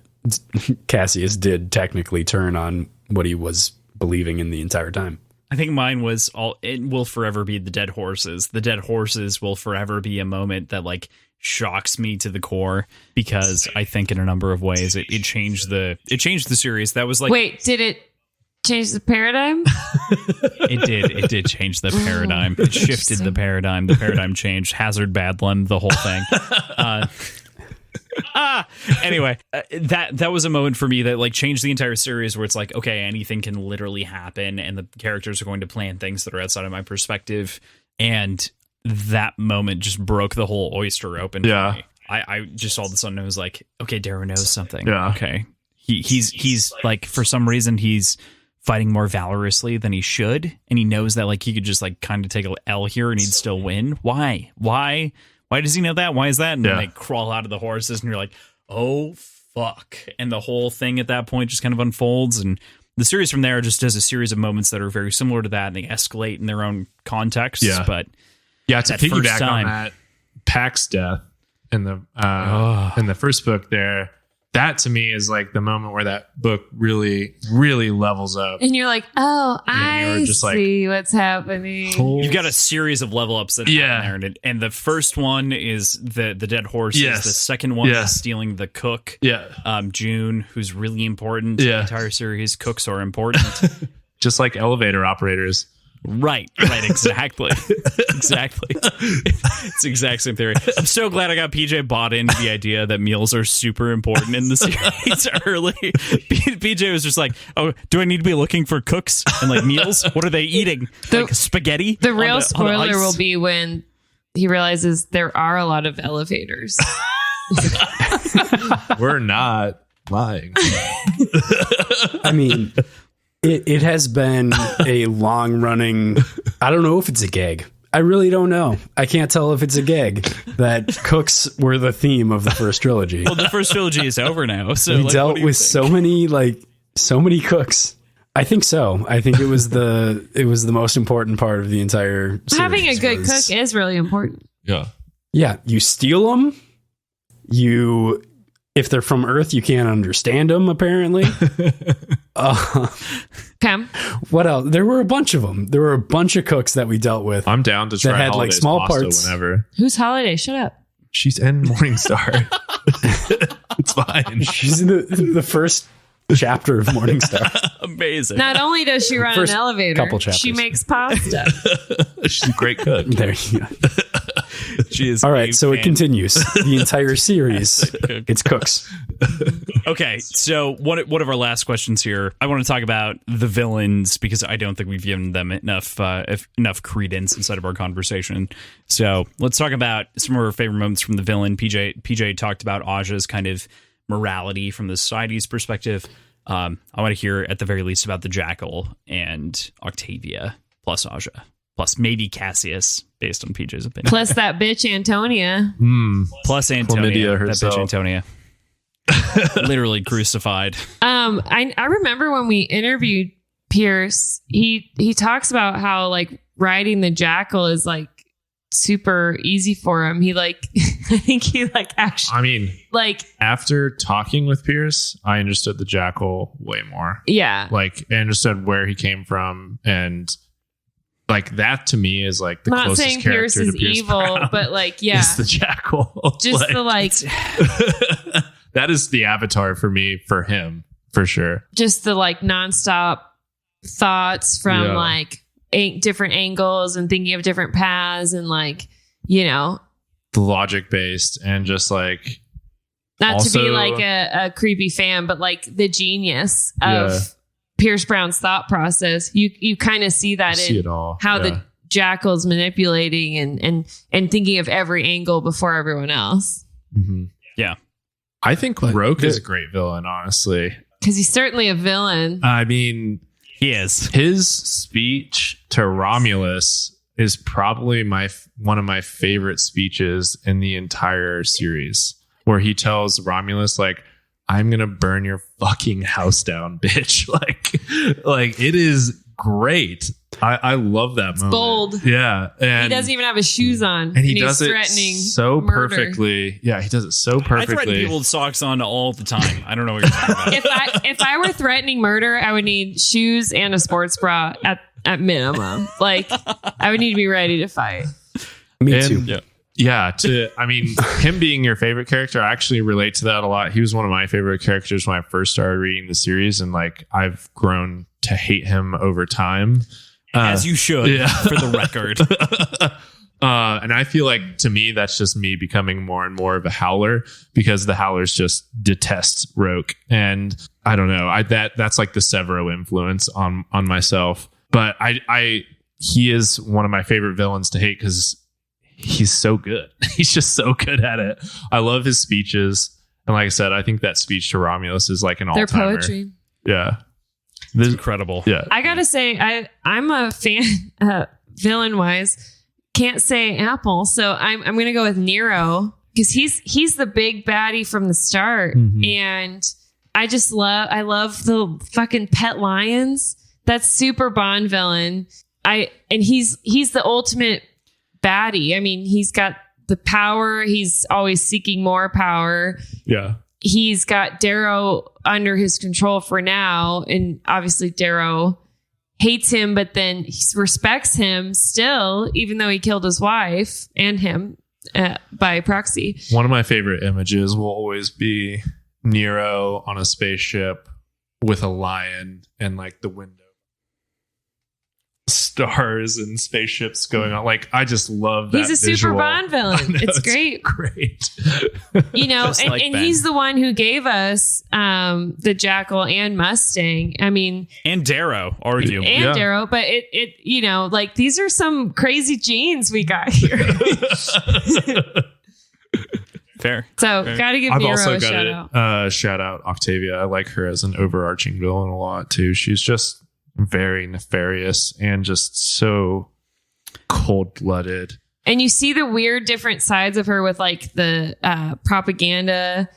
Cassius did technically turn on what he was believing in the entire time. I think mine was it will forever be the dead horses. The dead horses will forever be a moment that like shocks me to the core, because I think in a number of ways it changed the series. That was like, Wait, did it change the paradigm? it did change the paradigm. It shifted the paradigm. The paradigm changed. Hazard Badland, the whole thing. Anyway, that was a moment for me that like changed the entire series, where it's like, okay, anything can literally happen, and the characters are going to plan things that are outside of my perspective, and that moment just broke the whole oyster open. Yeah. For me. I just all of a sudden was like, okay, Darrow knows something. Yeah. Okay, he's like, for some reason he's fighting more valorously than he should, and he knows that like he could just like kind of take a L here and he'd still win. Why does he know that? Why is that? And then they crawl out of the horses, and you're like, oh, fuck. And the whole thing at that point just kind of unfolds. And the series from there just does a series of moments that are very similar to that, and they escalate in their own contexts. Yeah. But Yeah, to that first piggyback time- on that, Pax's death in the first book there, that to me is like the moment where that book really, really levels up. And you're like, oh, Yeah, you're I just like, see what's happening. you've got a series of level ups that happen there, and the first one is the dead horses. Yes. The second one Yeah. is stealing the cook. Yeah. June, who's really important. The Yeah. entire series, cooks are important. Just like elevator operators. Right, exactly. Exactly. It's the exact same theory. I'm so glad I got PJ bought into the idea that meals are super important in the series early. PJ was just like, oh, do I need to be looking for cooks and like meals? What are they eating? Like spaghetti? The on real on spoiler ice? will be when he realizes there are a lot of elevators. We're not lying. I mean, it has been a long running, I don't know if it's a gag. I really don't know. I can't tell if it's a gag that cooks were the theme of the first trilogy. Well, the first trilogy is over now. So We like, dealt what do you with think? so many cooks. I think so. I think it was the most important part of the entire series. Having a good was- cook is really important. Yeah. Yeah, you steal them. If they're from Earth, you can't understand them, apparently. Cam, What else? There were a bunch of them. There were a bunch of cooks that we dealt with. I'm down to try That had, like, Holiday's small pasta parts. whenever. who's Holiday? Shut up. She's in Morningstar. It's fine. She's in the first chapter of Morningstar. Amazing. Not only does she run an First elevator, couple chapters. she makes pasta. She's a great cook. There you go. She is All right, so it continues. The entire series. It's cooks. Okay, so one of our last questions here. I want to talk about the villains because I don't think we've given them enough credence inside of our conversation. So let's talk about some of our favorite moments from the villain. PJ talked about Aja's kind of morality from the society's perspective. I want to hear at the very least about the Jackal and Octavia plus Aja plus maybe Cassius based on PJ's opinion. Plus that bitch Antonia. Plus Antonia, Chlamydia herself. that bitch Antonia. Literally crucified. I remember when we interviewed Pierce, he talks about how like riding the Jackal is like super easy for him. He like I think he like actually I mean, like after talking with Pierce, I understood the Jackal way more. yeah. Like, I understood where he came from, and like that to me is like the I'm not closest saying character Pierce to is Pierce evil, Brown but like yeah. is the Jackal. Just the like that is the avatar for me for him for sure. just the like nonstop thoughts from Yeah. like different angles and thinking of different paths and like, you know, The logic based and just like not to be Also- like a creepy fan, but like the genius of Yeah. Pierce Brown's thought process. You kind of see that see in it all. how Yeah. the Jackal's manipulating and thinking of every angle before everyone else. Mhm. Yeah. I think But Roke the- is a great villain, honestly. Because he's certainly a villain. I mean, He is. his speech to Romulus is probably one of my favorite speeches in the entire series, where he tells Romulus like, "I'm gonna burn your fucking house down, bitch." like it is great. I love that moment. bold. Yeah, and He doesn't even have his shoes on. and he does he's it threatening so murder. perfectly. Yeah, he does it so I threaten perfectly. people with socks on all the time. I don't know what you're talking about. If I were threatening murder, I would need shoes and a sports bra at minimum. Like I would need to be ready to fight. Me And- too. Yeah, I mean, him being your favorite character, I actually relate to that a lot. He was one of my favorite characters when I first started reading the series, and like I've grown to hate him over time. As you should, yeah. for the record. And I feel like to me, that's just me becoming more and more of a Howler because the Howlers just detest Roke, and I don't know. That's like the Severo influence on myself. But he is one of my favorite villains to hate because he's so good. He's just so good at it. I love his speeches. And like I said, I think that speech to Romulus is like an Their all-timer. poetry. Yeah. It's incredible. Yeah. I gotta say, I'm a fan. Villain wise, can't say Apple, so I'm gonna go with Nero because he's the big baddie from the start, Mhm. and I love the fucking pet lions. That's super Bond villain. And he's the ultimate baddie. I mean, he's got the power. He's always seeking more power. Yeah. He's got Darrow under his control for now. And obviously Darrow hates him, but then he respects him still, even though he killed his wife and him by proxy. One of my favorite images will always be Nero on a spaceship with a lion and like the window. Stars and spaceships going on. Like, I just love that. He's a super visual. Bond I villain. know, It's great. Great. You know, Just and, like and Ben. he's the one who gave us the Jackal and Mustang. I mean, And Darrow, arguably. and Yeah. Darrow, but it you know, like these are some crazy genes we got here. Fair. So Fair. gotta give I've Nero also a shout out. got to shout out Octavia. I like her as an overarching villain a lot too. She's just very nefarious and just so cold-blooded. And you see the weird different sides of her with like the propaganda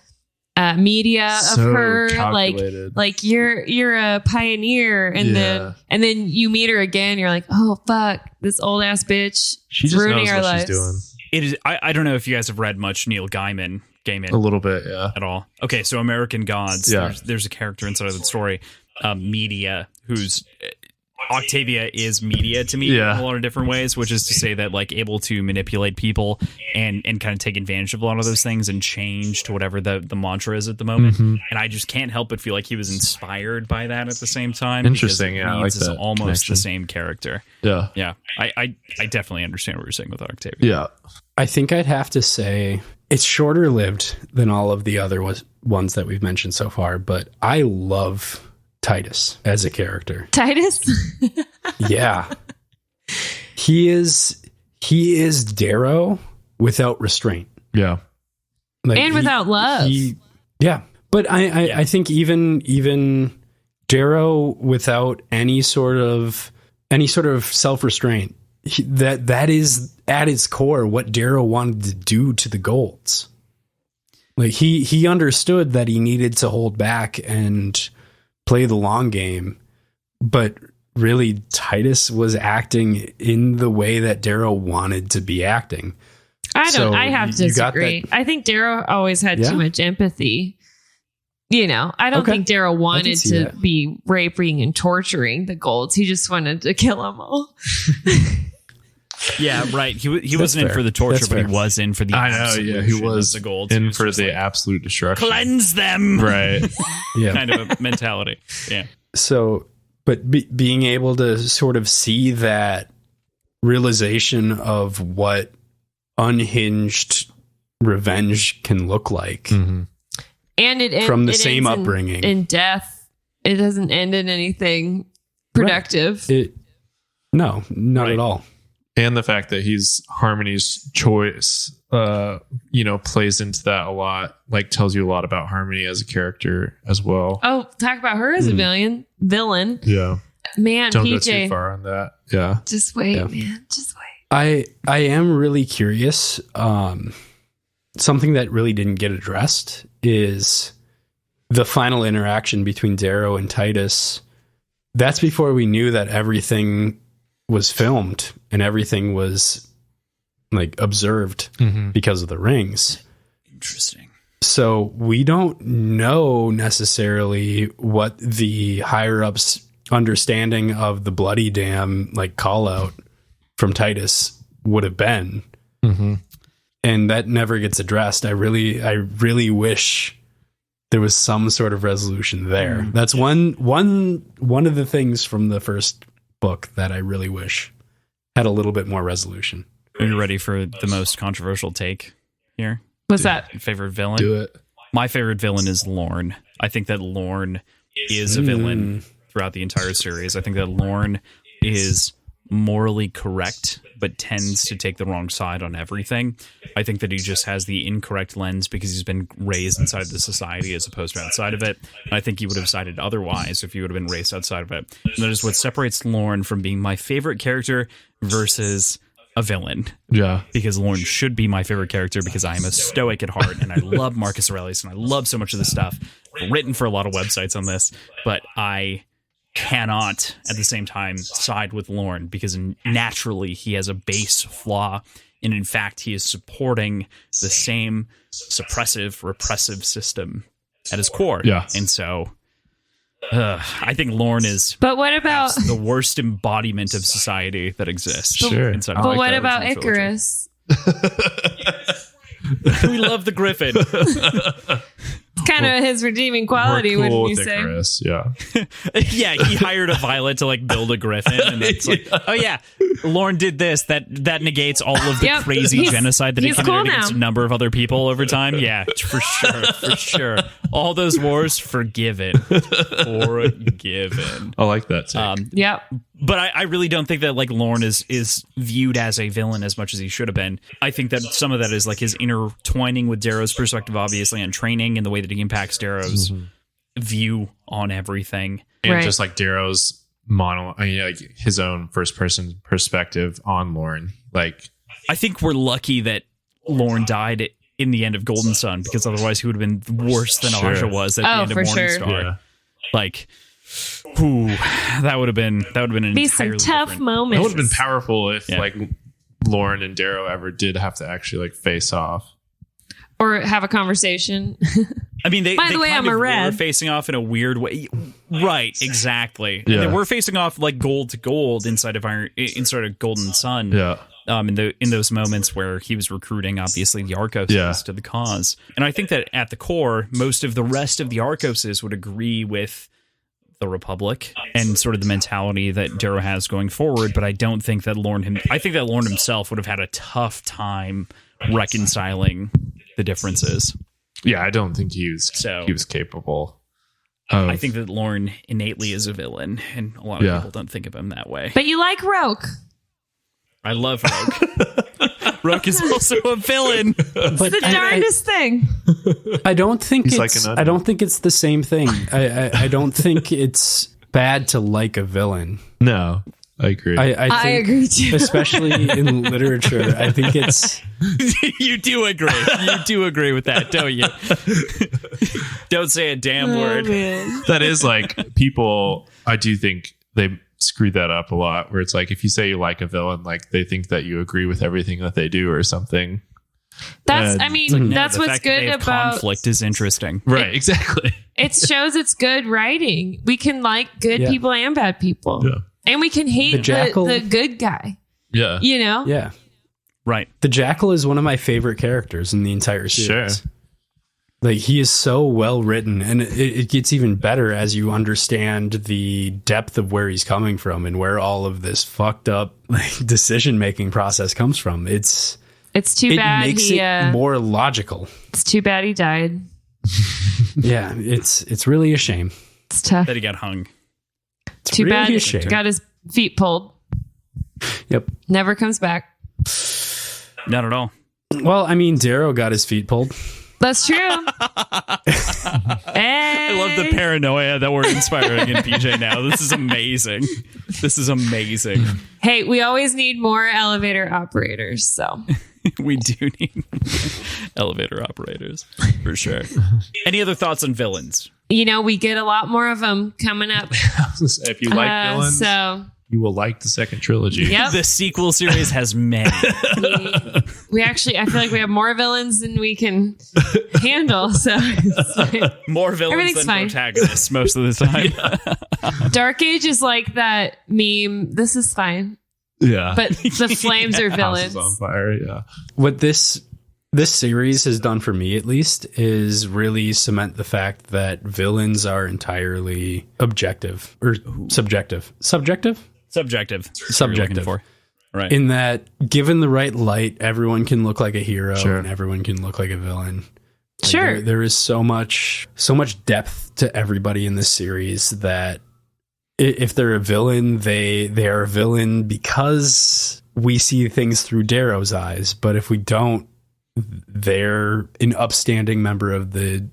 media So of her, calculated. like you're a pioneer, and Yeah. then you meet her again. You're like, oh fuck, this old ass bitch. She is just ruining knows our what lives. she's doing. It is. I don't know if you guys have read much Neil Gaiman A little bit, yeah. at all. Okay, so American Gods. Yeah. There's a character inside of the story, Media, who's Octavia is media to me in a lot of different ways, which is to say that like able to manipulate people and kind of take advantage of a lot of those things and change to whatever the mantra is at the moment. And I just can't help but feel like he was inspired by that at the same time. Interesting. Yeah, I like that. Almost connection. the same character. Yeah. Yeah. I definitely understand what you're saying with Octavia. Yeah. I think I'd have to say it's shorter lived than all of the other ones that we've mentioned so far, but I love Titus as a character. Titus? Yeah. He is Darrow without restraint. Yeah. Like and without love. Yeah. But I think even Darrow without any sort of self-restraint, that is at its core what Darrow wanted to do to the Golds. Like he understood that he needed to hold back and play the long game, but really Titus was acting in the way that Darrow wanted to be acting. I have to disagree. I think Darrow always had too much empathy. You know, I don't think Darrow wanted to be raping and torturing the Golds. He just wanted to kill them all. Yeah, right. He wasn't in for the torture, but he was in for the he was the Golds. in for the absolute destruction. Cleanse them. Right. Kind of a mentality. Yeah. So, but being able to sort of see that realization of what unhinged revenge can look like. And from the same upbringing. In death. It doesn't end in anything productive. Right. No, not at all. And the fact that he's Harmony's choice, plays into that a lot, like tells you a lot about Harmony as a character as well. Oh, talk about her as a villain. Yeah. Man, Don't PJ. go too far on that. Yeah. Just wait, man. Just wait. I am really curious. Something that really didn't get addressed is the final interaction between Darrow and Titus. That's before we knew that everything was filmed and everything was like observed because of the rings. Interesting. So we don't know necessarily what the higher ups understanding of the bloody damn like call out from Titus would have been. And that never gets addressed. I really wish there was some sort of resolution there. That's one of the things from the first book that I really wish had a little bit more resolution. Are you ready for the most controversial take here? What's that? Favorite villain? Do it. My favorite villain is Lorne. I think that Lorne is a villain throughout the entire series. I think that Lorne is morally correct, but tends to take the wrong side on everything. I think that he just has the incorrect lens because he's been raised inside of the society as opposed to outside of it. And I think he would have decided otherwise if he would have been raised outside of it. And that is what separates Lorne from being my favorite character versus a villain. Yeah. Because Lorne should be my favorite character because I am a stoic at heart and I love Marcus Aurelius and I love so much of this stuff. I've written for a lot of websites on this, but I cannot at the same time side with Lorne because naturally he has a base flaw, and in fact he is supporting the same suppressive repressive system at his core. And so I think Lorne is but what about the worst embodiment of society that exists. Sure. But what about Icarus? We love the Griffin. It's kind of his redeeming quality, We're cool wouldn't you with say? Icarus, yeah. Yeah, he hired a Violet to like build a Griffin, and it's like, oh yeah, Lorne did this. That negates all of the crazy genocide that he committed against a number of other people over time. Yeah, for sure. All those wars, forgiven. I like that take. Yep. But I really don't think that like Lorne is viewed as a villain as much as he should have been. I think that some of that is like his intertwining with Darrow's perspective, obviously, and training and the way that he impacts Darrow's view on everything. And just like Darrow's like his own first person perspective on Lorne. Like, I think we're lucky that Lorne died in the end of Golden Sun because otherwise he would have been worse than Aja was at the end of Morningstar. Yeah. Like, that would have been an be some tough moments. That would have been powerful if like Lorne and Darrow ever did have to actually like face off or have a conversation. I mean, they By the way, kind I'm a of red. were facing off in a weird way. Right, exactly. Yeah. And they were facing off like gold to gold inside of Golden Sun. Yeah. In those moments where he was recruiting, obviously, the Arcoses to the cause. And I think that at the core, most of the rest of the Arcoses would agree with the Republic and sort of the mentality that Darrow has going forward. But I don't think that I think that Lorne himself would have had a tough time reconciling the differences. Yeah, I don't think he was capable. I think that Lorne innately is a villain, and a lot of people don't think of him that way. But you like Roke. I love Roke. Roke is also a villain. It's the darndest thing. I don't think He's it's. like an I don't think it's the same thing. I don't think it's bad to like a villain. No, I agree. I think, agree too. Especially in literature, I think it's. You do agree. You do agree with that, don't you? Don't say a damn word. Man. That is like people. I do think they screw that up a lot. Where it's like if you say you like a villain, like they think that you agree with everything that they do or something. That's. And I mean, Like, no, that's the what's fact that they good have about conflict is interesting. Right. Exactly. it. Shows it's good writing. We can like good Yeah. people and bad people, Yeah. and we can hate The Jackal- the good guy. Yeah. You know. Yeah, Right. the Jackal is one of my favorite characters in the entire series. Sure. Like he is so well written, and it gets even better as you understand the depth of where he's coming from and where all of this fucked up like decision making process comes from. It's too bad makes he. it more logical. It's too bad he died. Yeah, it's really a shame. It's tough. That he got hung. It's Too really bad. a shame. Got his feet pulled. Yep. Never comes back. Not at all. Well, I mean, Darrow got his feet pulled. That's true. I love the paranoia that we're inspiring in PJ now. This is amazing. This is amazing. Hey, we always need more elevator operators. So We do need elevator operators for sure. Any other thoughts on villains? we get a lot more of them coming up. If you like villains, So you will like the second trilogy. yep. The sequel series has many. we actually, I feel like we have more villains than we can handle. So it's fine. More villains Everything's than fine. protagonists most of the time. Dark Age is like that meme. This is fine, Yeah. but the flames are House is villains. on fire. Yeah. What this series has done for me, at least, is really cement the fact that villains are entirely objective or subjective. Subjective. Subjective. Right. In that, given the right light, everyone can look like a hero Sure. and everyone can look like a villain. Like, Sure. there is so much depth to everybody in this series that if they're a villain, they are a villain because we see things through Darrow's eyes. But if we don't, they're an upstanding member of the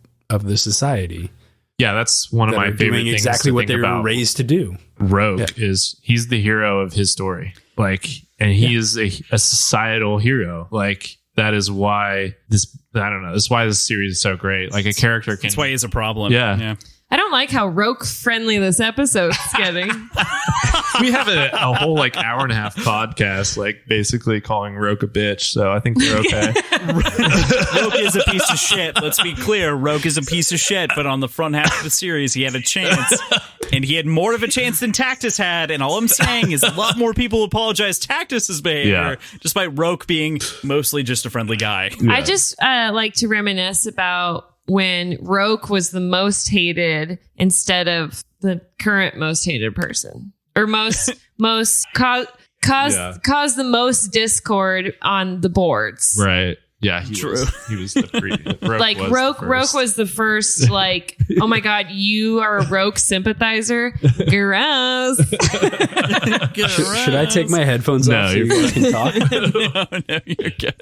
society. Yeah, that's one of that my are favorite doing things. exactly to what think they were about raised to do. Rogue is he's the hero of his story. Like, and he is a societal hero. Like, that is why that's why this series is so great. Like, a character can. That's why he's a problem. Yeah. I don't like how Roke friendly this episode's getting. We have a whole like hour and a half podcast, like basically calling Rogue a bitch. So I think we're okay. Roke is a piece of shit. Let's be clear. Roke is a piece of shit. But on the front half of the series, he had a chance. And he had more of a chance than Tactus had. And all I'm saying is a lot more people apologize Tactus's behavior, despite Roke being mostly just a friendly guy. Yeah. I just like to reminisce about when Roke was the most hated instead of the current most hated person, or caused the most discord on the boards. Right. Yeah. True. He was the Roke was the first, like, oh my God, you are a Roke sympathizer. Gross. Should I take my headphones No, off so you're you guys can talk? No, you're good.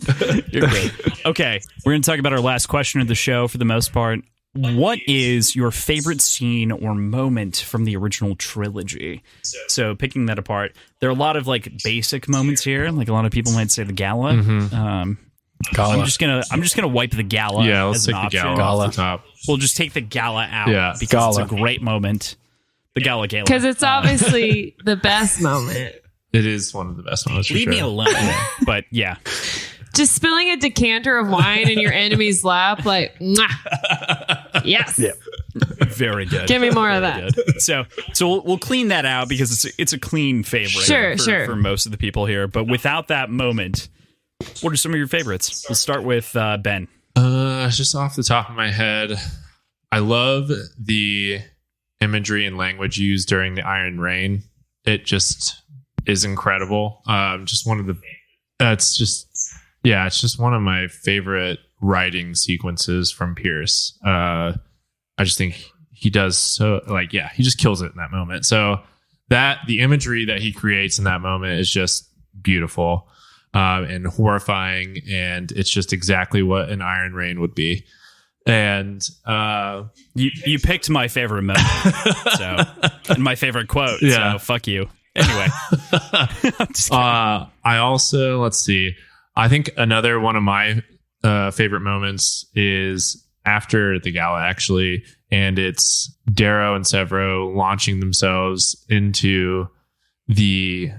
You're good. Okay, we're going to talk about our last question of the show for the most part. What is your favorite scene or moment from the original trilogy? So picking that apart, there are a lot of like basic moments here. Like a lot of people might say the gala. Gala. I'm just gonna wipe the gala. Yeah, let's as take an the option. gala off the top. We'll just take the gala out because Gala. it's a great moment. The gala. Because it's obviously the best moment. It is one of the best ones. For Leave sure. me alone. But yeah, Just spilling a decanter of wine in your enemy's lap, like, mwah. Yes. Yeah. Very good. Give me more of Very that. good. So we'll clean that out because it's a clean favorite for most of the people here. But without that moment, what are some of your favorites? We'll start with Ben. Just off the top of my head, I love the imagery and language used during the Iron Rain. It just is incredible. Just one of the it's just one of my favorite writing sequences from Pierce. I just think he does he just kills it in that moment. So that the imagery that he creates in that moment is just beautiful and horrifying, and it's just exactly what an Iron Rain would be. And you picked my favorite moment, and my favorite quote. Yeah. So fuck you. Anyway, I also, let's see. I think another one of my favorite moments is after the gala, actually, and it's Darrow and Severo launching themselves into the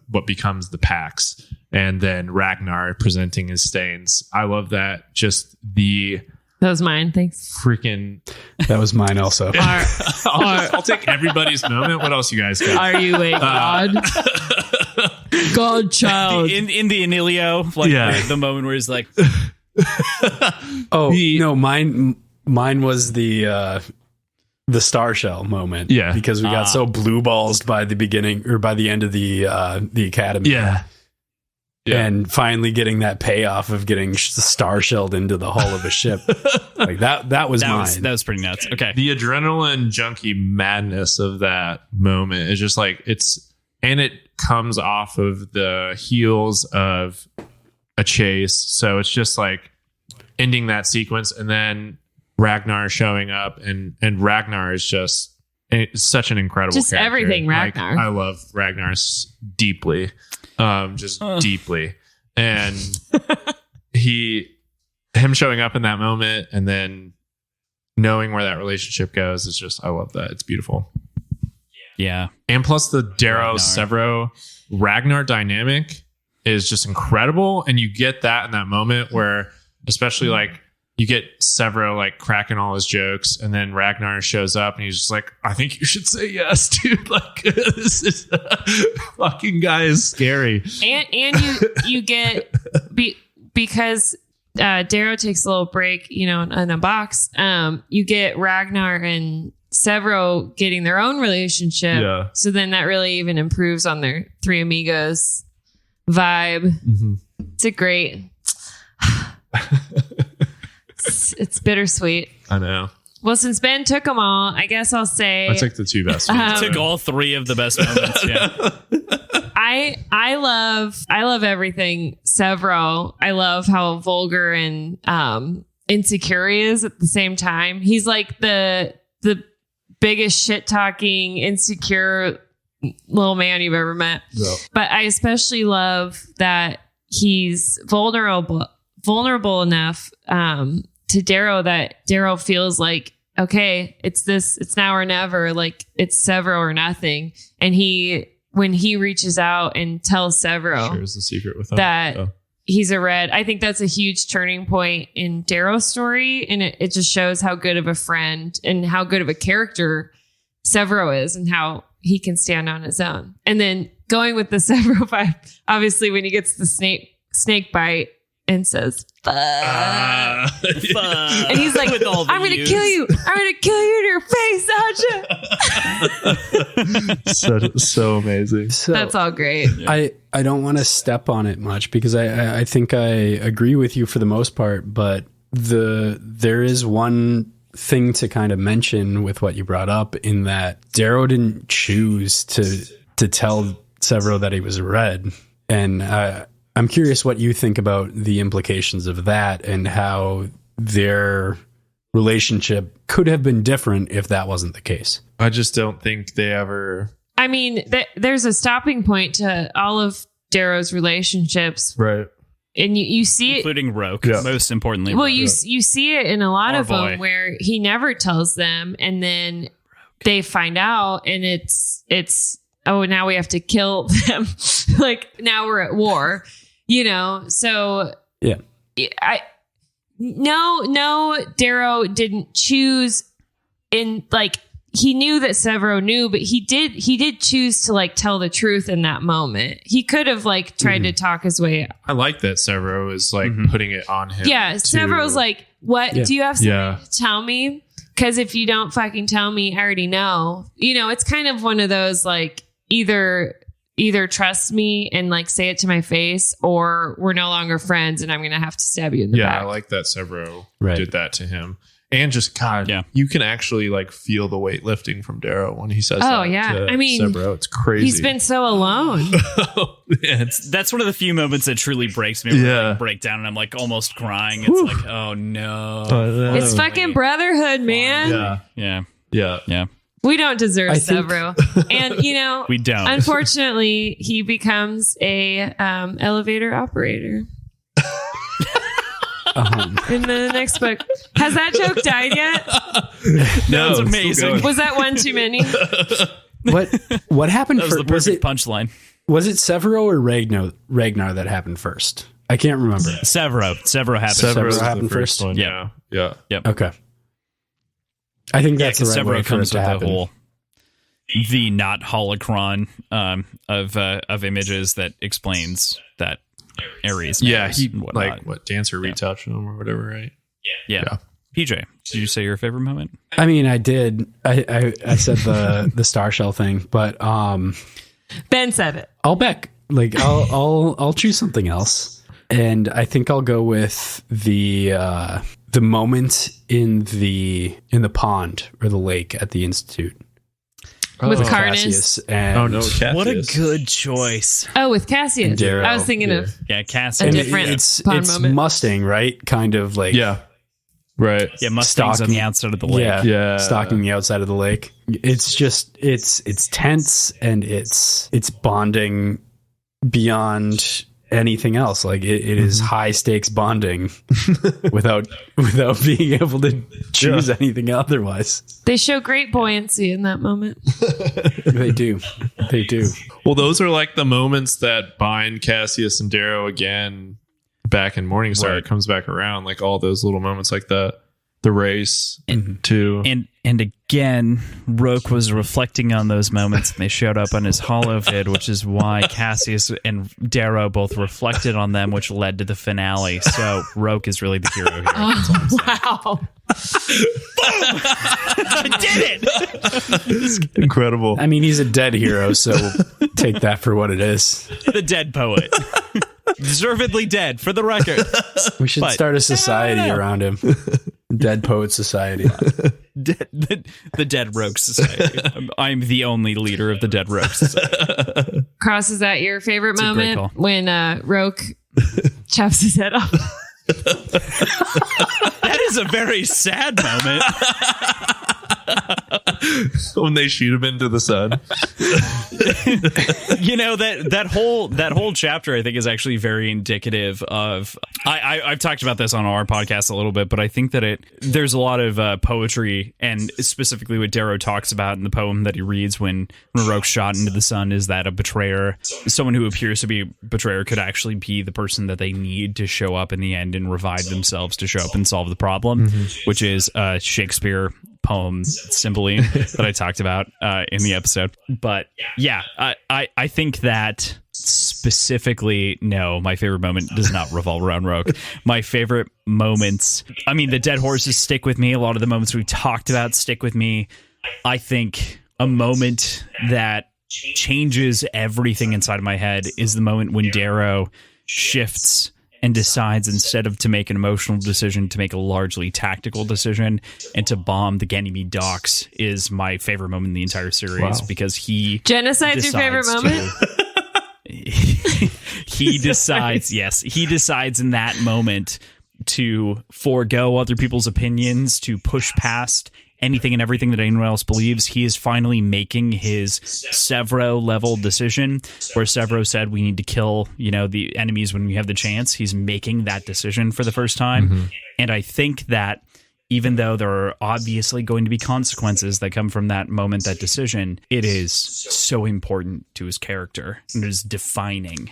what becomes the PAX, and then Ragnar presenting his stains. I love that. Just the That was mine. Thanks. freaking. That was mine also. I'll take everybody's moment. What else you guys got? Are you a god? God child. in the Anilio, the moment where he's like, Oh no, mine was the Star Shell moment. Yeah. because we got so blue ballsed by the beginning or by the end of the academy. Yeah. And finally getting that payoff of getting star shelled into the hull of a ship. Like that was mine. that was pretty nuts. Okay. The adrenaline junkie madness of that moment is just like and it comes off of the heels of a chase. So it's just like ending that sequence, and then Ragnar showing up, and Ragnar is just such an incrrible Just character. everything Ragnar. I love Ragnar deeply. Deeply. And him showing up in that moment and then knowing where that relationship goes is just, I love that. It's beautiful. Yeah. And plus the Darrow Severo Ragnar dynamic is just incredible. And you get that in that moment where, especially like, you get Severo like cracking all his jokes, and then Ragnar shows up and he's just like, I think you should say yes, dude. Like, this is fucking guy is scary. And you get because Darrow takes a little break, in a box. You get Ragnar and Severo getting their own relationship. Yeah. So then that really even improves on their Three Amigos vibe. Mm-hmm. It's a great. It's bittersweet. I know. Well, since Ben took them all, I guess I'll say I took the two best ones. Took all three of the best moments. Yeah. I love everything Severo. I love how vulgar and insecure he is at the same time. He's like the biggest shit talking, insecure little man you've ever met. Yeah. But I especially love that he's vulnerable enough to Darrow that Darrow feels like, okay, it's now or never, like it's Severo or nothing. And when he reaches out and tells Severo Shares the secret with him. that he's a red, I think that's a huge turning point in Darrow's story. And it just shows how good of a friend and how good of a character Severo is and how he can stand on his own. And then going with the Severo vibe, obviously when he gets the snake bite and says, fuck. And he's like, I'm going to kill you. I'm going to kill you in your face, Sasha. so amazing. So That's all great. I don't want to step on it much because I think I agree with you for the most part, but there is one thing to kind of mention with what you brought up in that Darrow didn't choose to tell Severo that he was red. And I'm curious what you think about the implications of that and how their relationship could have been different if that wasn't the case. I just don't think they ever. I mean, there's a stopping point to all of Darrow's relationships. Right. And you see it, including Roke, Yeah. most importantly. well, Roke. you see it in a lot Our of boy. them where he never tells them, and then they find out, and it's oh, now we have to kill them. Like now we're at war, So Yeah. no, Darrow didn't choose in like, he knew that Severo knew, but he did choose to like tell the truth in that moment. He could have like tried to talk his way out. I like that Severo is like putting it on him. Yeah, Severo's like, what? Yeah. Do you have something to tell me? Because if you don't fucking tell me, I already know. You know, it's kind of one of those like either trust me and like say it to my face, or we're no longer friends and I'm gonna have to stab you in the back. I like that Severo Right. did that to him. And just God, you can actually like feel the weight lifting from Darrow when he says, Oh that yeah, to I mean, Severo. It's crazy. He's been so alone. That's one of the few moments that truly breaks me. Where I like, break down and I'm like almost crying. It's like, oh no. It's fucking brotherhood, man. Yeah. We don't deserve think- Severo, and you know We don't. Unfortunately, he becomes a elevator operator. In the next book. Has that joke died yet? No, it's it's amazing. still going. Was that one too many? What happened That was the first? perfect punchline. Was it Severo or Ragnar that happened first? I can't remember. Severo happened. Severo was the happened first? one. Yeah. Yeah. Okay. I think that's the because right way Severo for it comes to with the happen. whole the not holocron of images that explains that Ares. Yeah. matters He and whatnot. like what Dancer retouched him or whatever, right? Yeah. PJ, did you say your favorite moment? I mean, I did. I said the star shell thing, but Ben said it. I'll back. Like I'll choose something else, and I think I'll go with the moment in the pond or the lake at the Institute With with Carnus. Cassius and What a good choice. Oh, with Cassius. Darrow. I was thinking of Yeah, Cass. A and different it's pond moment. Mustang, right? Kind of like Right. Yeah, Mustangs on Stalking- the outside of the lake. Yeah. stalking the outside of the lake. It's just it's tense and it's bonding beyond anything else. Like it is high stakes bonding without being able to choose anything otherwise. They show great buoyancy in that moment. They do. Well, those are like the moments that bind Cassius and Darrow again back in Morningstar. It comes back around, like all those little moments like the race too. And again, Roke was reflecting on those moments and they showed up on his holovid, which is why Cassius and Darrow both reflected on them, which led to the finale. So Roke is really the hero here. That's all I'm saying. Wow. I did it! Incredible. I mean, he's a dead hero, so take that for what it is. The dead poet. Deservedly dead, for the record. We should start a society around him. Dead Poet Society. The Dead Rogue Society. I'm the only leader of the Dead Rogue Society. Cross, is that your favorite a great moment call. when Roke chops his head off? That is a very sad moment. When they shoot him into the sun. You know, that whole chapter I think is actually very indicative of I've talked about this on our podcast a little bit, but I think that there's a lot of poetry, and specifically what Darrow talks about in the poem that he reads when Roke's shot into the sun is that a betrayer, someone who appears to be a betrayer, could actually be the person that they need to show up in the end and revive themselves to show up and solve the problem, which is Shakespeare poem Cymbeline that I talked about in the episode. But yeah, I think that specifically, no, my favorite moment does not revolve around Roke. My favorite moments, I mean, the dead horses stick with me. A lot of the moments we've talked about stick with me. I think a moment that changes everything inside of my head is the moment when Darrow shifts and decides, instead of to make an emotional decision, to make a largely tactical decision and to bomb the Ganymede docks, is my favorite moment in the entire series. Because he Genocide's your favorite decides moment? he decides in that moment to forego other people's opinions, to push past anything and everything that anyone else believes. He is finally making his Severo level decision, where Severo said we need to kill, the enemies when we have the chance. He's making that decision for the first time. And I think that even though there are obviously going to be consequences that come from that moment, that decision, it is so important to his character and it is defining.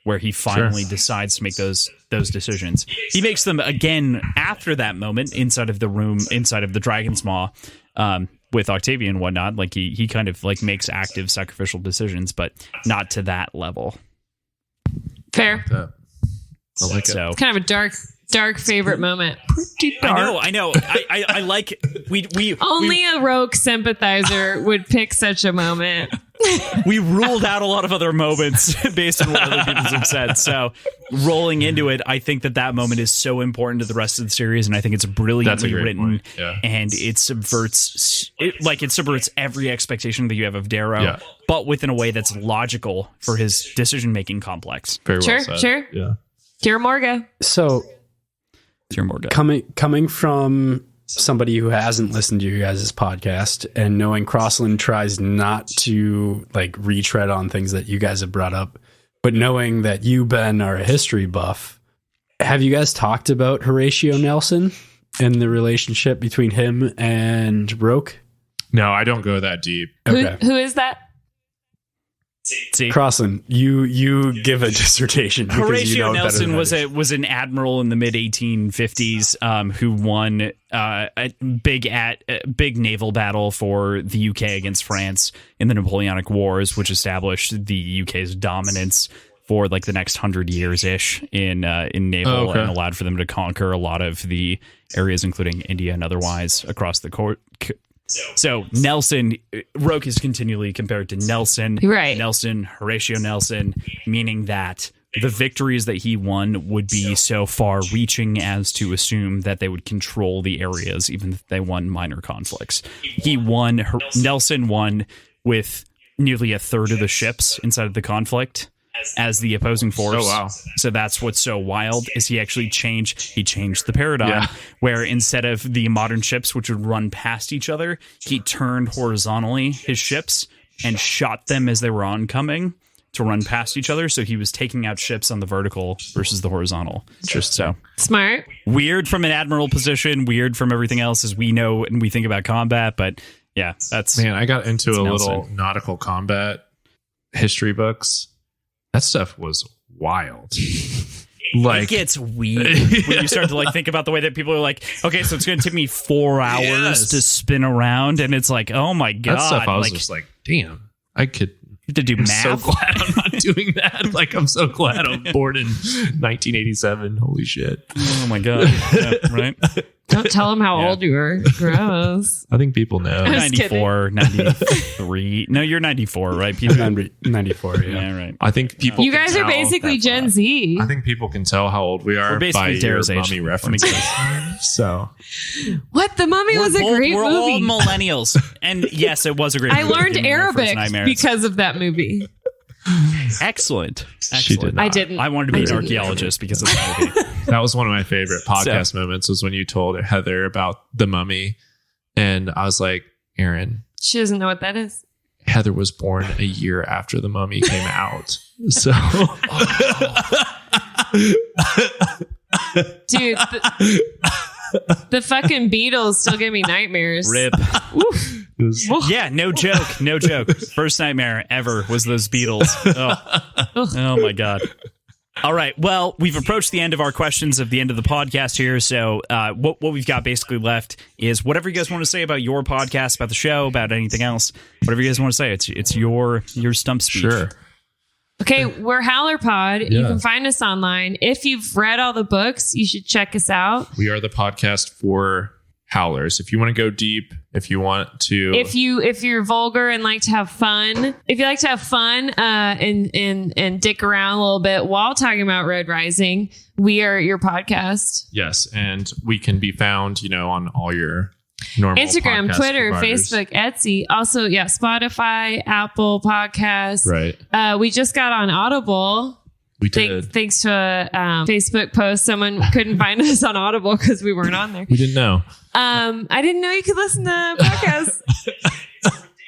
where he finally decides to make those decisions. He makes them again after that moment inside of the room, inside of the Dragon's Maw, with Octavian and whatnot. Like he kind of like makes active sacrificial decisions, but not to that level. Fair. I like it. So It's kind of a dark favorite moment. Pretty dark. I know. I like we Only a Rogue sympathizer would pick such a moment. we ruled out a lot of other moments based on what other people have said. So rolling into it, I think that moment is so important to the rest of the series, and I think it's brilliantly written, and it subverts every expectation that you have of Darrow, but within a way that's logical for his decision making complex. Very well said. Sure. Yeah. Dear Morga. So coming from somebody who hasn't listened to you guys' podcast and knowing Crossland tries not to like retread on things that you guys have brought up, but knowing that you, Ben, are a history buff, have you guys talked about Horatio Nelson and the relationship between him and Roke? No, I don't go that deep. Okay. Who is that? See, Crossland, you give a dissertation. Horatio Nelson was an admiral in the mid 1850s who won a big naval battle for the UK against France in the Napoleonic Wars, which established the UK's dominance for like the next 100 years ish in naval and allowed for them to conquer a lot of the areas, including India and otherwise across the court. So Nelson, Roke is continually compared to Nelson, Right. Nelson, Horatio Nelson, meaning that the victories that he won would be so far-reaching as to assume that they would control the areas, even if they won minor conflicts. Nelson won with nearly a third of the ships inside of the conflict as the opposing force. Oh, wow. So that's what's so wild is he changed the paradigm where instead of the modern ships, which would run past each other, he turned horizontally his ships and shot them as they were oncoming to run past each other. So he was taking out ships on the vertical versus the horizontal. So Smart. weird from an admiral position, weird from everything else as we know and we think about combat. But yeah, I got into a Nelson. little nautical combat history books. That stuff was wild. Like, it gets weird when you start to like think about the way that people are like, okay, so it's going to take me 4 hours to spin around, and it's like, oh my god, that stuff I was like, just like, damn, I could. To do I'm math. so glad I'm not doing that. Like, I'm so glad I'm born in 1987. Holy shit. Oh my god, yeah, right? Don't tell them how old you are. Gross. I think people know. I was 94, 93. No, you're 94, right? Peter? 94, yeah. Yeah, right. I think people. You guys are basically Gen Z. I think people can tell how old we are We're basically by your Dara's age. mummy references. So What? The Mummy was a great we're movie. all millennials, and yes, it was a great I movie. learned It gave me my first Arabic nightmares. because of that movie. Excellent. She did not. I didn't. I wanted to be an archaeologist because of that movie. that was one of my favorite podcast moments. Was when you told Heather about the mummy, and I was like, Erin, She doesn't know what that is. Heather was born a year after the mummy came out. So, Dude, the fucking Beatles still give me nightmares. Rip. Yeah, no joke. First nightmare ever was those Beatles. Oh my god. All right. Well, we've approached the end of our questions of the end of the podcast here. So what we've got basically left is whatever you guys want to say about your podcast, about the show, about anything else. Whatever you guys want to say. It's your stump speech. sure. Okay, we're HowlerPod. You Yeah. can find us online. If you've read all the books, you should check us out. We are the podcast for Howlers. If you want to go deep, if you want to, If you're vulgar and like to have fun, and dick around a little bit while talking about Red Rising, we are your podcast. yes, and we can be found, on all your normal Instagram, podcast Twitter, providers. Facebook, Etsy. Also, Spotify, Apple Podcasts. Right. We just got on Audible. We did. Thanks to a Facebook post. Someone couldn't find us on Audible because we weren't on there. We didn't know. I didn't know you could listen to podcasts.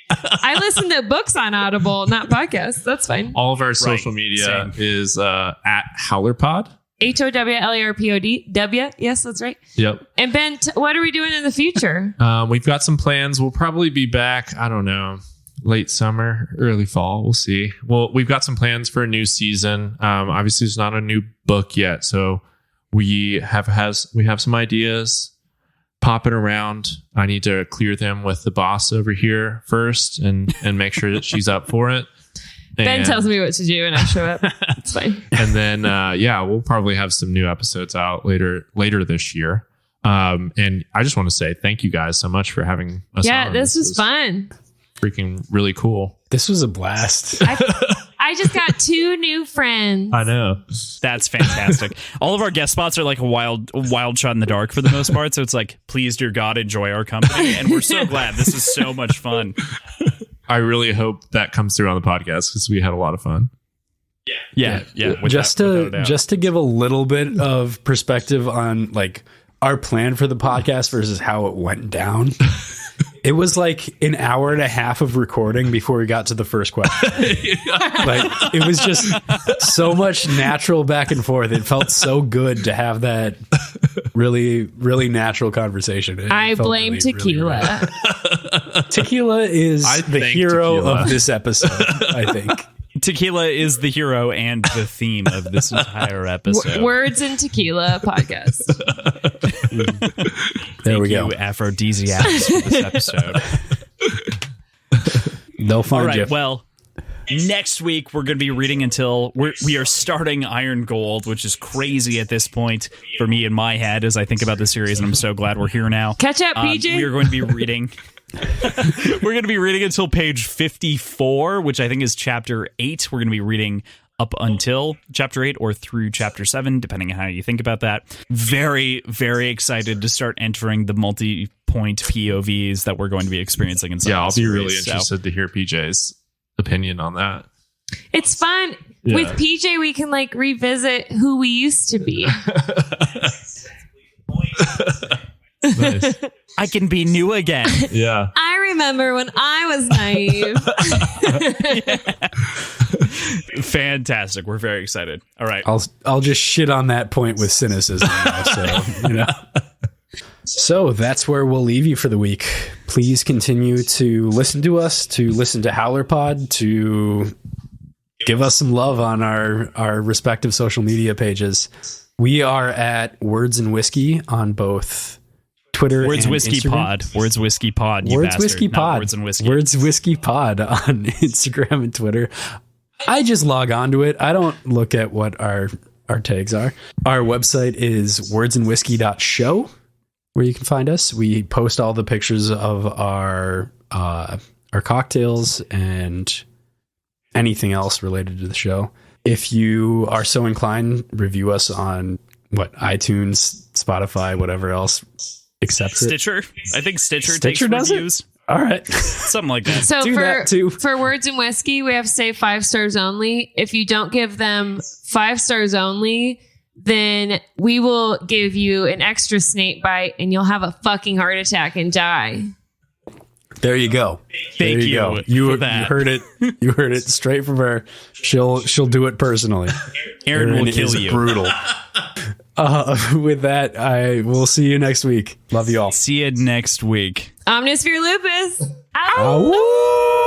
I listen to books on Audible, not podcasts. That's fine. All of our social media is at HowlerPod. HOWLERPOD. Yes, that's right. Yep. And Ben, what are we doing in the future? We've got some plans. We'll probably be back, I don't know, late summer, early fall. We'll see. Well, we've got some plans for a new season. Obviously, there's not a new book yet, so we have some ideas popping around. I need to clear them with the boss over here first, and make sure that she's up for it. Ben tells me what to do, and I show up. It's fine. And then, we'll probably have some new episodes out later this year. And I just want to say thank you guys so much for having us. Yeah, on. this was fun. Freaking really cool. This was a blast. I just got 2 new friends. I know. That's fantastic. All of our guest spots are like a wild shot in the dark for the most part. So it's like, please, dear God, enjoy our company. And we're so glad. This is so much fun. I really hope that comes through on the podcast because we had a lot of fun. Yeah. Just to give a little bit of perspective on like our plan for the podcast versus how it went down. It was like an hour and a half of recording before we got to the first question. Like it was just so much natural back and forth. It felt so good to have that really, really natural conversation. I blame really, Tequila. Really Tequila is the hero of this episode, I think. Tequila is the hero and the theme of this entire episode. Words and Tequila podcast. There we go. Thank you, aphrodisiacs, for this episode. They'll find All right, you. well, next week we're going to be reading until we are starting Iron Gold, which is crazy at this point for me in my head as I think about the series, and I'm so glad we're here now. Catch up, PJ. We are going to be reading. We're going to be reading until page 54, which I think is chapter 8. We're going to be reading up until chapter 8 or through chapter 7, depending on how you think about that. Very, very excited to start entering the multi-point POVs that we're going to be experiencing in some Yeah, I'll be series, really interested to hear PJ's opinion on that. It's fun. Yeah. With PJ, we can like revisit who we used to be. Nice. I can be new again. Yeah. I remember when I was naive. Fantastic. We're very excited. All right. I'll just shit on that point with cynicism now, so So that's where we'll leave you for the week. Please continue to listen to us, to listen to HowlerPod, to give us some love on our respective social media pages. We are at Words and Whiskey on both Twitter Words and Whiskey Instagram. Pod. Words Whiskey Pod. You Words bastard. Whiskey Not Pod. Words and Whiskey. Words Whiskey Pod on Instagram and Twitter. I just log on to it. I don't look at what our tags are. Our website is wordsandwhiskey.show, where you can find us. We post all the pictures of our cocktails and anything else related to the show. If you are so inclined, review us on iTunes, Spotify, whatever else accepts it. Stitcher. I think Stitcher Stitcher takes does it? reviews. All right. Something like that. So Do that too. for Words and Whiskey, we have to say 5 stars only. If you don't give them 5 stars only, then we will give you an extra snake bite and you'll have a fucking heart attack and die. There you go. Thank There you go. for You that. heard it. You heard it straight from her. She'll do it personally. Aaron will kill is you. Brutal. With that, I will see you next week. Love you all. See you next week. Omnisphere lupus. Ow.